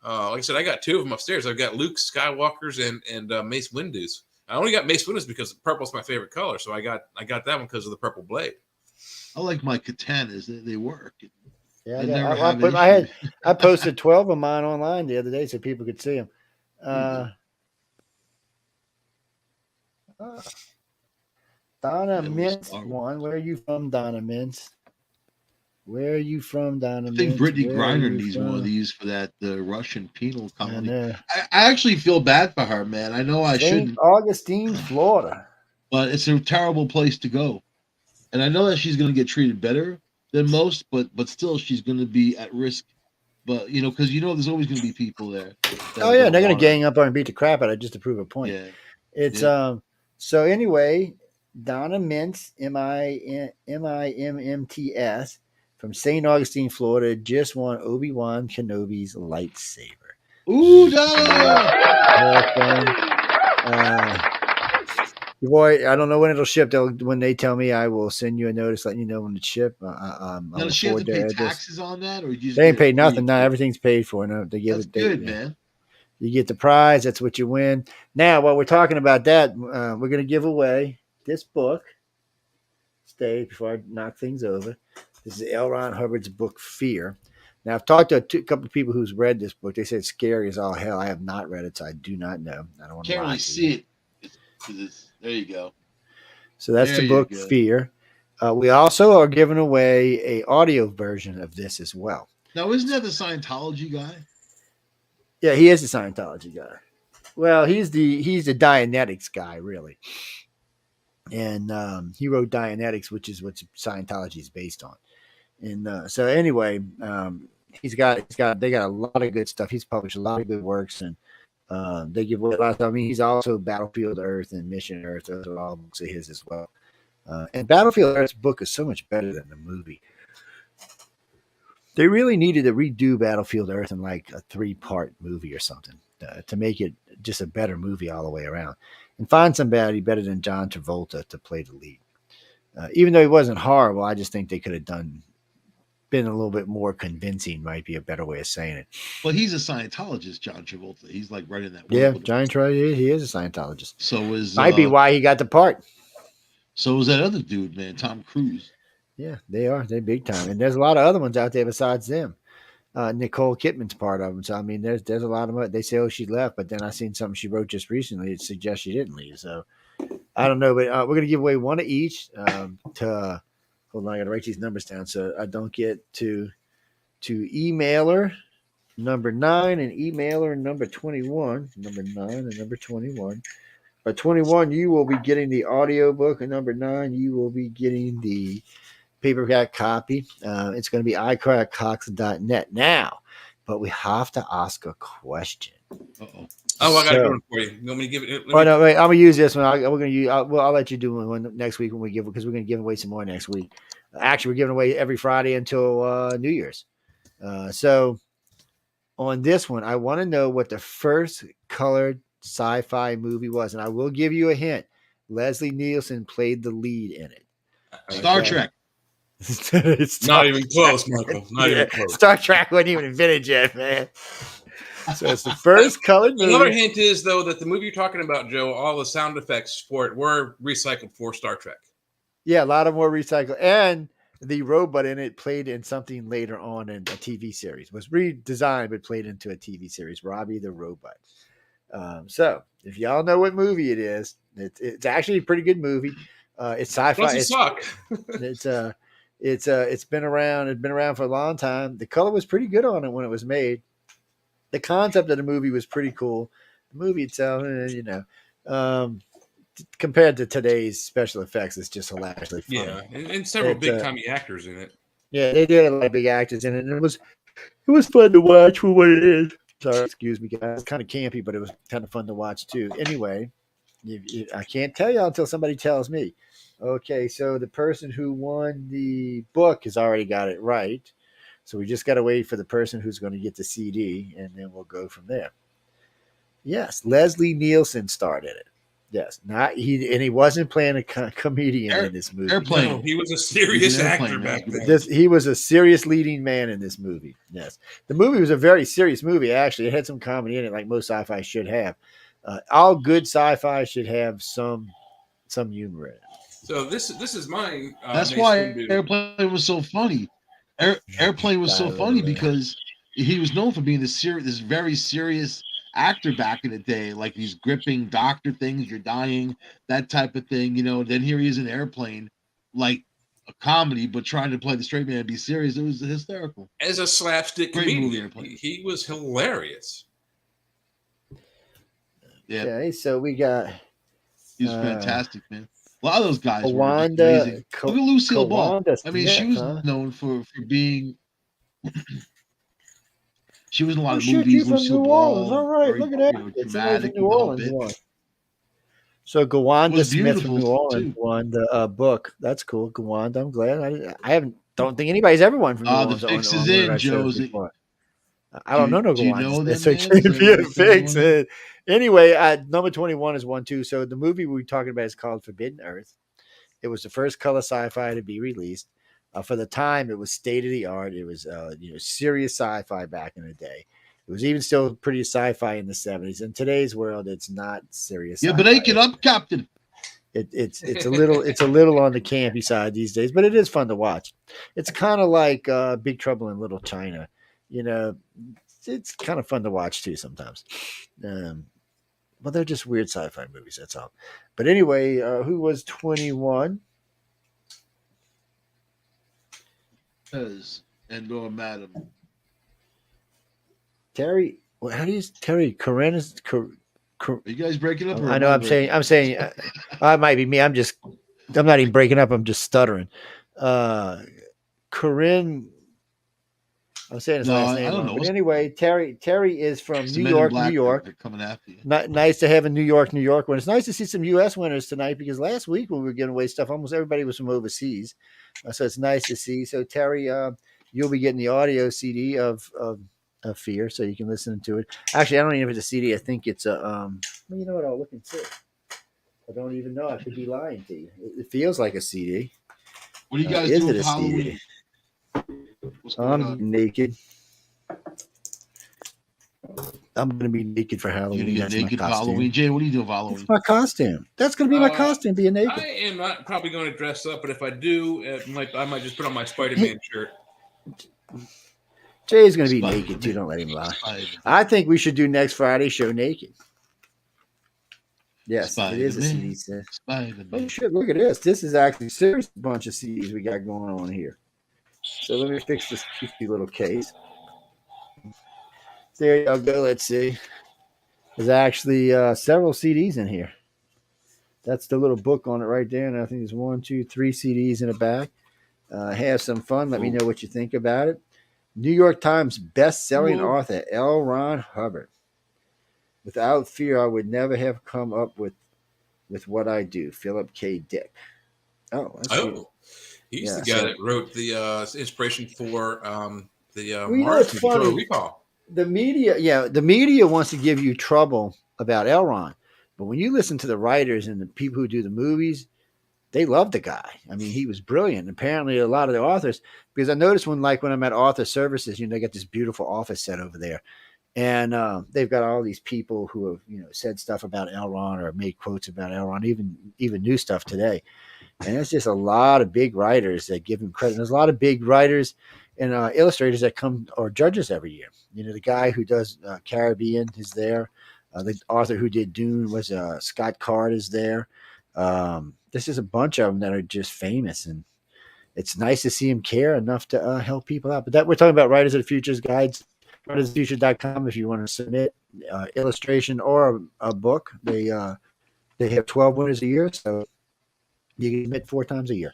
Like I said, I got two of them upstairs. I've got Luke Skywalker's and Mace Windu's. I only got Mace Windu's because purple's my favorite color, so I got that one because of the purple blade. I like my katanas; they work. Yeah, I never have an issue. I posted 12 of mine online the other day so people could see them. Donna Yeah, Mintz won. Where are you from, Donna Mintz? Where are you from, Donna I think Mintz? Brittany Where are Griner you needs one of from? these for that Russian penal I colony. know. I actually feel bad for her, man. I know I St. shouldn't, Augustine, Florida. but it's a terrible place to go. And I know that she's going to get treated better than most, but still, she's going to be at risk. But because there's always going to be people there. Oh yeah, they're gonna gang up on and beat the crap out of her just to prove a point. Yeah, It's yeah. So anyway, Donna Mintz, Mimms from St. Augustine, Florida, just won Obi-Wan Kenobi's lightsaber. Ooh, Donna! Your boy, I don't know when it'll ship. When they tell me, I will send you a notice letting you know when it's shipped. Now, does she have to pay taxes on that, or they ain't paid nothing? No, everything's paid for. No, they give That's it. good, man. You get the prize. That's what you win. Now, while we're talking about that, we're going to give away this book. Stay before I knock things over. This is L. Ron Hubbard's book, Fear. Now, I've talked to a couple of people who's read this book. They said it's scary as all hell. I have not read it, so I do not know. I don't want to can't really see it. There you go. So that's the book, Fear. We also are giving away a audio version of this as well. Now, isn't that the Scientology guy? Yeah, he is the Scientology guy. Well, he's the Dianetics guy, really. And he wrote Dianetics, which is what Scientology is based on. And so anyway, they got a lot of good stuff. He's published a lot of good works, and they give away a lot of stuff. I mean, he's also Battlefield Earth and Mission Earth. Those are all books of his as well. And Battlefield Earth's book is so much better than the movie. They really needed to redo Battlefield Earth in like a 3-part movie or something to make it just a better movie all the way around. And find somebody better than John Travolta to play the lead. Even though he wasn't horrible, I just think they could have been a little bit more convincing, might be a better way of saying it. But he's a Scientologist, John Travolta. He's like right in that. Yeah, John Travolta, he is a Scientologist. So might be why he got the part. So was that other dude, man, Tom Cruise. Yeah, they are. They're big time. And there's a lot of other ones out there besides them. Nicole Kidman's part of them. So, I mean, there's a lot of them. They say, oh, she left. But then I seen something she wrote just recently. It suggests she didn't leave. So, I don't know. But we're going to give away one of each to hold on. I got to write these numbers down so I don't get to emailer number 9 and emailer number 21. Number 9 and number 21. By 21, you will be getting the audio book. And number 9, you will be getting the paperback copy. It's going to be iCrackCox.net now, but we have to ask a question. Uh-oh. Oh, I got to go for you. You want me to give it? Oh no, wait! I'm gonna use this one. We're gonna use. I'll let you do one next week when we give because we're gonna give away some more next week. Actually, we're giving away every Friday until New Year's. So on this one, I want to know what the first colored sci-fi movie was, and I will give you a hint. Leslie Nielsen played the lead in it. Star Trek. It's not even close, Michael. Not even close. Star Trek wasn't even invented yet, man. So it's the first colored movie. Another hint is, though, that the movie you're talking about, Joe, all the sound effects for it were recycled for Star Trek. Yeah, a lot of more recycled. And the robot in it played in something later on in a TV series. Was redesigned, but played into a TV series. Robbie the Robot. So if y'all know what movie it is, it's actually a pretty good movie. It's sci-fi. Doesn't suck. It's been around. It's been around for a long time. The color was pretty good on it when it was made. The concept of the movie was pretty cool. The movie itself, um, compared to today's special effects, it's just hilariously funny. Yeah, and several big time actors in it. Yeah, they did a lot of big actors in it, and it was fun to watch for what it is. Sorry, excuse me, guys. It's kind of campy, but it was kind of fun to watch too. Anyway, I can't tell y'all until somebody tells me. Okay, so the person who won the book has already got it right. So we just got to wait for the person who's going to get the CD, and then we'll go from there. Yes, Leslie Nielsen starred in it. Yes, he wasn't playing a comedian in this movie. Airplane. No, he was a serious actor back then. He was a serious leading man in this movie. Yes, the movie was a very serious movie. Actually, it had some comedy in it, like most sci-fi should have. All good sci-fi should have some humor in it. So this is mine. That's why Airplane was so funny. Airplane was so funny because he was known for being this very serious actor back in the day, like these gripping doctor things, you're dying, that type of thing, Then here he is in Airplane, like a comedy, but trying to play the straight man and be serious. It was hysterical. As a slapstick Great comedian, he was hilarious. Yeah. Okay, so we got. He was fantastic, man. A lot of those guys were amazing. Look at Lucille Ball. I mean, she was known for being. She was in a lot of movies. Lucille Ball. All right, look at that. It's from New Orleans. So Gawanda Smith from New Orleans won the book. That's cool, Gawanda. I'm glad. Don't think anybody's ever won from New Orleans. The fix is in, Josie. I don't know no Gawanda. So it can't be a fix. Anyway, number 21 is one too. So the movie we're talking about is called Forbidden Earth. It was the first color sci-fi to be released. For the time, it was state of the art. It was serious sci-fi back in the day. It was even still pretty sci-fi in the 70s. In today's world, it's not serious. Yeah, but ain't it up, Captain? It's a little on the campy side these days, but it is fun to watch. It's kind of like Big Trouble in Little China. It's kind of fun to watch too sometimes. But they're just weird sci-fi movies. That's all. But anyway, who was 21? And Madam Terry. Well, how do you Terry? Corinne is. Are you guys breaking up? I know. I'm saying. It might be me. I'm not even breaking up. I'm just stuttering. Corinne. I'm saying his last name. I don't know. But anyway, Terry is from New York, New York. They're coming after you. Nice to have a New York win. It's nice to see some U.S. winners tonight because last week when we were giving away stuff, almost everybody was from overseas. So it's nice to see. So Terry, you'll be getting the audio CD of Fear, so you can listen to it. Actually, I don't even know if it's a CD. I think it's a. Well, you know what? I'll look and see. I don't even know. I could be lying to you. It feels like a CD. What do you guys do for Halloween? CD? I'm naked. I'm going to be naked for Halloween. You're going to get naked for Halloween. Jay, what are you doing for Halloween? It's my costume. That's going to be my costume, being naked. I am not probably going to dress up, but if I do, I might just put on my Spider-Man shirt. Jay's going to be naked, too. Don't let him lie. I think we should do next Friday show naked. Yes, Spider-Man. It is a CD set. Oh, shit, look at this. This is actually a serious bunch of CDs we got going on here. So let me fix this cute little case. There you go. Let's see. There's actually several CDs in here. That's the little book on it right there. And I think there's 1, 2, 3 CDs in the back. Have some fun. Let me know what you think about it. New York Times best-selling author L. Ron Hubbard. Without fear, I would never have come up with what I do. Philip K. Dick. Oh, that's good. He's the guy that wrote the inspiration for the Mars Total Recall. The media wants to give you trouble about L. Ron, but when you listen to the writers and the people who do the movies, they love the guy. I mean, he was brilliant. Apparently, a lot of the authors, because I noticed when I'm at Author Services, they got this beautiful office set over there, and they've got all these people who have said stuff about L. Ron or made quotes about L. Ron, even new stuff today. And there's just a lot of big writers that give him credit. There's a lot of big writers and illustrators that come or judges every year. The guy who does Caribbean is there. The author who did Dune was Scott Card is there. This is a bunch of them that are just famous, and it's nice to see him care enough to help people out. But that we're talking about Writers of the Future's guides, writersofthefuture.com. If you want to submit illustration or a book, they have 12 winners a year, so you can submit 4 times a year.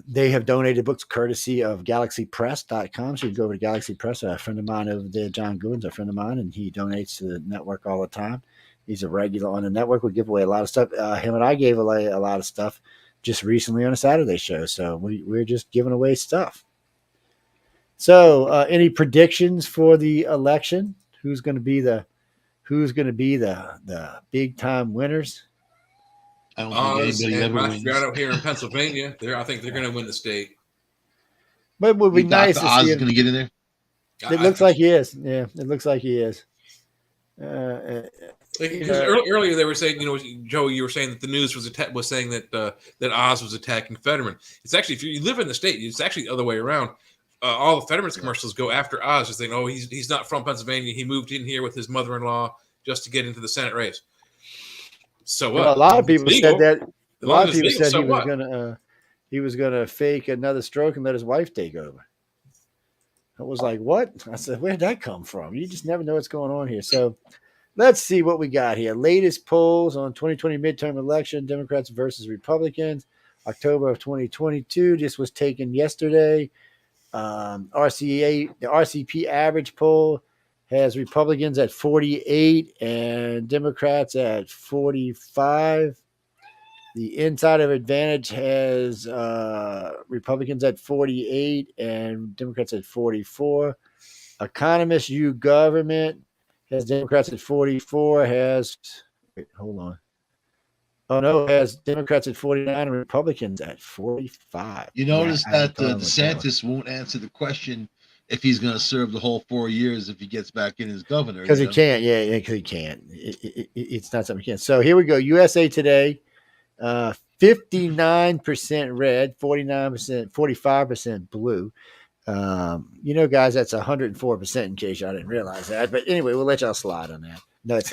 They have donated books courtesy of galaxypress.com. So you go over to Galaxy Press. A friend of mine over there, John Goodwin's a friend of mine, and he donates to the network all the time. He's a regular on the network. We give away a lot of stuff. Him and I gave away a lot of stuff just recently on a Saturday show. So we're just giving away stuff. So any predictions for the election? Who's going to be the big time winners? I don't think anybody ever wins. Mastriano here in Pennsylvania, I think they're going to win the state. But it would be nice to Oz see is going to get in there. It looks like he is. Yeah, it looks like he is. Earlier they were saying, Joe, you were saying that the news was saying that Oz was attacking Fetterman. It's actually, if you live in the state, it's actually the other way around. All the Fetterman's commercials go after Oz, just saying, "Oh, he's not from Pennsylvania. He moved in here with his mother-in-law just to get into the Senate race." So what? Well, a lot of people said that. A lot of people said he was gonna fake another stroke and let his wife take over. I was like, what? I said, where'd that come from? You just never know what's going on here. So let's see what we got here. Latest polls on 2020 midterm election, Democrats versus Republicans, October of 2022. This was taken yesterday. The RCP average poll has Republicans at 48 and Democrats at 45. The Insider Advantage has Republicans at 48 and Democrats at 44. Economist U Government has Democrats at 44. Has Democrats at 49 and Republicans at 45. You notice that DeSantis won't answer the question if he's going to serve the whole 4 years if he gets back in as governor. Because he can't. Yeah, because he can't. It's not something he can. So here we go. USA Today. 59% red, 49%, 45% blue. Guys, that's 104% in case y'all didn't realize that. But anyway, we'll let y'all slide on that. No, it's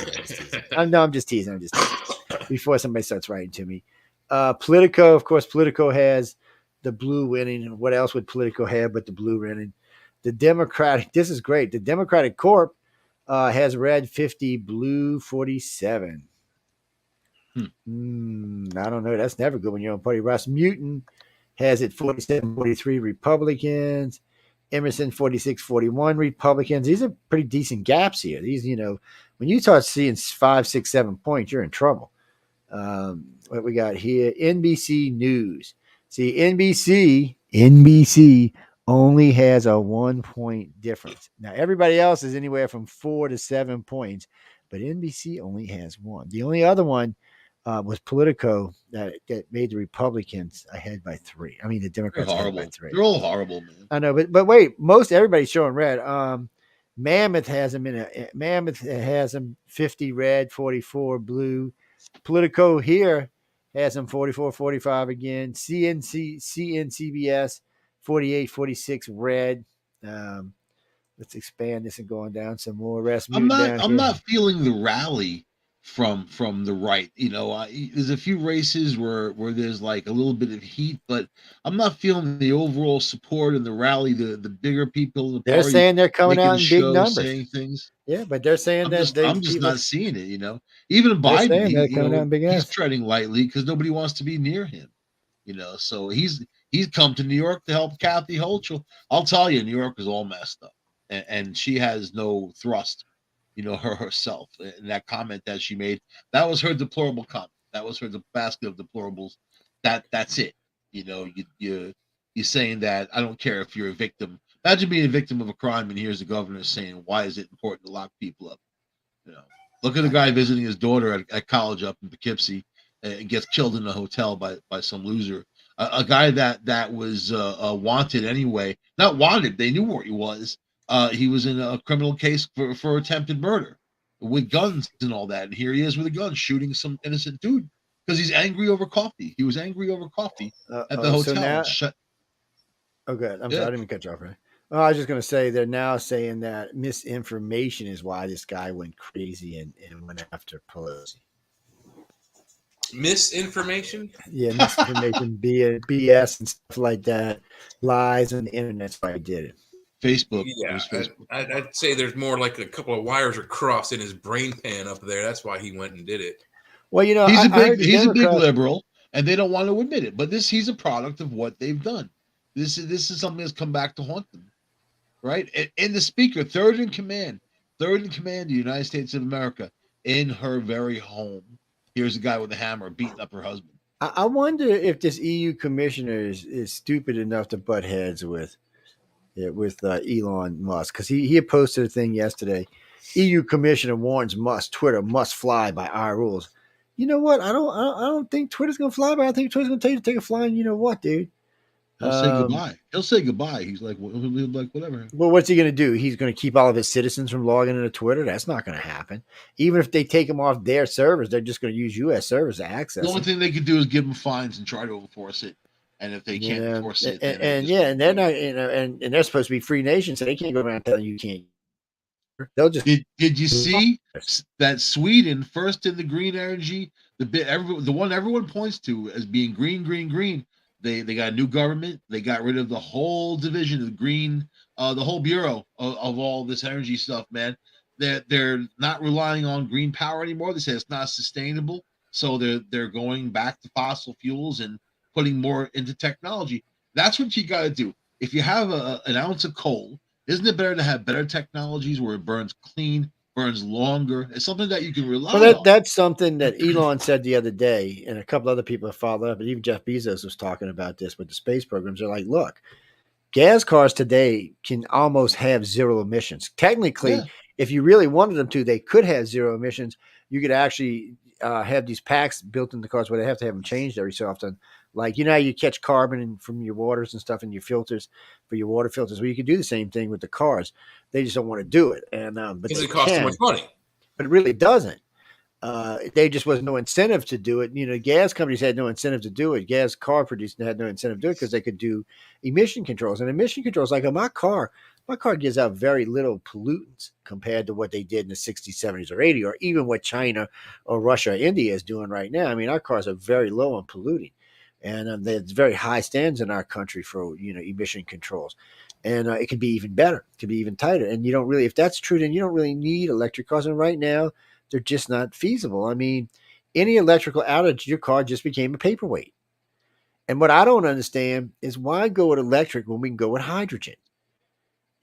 I'm just teasing. Before somebody starts writing to me. Politico, of course, Politico has the blue winning. What else would Politico have but the blue winning? The Democratic, this is great. The Democratic Corp has red 50, blue 47. I don't know. That's never good when you're on party. Rasmussen has it 47-43 Republicans. Emerson 46-41 Republicans. These are pretty decent gaps here. These, when you start seeing 5, 6, 7 points, you're in trouble. What we got here? NBC News. See, NBC only has a 1 point difference. Now, everybody else is anywhere from 4 to 7 points, but NBC only has one. The only other one was Politico that made the Republicans ahead by 3. I mean, the Democrats ahead by 3. They're all horrible, man. I know, but wait, most everybody's showing red. Mammoth has them Mammoth has them 50 red, 44 blue. Politico here has them 44-45 again. CNCBS 48-46 red. Let's expand this and going down some more. I'm not feeling the rally from the right. There's a few races where there's like a little bit of heat, but I'm not feeling the overall support and the rally. The bigger people in the they're party saying they're coming out in big numbers, saying things. Yeah, but they're saying I'm just not seeing it. Even Biden, he's treading lightly because nobody wants to be near him. So he's come to New York to help Kathy Hochul. I'll tell you, New York is all messed up, and she has no thrust. Herself, and that comment that she made, that was her deplorable comment. That was her basket of deplorables. That's it. You're saying that I don't care if you're a victim. Imagine being a victim of a crime, and here's the governor saying, "Why is it important to lock people up?" Look at the guy visiting his daughter at college up in Poughkeepsie and gets killed in a hotel by some loser. A guy that was wanted anyway. Not wanted. They knew where he was. He was in a criminal case for attempted murder with guns and all that. And here he is with a gun shooting some innocent dude because he's angry over coffee. He was angry over coffee at the hotel. So now, I'm sorry, I didn't mean to cut you off, right? Oh, I was just going to say they're now saying that misinformation is why this guy went crazy and went after Pelosi. Misinformation. Yeah, misinformation, BS, and stuff like that, lies on the internet. That's why he did it. Facebook. It Yeah, was Facebook. I'd say there's more like a couple of wires are crossed in his brain pan up there. That's why he went and did it. Well, I heard the He's a big Democrats. liberal, and they don't want to admit it. But he's a product of what they've done. This is something that's come back to haunt them, right? And the speaker, third in command of the United States of America, in her very home. Here's a guy with a hammer beating up her husband. I wonder if this EU commissioner is stupid enough to butt heads with Elon Musk, because he had posted a thing yesterday. EU commissioner warns Musk Twitter must fly by our rules. You know what? I don't think Twitter's gonna fly by. I think Twitter's gonna tell you to take a flying. You know what, dude? He'll say goodbye. He'll say goodbye. He's like, he'll be like, whatever. Well, what's he going to do? He's going to keep all of his citizens from logging into Twitter? That's not going to happen. Even if they take them off their servers, they're just going to use U.S. servers to access The only them. thing they could do is give them fines and try to enforce it. And if they can't enforce it, and they're not, and they're supposed to be free nations, so they can't go around telling you can't. They'll just. Did you see that Sweden first in the green energy, the one everyone points to as being green? They got a new government. They got rid of the whole division of green, the whole bureau of all this energy stuff, man. They're not relying on green power anymore. They say it's not sustainable, so they're going back to fossil fuels and putting more into technology. That's what you got to do. If you have an ounce of coal, isn't it better to have better technologies where it burns clean, burns longer? It's something that you can rely on. That's something that Elon said the other day, and a couple other people have followed up, and even Jeff Bezos was talking about this with the space programs. They're like, look, gas cars today can almost have zero emissions. Technically, if you really wanted them to, they could have zero emissions. You could actually have these packs built in the cars where they have to have them changed every so often. Like, how you catch carbon from your waters and stuff in your filters for your water filters. Well, you could do the same thing with the cars. They just don't want to do it. And but because it costs too much money. But it really doesn't. There just was no incentive to do it. Gas companies had no incentive to do it. Gas car producers had no incentive to do it because they could do emission controls. And emission controls, like on my car gives out very little pollutants compared to what they did in the 60s, 70s, or 80s, or even what China or Russia or India is doing right now. I mean, our cars are very low on polluting. And there's very high standards in our country for, emission controls. And it could be even better. It could be even tighter. And you don't really, if that's true, then you don't really need electric cars. And right now, they're just not feasible. I mean, any electrical outage, your car just became a paperweight. And what I don't understand is why go with electric when we can go with hydrogen?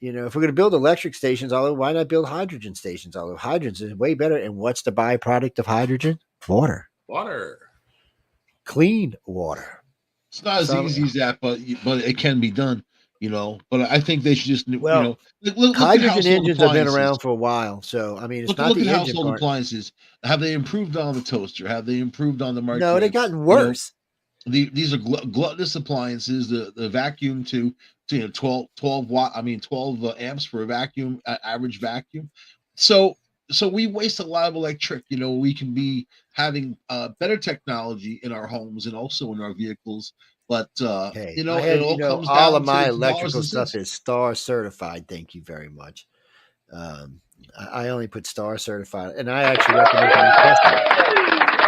If we're going to build electric stations, why not build hydrogen stations? Although hydrogen is way better. And what's the byproduct of hydrogen? Water. Clean water. It's not as easy as that, but it can be done. But I think they should just, look hydrogen engines have been around for a while. So, I mean, it's not the at engine household part. Appliances. Have they improved on the toaster? Have they improved on the microwave? No, they've gotten worse. These are gluttonous appliances. The vacuum to 12 watt. 12 amps for a vacuum, average vacuum. So we waste a lot of electric. We can be having better technology in our homes and also in our vehicles. But it all comes down all of to my dollars electrical and stuff cents. is star certified. Thank you very much. I only put star certified, and I actually recommend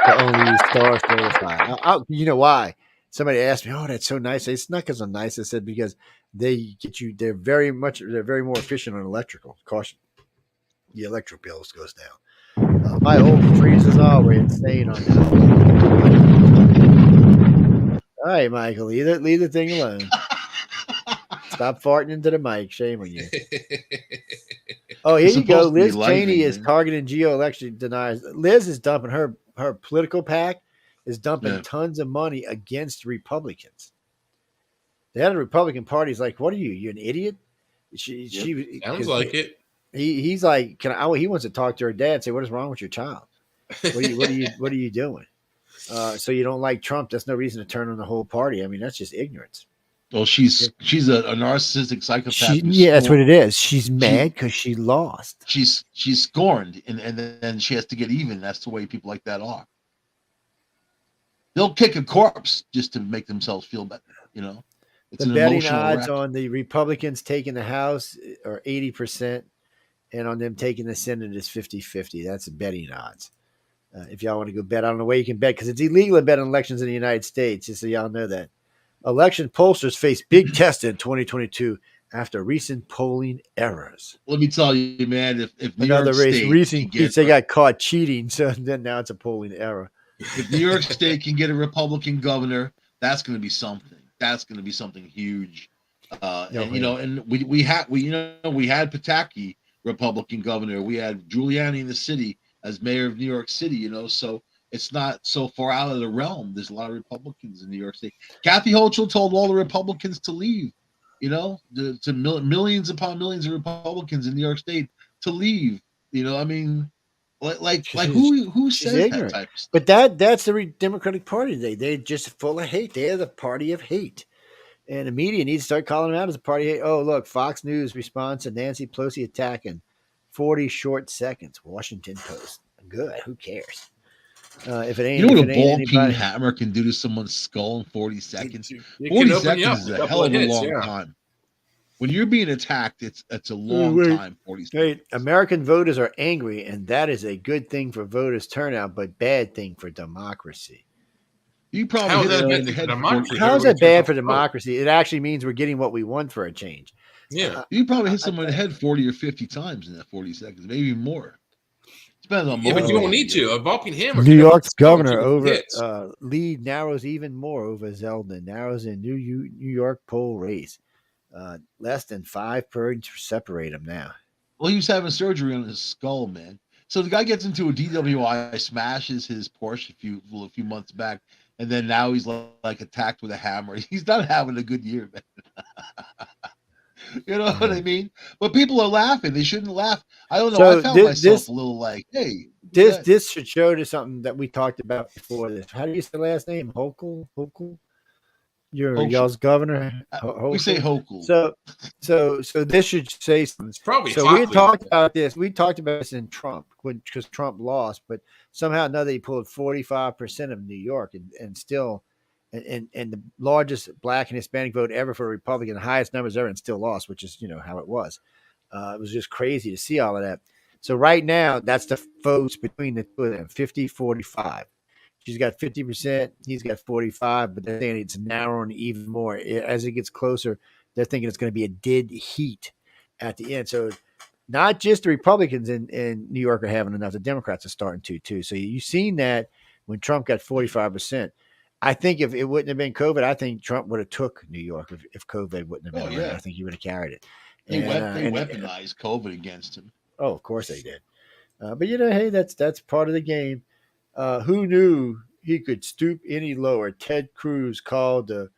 to only use star certified. You know why? Somebody asked me, "Oh, that's so nice." It's not because I'm nice. I said because they get you. They're very more efficient on electrical. Caution, the electric bills goes down. My old freezers were insane on that. All right, Michael, leave the thing alone. Stop farting into the mic. Shame on you. Oh, here you go. Liz Cheney is targeting geo-election deniers. Liz is dumping her political PAC is dumping tons of money against Republicans. The head of the Republican Party is like, "What are you? You're an idiot." She sounds like it. He's like, he wants to talk to her dad and say, "What is wrong with your child? What are you doing? So you don't like Trump? That's no reason to turn on the whole party. I mean, that's just ignorance." Well, she's a narcissistic psychopath. That's what it is. She's mad because she lost. She's scorned, and then she has to get even. That's the way people like that are. They'll kick a corpse just to make themselves feel better. It's The an betting emotional odds wreck. on the Republicans taking the House are 80%, and on them taking the Senate is 50-50. That's the betting odds. If y'all want to go bet, I don't know where you can bet because it's illegal to bet on elections in the United States, just so y'all know that. Election pollsters face big test in 2022 after recent polling errors. Let me tell you, man, if New York Another race, State can recent, get they got caught cheating, so then now it's a polling error. if New York State can get a Republican governor, that's going to be something. That's going to be something huge. And you know, and we had Pataki, Republican governor. We had Giuliani in the city as mayor of New York City. You know, so it's not so far out of the realm. There's a lot of Republicans in New York State. Kathy Hochul told all the Republicans to leave. You know, to millions upon millions of Republicans in New York State to leave. You know, I mean, like who She's says that ignorant. type of stuff? But that's the Democratic Party today. They're just full of hate. They're the party of hate. And the media needs to start calling them out as a party of hate. Oh, look, Fox News responds to Nancy Pelosi attack in 40 short seconds. Washington Post. Good. Who cares? If it You ain't know if what it a ain't ball peen anybody, hammer can do to someone's skull in 40 seconds? It 40 can open you up seconds is a a couple hell of of a hits. long Yeah. time. When you're being attacked, it's a oh, long wait. time. 40 Hey, seconds. American voters are angry, and that is a good thing for voters' turnout, but bad thing for democracy. You probably How hit is that a someone bad in the thing for head 40. democracy? How is Everybody that turns bad out for to vote. democracy? It actually means we're getting what we want for a change. Yeah. You probably hit someone in the head 40 or 50 times in that 40 seconds, maybe even more. Depends on Yeah, but you motivating don't need you. to. A Vulcan hammer New can open York's skull in governor 2 over hits. lead narrows even more over Zeldin. Narrows in New York poll race. Less than 5 points separate them now. Well, he was having surgery on his skull, man. So the guy gets into a DWI, smashes his Porsche a few months back, and then now he's like attacked with a hammer. He's not having a good year, man. You know what I mean? But people are laughing. They shouldn't laugh. I don't know. I So found myself this a little like, hey, this should show to something that we talked about before this. How do you say the last name? Hochul? Hochul. Y'all's governor? We say Hochul? Hochul. So this should say something. It's probably So we had Hockley. talked about this. We talked about this in Trump because Trump lost, but somehow or another he pulled 45% of New York and still and the largest black and Hispanic vote ever for a Republican, the highest numbers ever, and still lost, which is how it was. It was just crazy to see all of that. So right now, that's the votes between the two of them, 50-45. She's got 50%, he's got 45, but they're saying it's narrowing even more. As it gets closer, they're thinking it's going to be a dead heat at the end. So not just the Republicans in New York are having enough, the Democrats are starting to too. So you've seen that when Trump got 45%. I think if it wouldn't have been COVID, I think Trump would have took New York if COVID wouldn't have been around. Yeah. I think he would have carried it. They weaponized COVID against him. Oh, of course they did. But hey, that's part of the game. Who knew he could stoop any lower? Ted Cruz called the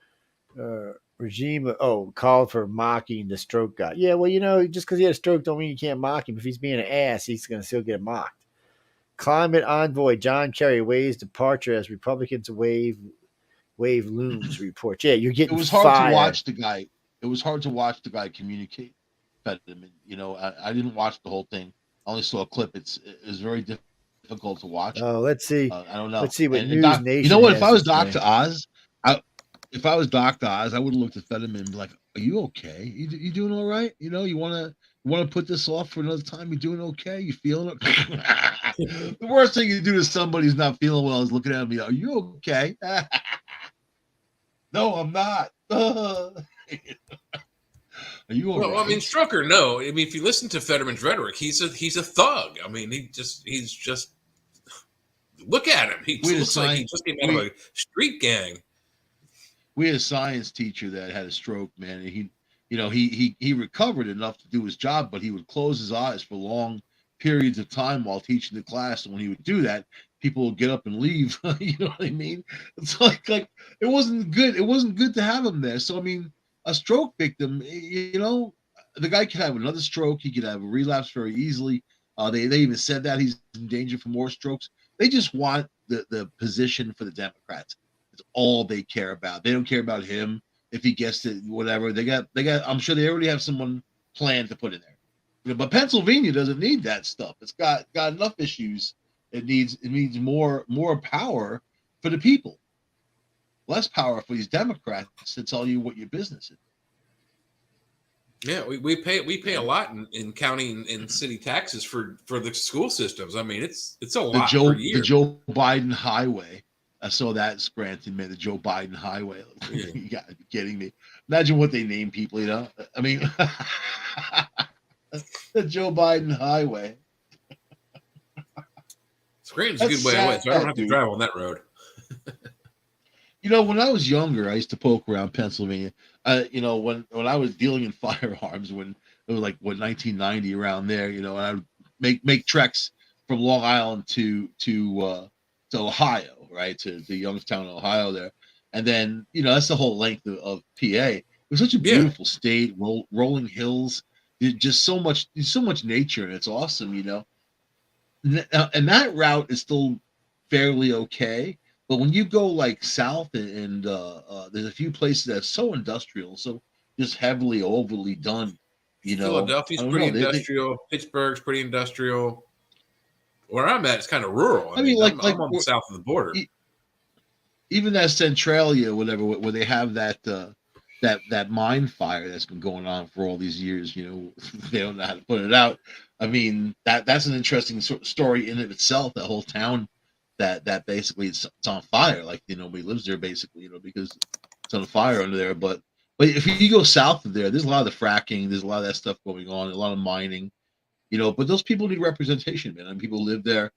regime. Called for mocking the stroke guy. Yeah, well, just because he had a stroke don't mean you can't mock him. If he's being an ass, he's going to still get mocked. Climate envoy John Kerry weighs departure as Republicans wave looms report. Yeah, you're getting. It was hard fired. to watch the guy. It was hard to watch the guy communicate. Fetterman. I didn't watch the whole thing. I only saw a clip. It's very difficult to watch. Oh, let's see. I don't know. Let's see what and News Nation. You know what? Has If I was to say. Dr. Oz, I would have looked at Fetterman and be like, "Are you okay? You doing all right? You want to put this off for another time? You doing okay? You feeling it?" The worst thing you do to somebody who's not feeling well is looking at me. Are you okay? No, I'm not. Are you all Well, right? I mean, Strucker, no. I mean, if you listen to Fetterman's rhetoric, he's a thug. I mean, he's just look at him. He looks like he just came out of a street gang. We had a science teacher that had a stroke, man. And he recovered enough to do his job, but he would close his eyes for long periods of time while teaching the class. And when he would do that, people would get up and leave. You know what I mean? It's like it wasn't good. It wasn't good to have him there. So I mean, a stroke victim, the guy could have another stroke. He could have a relapse very easily. They even said that he's in danger for more strokes. They just want the position for the Democrats. It's all they care about. They don't care about him if he gets it, whatever. They got. I'm sure they already have someone planned to put in there. But Pennsylvania doesn't need that stuff. It's got enough issues. It needs more power for the people. less power for these Democrats to tell you what your business is. Yeah, we pay a lot in county and city taxes for the school systems. I mean, it's a lot per The year. Joe Biden highway. I saw that Scranton, man. The Joe Biden highway. Yeah. You got to be kidding me. Imagine what they name people. You know, I mean, the Joe Biden highway. Scranton's a good way away, so I don't have to drive on that road. You know, when I was younger, I used to poke around Pennsylvania. You know, when I was dealing in firearms, when it was like 1990 around there, you know, and I would make treks from Long Island to Ohio, right, to Youngstown, Ohio, there, and then you know that's the whole length of PA. It was such a beautiful state, rolling hills, just so much nature, and it's awesome, you know. And that route is still fairly okay. But when you go like south and there's a few places that's so industrial, so just heavily overly done, you know. Philadelphia's pretty industrial. Pittsburgh's pretty industrial. Where I'm at, it's kind of rural. I mean, I'm on the south of the border. Even that Centralia, whatever, where they have that mine fire that's been going on for all these years, you know, they don't know how to put it out. I mean, that's an interesting story in of itself. That whole town. That basically it's on fire, like nobody lives there basically, you know, because it's on fire under there. But if you go south of there, there's a lot of the fracking, there's a lot of that stuff going on, a lot of mining, you know. But those people need representation, man. I mean, people live there.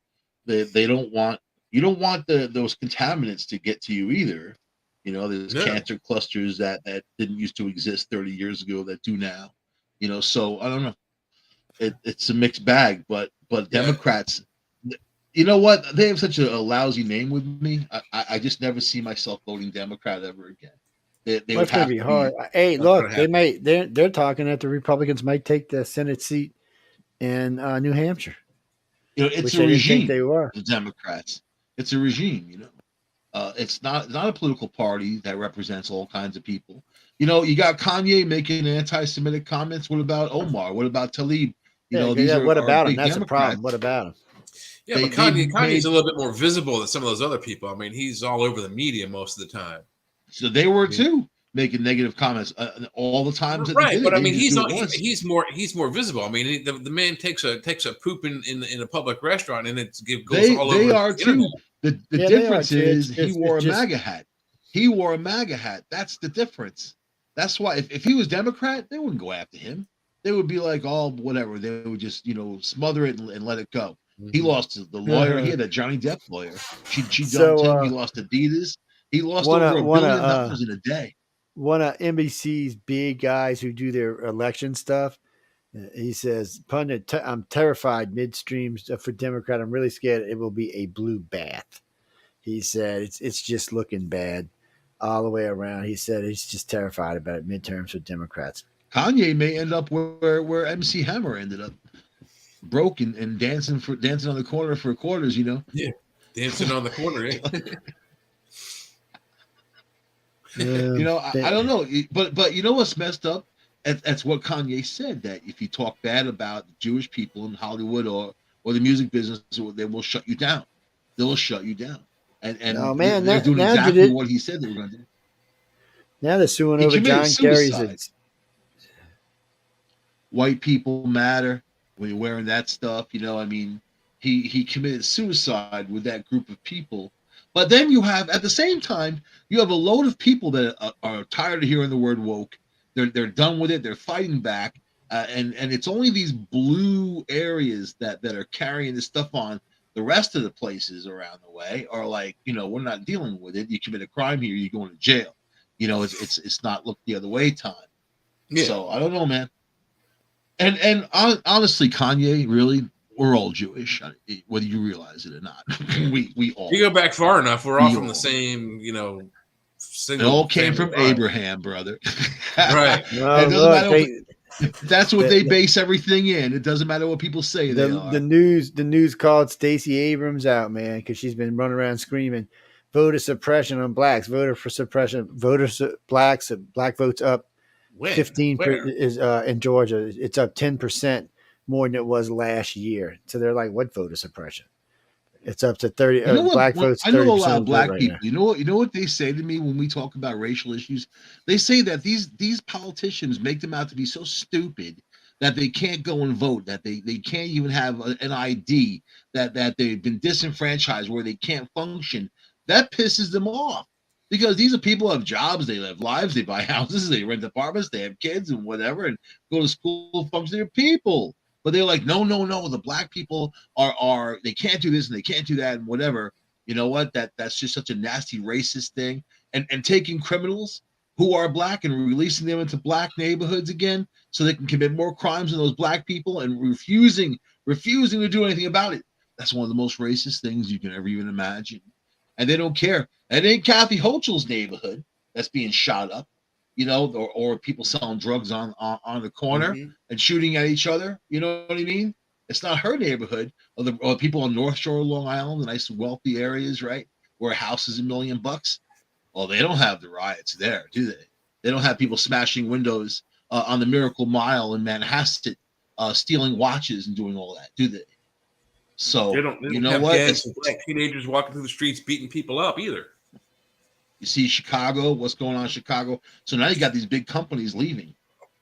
They don't want those contaminants to get to you either. You know, there's cancer clusters that didn't used to exist 30 years ago that do now. You know, so I don't know. It's a mixed bag, but Democrats. You know what? They have such a lousy name with me. I just never see myself voting Democrat ever again. That's going to be hard. Hey, look, they're talking that the Republicans might take the Senate seat in New Hampshire. You know, it's a regime. They were the Democrats. It's a regime. You know, it's not a political party that represents all kinds of people. You know, you got Kanye making anti-Semitic comments. What about Omar? What about Talib? You know, these are what about him? That's Democrats. A problem. What about him? Yeah, but Kanye's a little bit more visible than some of those other people. I mean, he's all over the media most of the time. So they were too making negative comments all the time. Right, but I mean, he's more visible. I mean, the man takes a poop in a public restaurant, and it goes all over. They are too. The difference is he wore a MAGA hat. He wore a MAGA hat. That's the difference. That's why if he was Democrat, they wouldn't go after him. They would be like, oh, whatever. They would just smother it and let it go. He lost the lawyer. He had a Johnny Depp lawyer. She dumped him. He lost Adidas. He lost over $1 billion in a day. One of NBC's big guys who do their election stuff, he says, "Pundit, I'm terrified midstream for Democrat. I'm really scared it will be a blue bath." He said it's just looking bad all the way around. He said he's just terrified about it, midterms for Democrats. Kanye may end up where MC Hammer ended up. Broken and dancing on the corner for quarters, you know. Yeah, dancing on the corner. You know, I don't know, but you know what's messed up? That's what Kanye said, that if you talk bad about Jewish people in Hollywood or the music business, they will shut you down. They will shut you down. And they're doing exactly what he said they were going to do. Now they're suing over John Kerry's. White people matter. When you're wearing that stuff, you know, I mean, he committed suicide with that group of people. But then you have, at the same time, you have a load of people that are tired of hearing the word woke. They're done with it. They're fighting back. And it's only these blue areas that are carrying this stuff on. The rest of the places around the way are like, you know, we're not dealing with it. You commit a crime here, you're going to jail. You know, it's not look the other way time. Yeah. So I don't know, man. And honestly, Kanye, really, we're all Jewish, whether you realize it or not. we all. You go back far enough, we're all from the same, you know. It all came from Abraham, brother. Right. That's what they base everything in. It doesn't matter what people say. The news called Stacey Abrams out, man, because she's been running around screaming voter suppression on blacks, voter for suppression, black votes up. 15 is in Georgia. It's up 10% more than it was last year. So they're like, what voter suppression? It's up to 30. You know what? Black votes I know a 30% lot of of the vote black right people. now. You know what they say to me when we talk about racial issues? They say that these politicians make them out to be so stupid that they can't go and vote, that they can't even have an ID, that they've been disenfranchised, where they can't function. That pisses them off because these are people who have jobs, they live lives, they buy houses, they rent apartments, they have kids and whatever, and go to school, function. They're people. But they're like, no, no, no. The black people are they can't do this and they can't do that and whatever. You know what? That's just such a nasty racist thing. And taking criminals who are black and releasing them into black neighborhoods again so they can commit more crimes than those black people and refusing to do anything about it. That's one of the most racist things you can ever even imagine. And they don't care. It ain't Kathy Hochul's neighborhood that's being shot up, you know, or people selling drugs on the corner and shooting at each other. You know what I mean? It's not her neighborhood, or people on North Shore, Long Island, the nice wealthy areas, right, where a house is $1 million. Well, they don't have the riots there, do they? They don't have people smashing windows on the Miracle Mile in Manhasset, stealing watches and doing all that, do they? So They don't you know have what? gangs of black teenagers walking through the streets beating people up either. You see Chicago, what's going on in Chicago? So now you got these big companies leaving,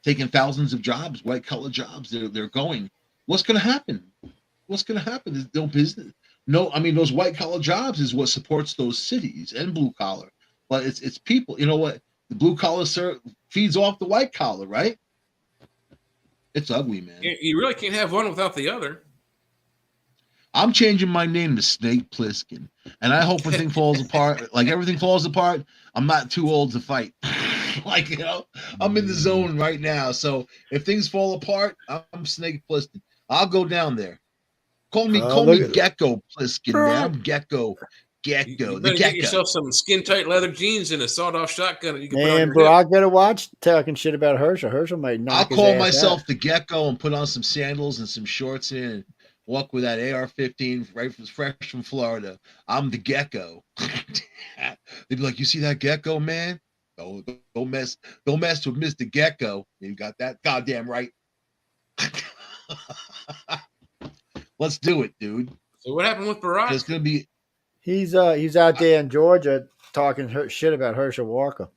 taking thousands of jobs, white collar jobs. They're going. What's going to happen? What's going to happen? There's no business. No, I mean those white collar jobs is what supports those cities and blue collar. But it's people. You know what? The blue collar feeds off the white collar, right? It's ugly, man. You really can't have one without the other. I'm changing my name to Snake Plissken, and I hope when things falls apart, like everything falls apart, I'm not too old to fight. Like, you know, I'm in the zone right now. So if things fall apart, I'm Snake Plissken. I'll go down there. Call me Gecko Plissken, man. I'm Gecko. You better get yourself some skin tight leather jeans and a sawed off shotgun that you can put on your Brock better watch talking shit about Herschel. Herschel might knock his ass out. I'll call myself the Gecko and put on some sandals and some shorts in and walk with that AR-15 right fresh from Florida. I'm the Gecko. They'd be like, "You see that Gecko, man? Don't mess with Mr. Gecko." You got that goddamn right. Let's do it, dude. So what happened with Barack? It's gonna be. He's out there in Georgia talking shit about Herschel Walker.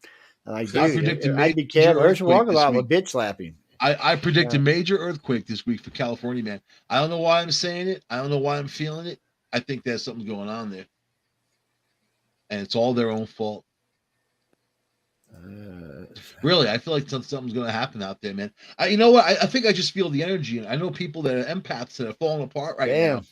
Like, dude, I'd be careful. Herschel Walker a bitch slapping. I predict a major earthquake this week for California, man. I don't know why I'm saying it. I don't know why I'm feeling it. I think there's something going on there. And it's all their own fault. Really, I feel like something's going to happen out there, man. You know what? I think I just feel the energy. And I know people that are empaths that are falling apart right now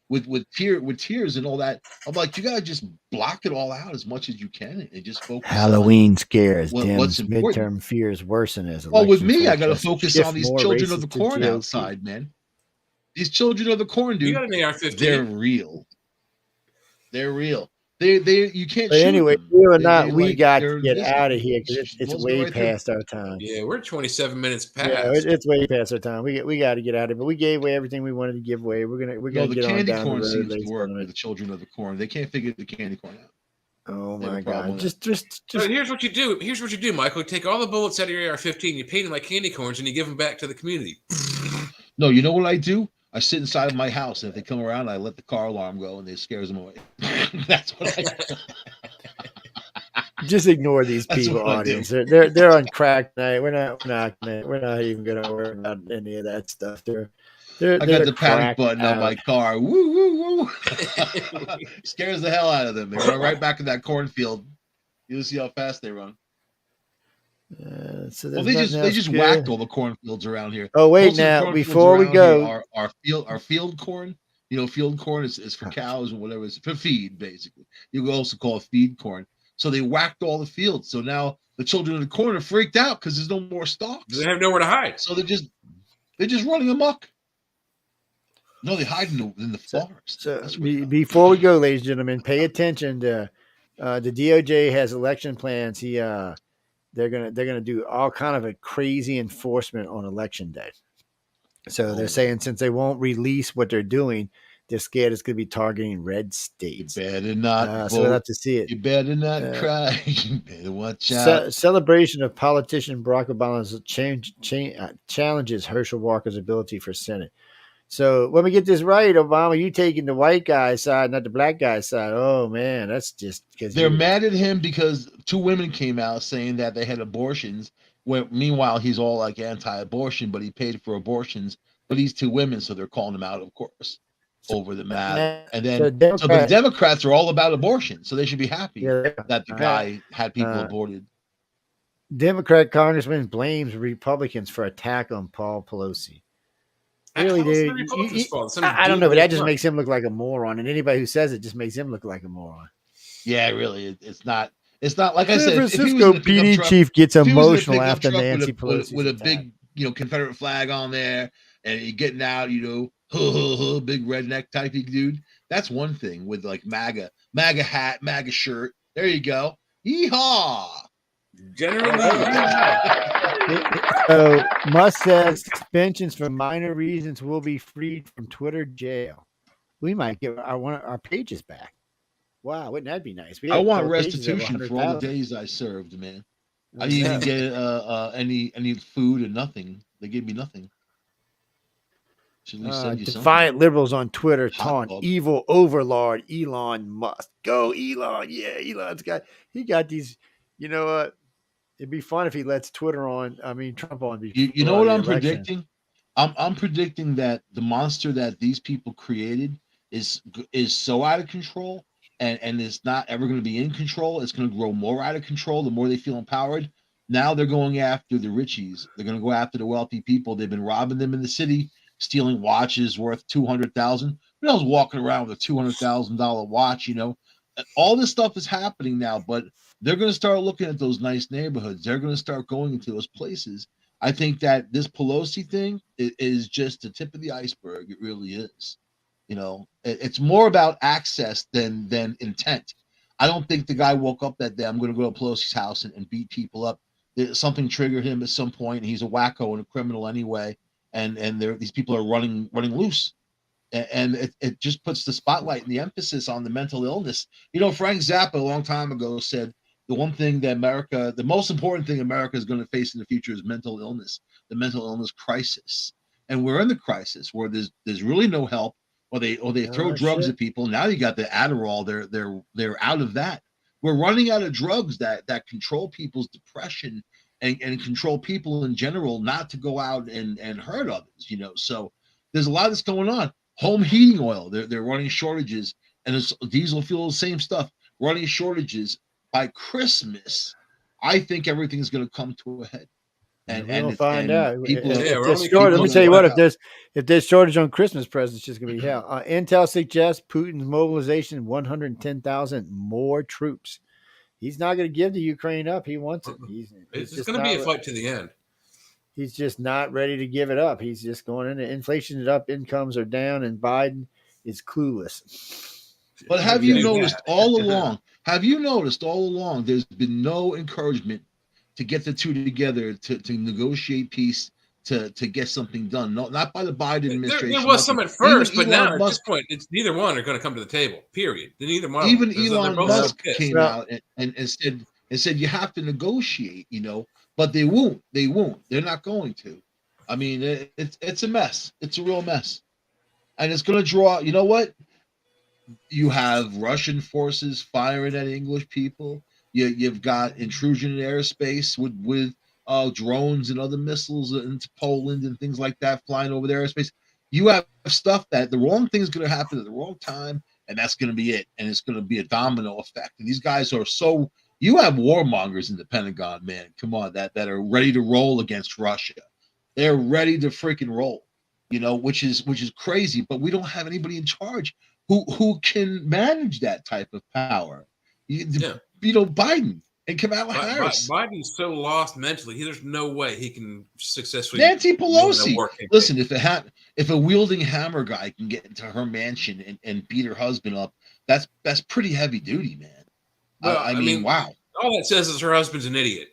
with tears and all that. I'm like, you got to just block it all out as much as you can and just focus Halloween scares. What's important. Midterm fears worsen as well, with me, I got to focus on these children of the corn outside, man. These children of the corn, dude. You got an AR-15. They're real. They're real. They you can't. But anyway, them. you or not, we got to get out of here because it's way past our time. Yeah, we're 27 minutes past. Yeah, it's way past our time. We got to get out of it. But we gave away everything we wanted to give away. We're gonna get on down the road. The candy corn seems to work with the children of the corn. They can't figure the candy corn out. Oh my God! Just. So here's what you do. Here's what you do, Michael. You take all the bullets out of your AR-15, you paint them like candy corns, and you give them back to the community. No, you know what I do? I sit inside of my house, and if they come around, I let the car alarm go, and it scares them away. That's what I do. Just ignore these people, audience. They're on crack tonight. We're not even going to worry about any of that stuff. I got the panic button on my car. Woo, woo, woo. Scares the hell out of them. They run right back in that cornfield. You'll see how fast they run. They just whacked all the cornfields around here. Oh wait, now before we go, our field corn. You know, field corn is for cows and whatever. It's for feed, basically. You could also call it feed corn. So they whacked all the fields. So now the children of the corn are freaked out because there's no more stalks. They have nowhere to hide. So they're just running amok. No, they hide in the forest. So before we go, ladies and gentlemen, pay attention to the DOJ has election plans. They're gonna do all kind of a crazy enforcement on election day. So they're saying since they won't release what they're doing, they're scared it's gonna be targeting red states. You better not vote. So we'll have to see it. You better not cry. You better watch out. Celebration of politician Barack Obama's challenges Herschel Walker's ability for Senate. So let me get this right, Obama. You taking the white guy's side, not the black guy's side. Oh man, that's just because They're mad at him because 2 women came out saying that they had abortions. Where meanwhile he's all like anti-abortion, but he paid for abortions for these 2 women, so they're calling him out, of course, over the matter. And then so the Democrats are all about abortion, so they should be happy that the guy had people aborted. Democrat congressman blames Republicans for attack on Paul Pelosi. Really, dude? I don't know, but that just makes him look like a moron, and anybody who says it just makes him look like a moron. Yeah, really, it's not. It's not like I said. San Francisco PD chief gets emotional after Nancy Pelosi with a big, Confederate flag on there, and you're getting out, big redneck type dude. That's one thing with like MAGA hat, MAGA shirt. There you go. Yeehaw! Generally, so Musk says suspensions for minor reasons will be freed from Twitter jail. We might get our pages back. Wow, wouldn't that be nice? I want restitution for all the days I served, man. I didn't get any food or nothing. They gave me nothing. Defiant liberals on Twitter taunt evil overlord Elon Musk. Go Elon! Yeah, Elon's got these. You know what? It'd be fun if he lets Twitter on. I mean, Trump on. You know what I'm predicting? I'm predicting that the monster that these people created is so out of control. And it's not ever going to be in control. It's going to grow more out of control the more they feel empowered. Now they're going after the richies. They're going to go after the wealthy people. They've been robbing them in the city, stealing watches worth $200,000. Who else walking around with a $200,000 watch? All this stuff is happening now, but they're going to start looking at those nice neighborhoods. They're going to start going into those places. I think that this Pelosi thing is just the tip of the iceberg. It really is. It's more about access than intent. I don't think the guy woke up that day, I'm going to go to Pelosi's house and beat people up. Something triggered him at some point, and he's a wacko and a criminal anyway. And these people are running loose. And it just puts the spotlight and the emphasis on the mental illness. Frank Zappa a long time ago said the one thing that the most important thing America is going to face in the future is mental illness, the mental illness crisis. And we're in the crisis where there's really no help. Or they throw drugs at people. Now you got the Adderall. They're out of that. We're running out of drugs that control people's depression and control people in general not to go out and hurt others. So there's a lot that's going on. Home heating oil. They're running shortages, and it's diesel fuel, the same stuff. Running shortages by Christmas. I think everything's going to come to a head. And we'll find out. Let me tell you what, if there's shortage on Christmas presents, it's just going to be hell. Intel suggests Putin's mobilization 110,000 more troops. He's not going to give the Ukraine up. He wants it. It's going to be a fight to the end. He's just not ready to give it up. He's just going in. Inflation is up, incomes are down, and Biden is clueless. But have you noticed all along? There's been no encouragement to get the two together to negotiate peace, to get something done. No, not by the Biden administration. There was some at first, but now at this point, it's neither one are going to come to the table. Period. Neither one. Even Elon Musk came out and said you have to negotiate. But they won't. They won't. They're not going to. I mean, it's a mess. It's a real mess, and it's going to draw. You know what? You have Russian forces firing at English people. You've got intrusion in airspace with drones and other missiles into Poland and things like that flying over their airspace. You have stuff that the wrong thing is going to happen at the wrong time, and that's going to be it. And it's going to be a domino effect. And these guys are so. You have warmongers in the Pentagon, man. Come on, that are ready to roll against Russia. They're ready to freaking roll. Which is crazy. But we don't have anybody in charge who can manage that type of power. Biden and Kamala Harris. Biden's so lost mentally. There's no way he can successfully. Nancy Pelosi. Listen, if a wielding hammer guy can get into her mansion and beat her husband up, that's pretty heavy duty, man. Well, I mean, wow. All that says is her husband's an idiot.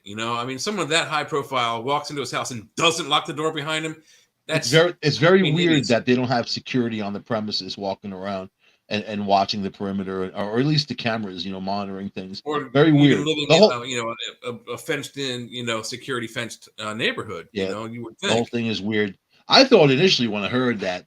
Someone that high profile walks into his house and doesn't lock the door behind him. It's very weird that they don't have security on the premises walking around and watching the perimeter, or at least the cameras, monitoring things. Or very weird. Living in a fenced in, security fenced neighborhood. Yeah, you would think. The whole thing is weird. I thought initially when I heard that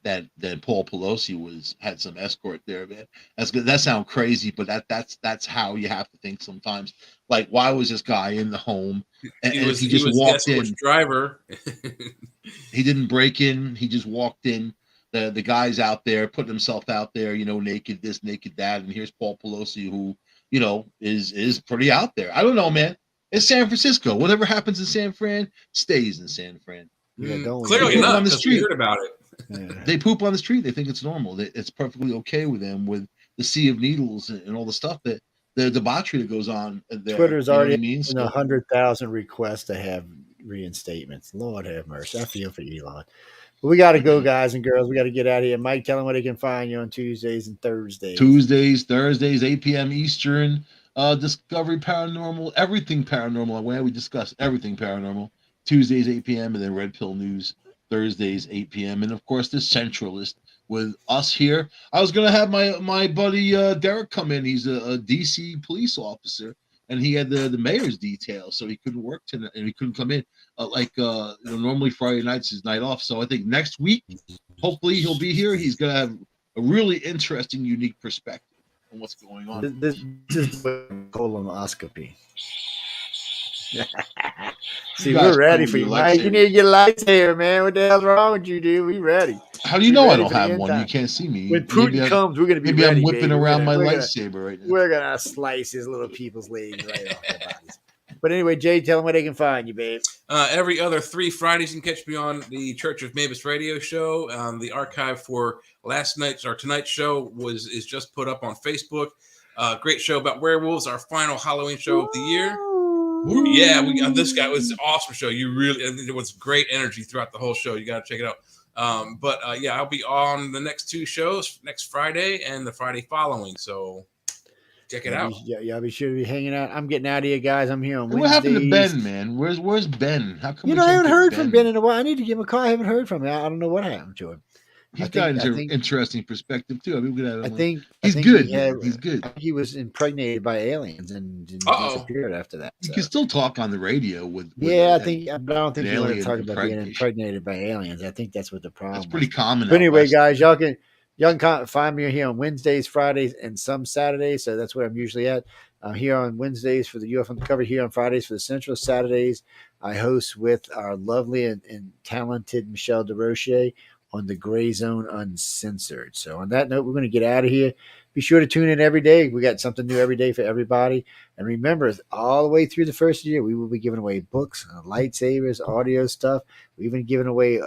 Paul Pelosi had some escort there, man. That's good. That sounds crazy, but that's how you have to think sometimes. Like, why was this guy in the home? And if he he just was the walked escort's in, driver. he didn't break in. He just walked in. The guy's out there putting himself out there, naked this, naked that, and here's Paul Pelosi, who is pretty out there. I don't know, man. It's San Francisco. Whatever happens in San Fran stays in San Fran. Yeah, don't we? Clearly They poop not, on the because we street. heard about it. Yeah. They poop on the street. They think it's normal. It's perfectly okay with them, with the sea of needles and all the stuff that the debauchery that goes on there. Twitter's you know already what I mean? in 100,000 requests to have reinstatements. Lord have mercy. I feel for Elon. But we got to go, guys and girls. We got to get out of here. Mike, tell them where they can find you on Tuesdays and Thursdays. Tuesdays, Thursdays, 8 p.m. Eastern. Discovery Paranormal, everything paranormal. Where we discuss everything paranormal. Tuesdays, 8 p.m. and then Red Pill News Thursdays, 8 p.m. And of course, the Centralist with us here. I was gonna have my buddy Derek come in. He's a DC police officer, and he had the mayor's detail, so he couldn't work tonight, and he couldn't come in. Normally Friday nights his night off. So I think next week, hopefully he'll be here. He's gonna have a really interesting, unique perspective on what's going on. This is colonoscopy. See, we're ready for you, Mike. You need to get lights here, man. What the hell's wrong with you, dude? We ready. How do you know I don't have one? You can't see me. When Putin comes, we're gonna be maybe ready. I'm whipping baby. around my lightsaber right now. We're gonna slice his little people's legs right off their bodies. But anyway, Jay, tell them where they can find you, babe. Every other 3 Fridays, you can catch me on the Church of Mavis radio show. The archive for tonight's show is just put up on Facebook. Great show about werewolves, our final Halloween show of the year. Yeah, this guy was an awesome show. It was great energy throughout the whole show. You got to check it out. I'll be on the next 2 shows, next Friday and the Friday following. So check it out. Yeah, I'll be sure to be hanging out. I'm getting out of here, guys. I'm here on Wednesdays. What happened to Ben, man? Where's Ben? How come I haven't heard from Ben in a while? I need to give him a call. I haven't heard from him. I don't know what happened to him. He's got an interesting perspective too. I mean, he's good. He's good. He was impregnated by aliens and disappeared after that. So. He can still talk on the radio with I don't think you want to talk about being impregnated by aliens. I think that's what the problem. That's pretty common. But anyway, guys, y'all can find me here on Wednesdays, Fridays, and some Saturdays. So that's where I'm usually at. Here on Wednesdays for the UFO Undercover. Here on Fridays for the Central. Saturdays, I host with our lovely and talented Michelle DeRoche on the Gray Zone Uncensored. So on that note, we're going to get out of here. Be sure to tune in every day. We got something new every day for everybody. And remember, all the way through the first year, we will be giving away books, lightsabers, audio stuff. We're even giving away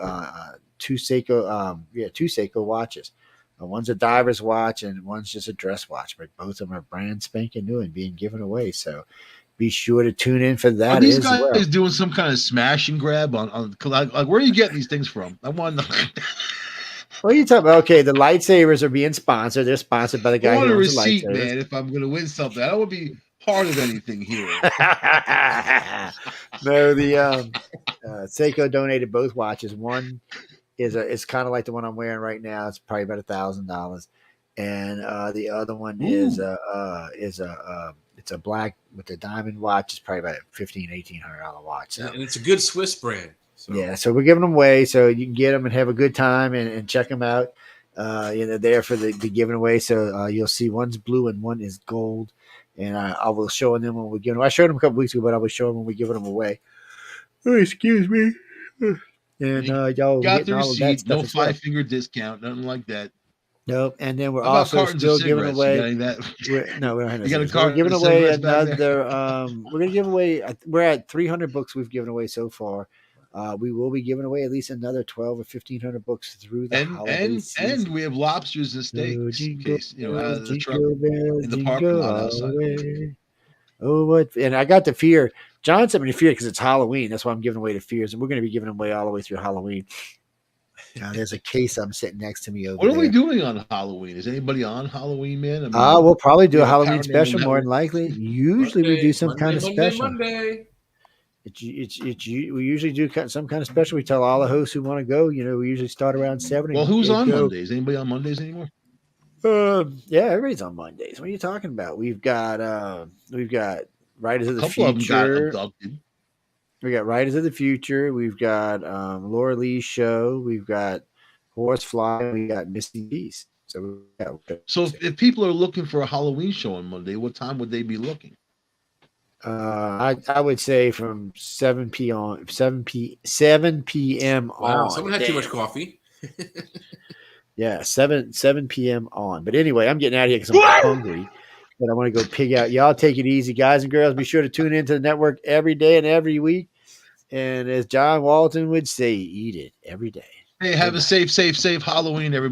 2 Seiko watches. One's a diver's watch and one's just a dress watch, but both of them are brand spanking new and being given away. So be sure to tune in for that. Are these guys doing some kind of smash and grab on like where are you getting these things from? I want to know. What are you talking about? Okay, the lightsabers are being sponsored. They're sponsored by the guy who owns the receipt, man. If I'm going to win something, I don't want to be part of anything here. No, the Seiko donated both watches. One it's kind of like the one I'm wearing right now. It's probably about $1,000, and the other one is it's a black with a diamond watch. It's probably about $1,500-$1,800 watch. So. And it's a good Swiss brand. So. Yeah, so we're giving them away, so you can get them and have a good time and check them out. They're there for the giving away. So you'll see one's blue and one is gold, and I will show them when we give them. I showed them a couple weeks ago, but I will show them when we give them away. Oh, excuse me. And y'all got the receipt, no 5-finger discount, nothing like that. Nope. And then we're also still giving away. We don't have no. We're giving away another. We're gonna give away. We're at 300 books we've given away so far. We will be giving away at least another 1,200 or 1,500 books through the holiday season. And we have lobsters and steaks in case, out of the truck in the parking lot outside. Oh, what? And I got the fear. John sent me the fear because it's Halloween. That's why I'm giving away the fears, and we're going to be giving them away all the way through Halloween. There's a case I'm sitting next to me over there. What are we doing on Halloween? Is anybody on Halloween, man? We'll probably do a Halloween special more than likely. Usually we do some kind of special. Monday. We usually do some kind of special. We tell all the hosts who want to go. We usually start around 7. Well, who's on Mondays? Anybody on Mondays anymore? Yeah, everybody's on Mondays. What are you talking about? We've got Writers of the Future. Of them got abducted. We got Riders of the Future. We've got Laura Lee's show. We've got Horsefly. We got Misty Beast. So So if people are looking for a Halloween show on Monday, what time would they be looking? I would say from 7 p.m. Wow, on. someone had too much coffee. Yeah, 7 p.m. on. But anyway, I'm getting out of here because I'm hungry. But I want to go pig out. Y'all take it easy, guys and girls. Be sure to tune into the network every day and every week. And as John Walton would say, eat it every day. Hey, have a safe Halloween, everybody.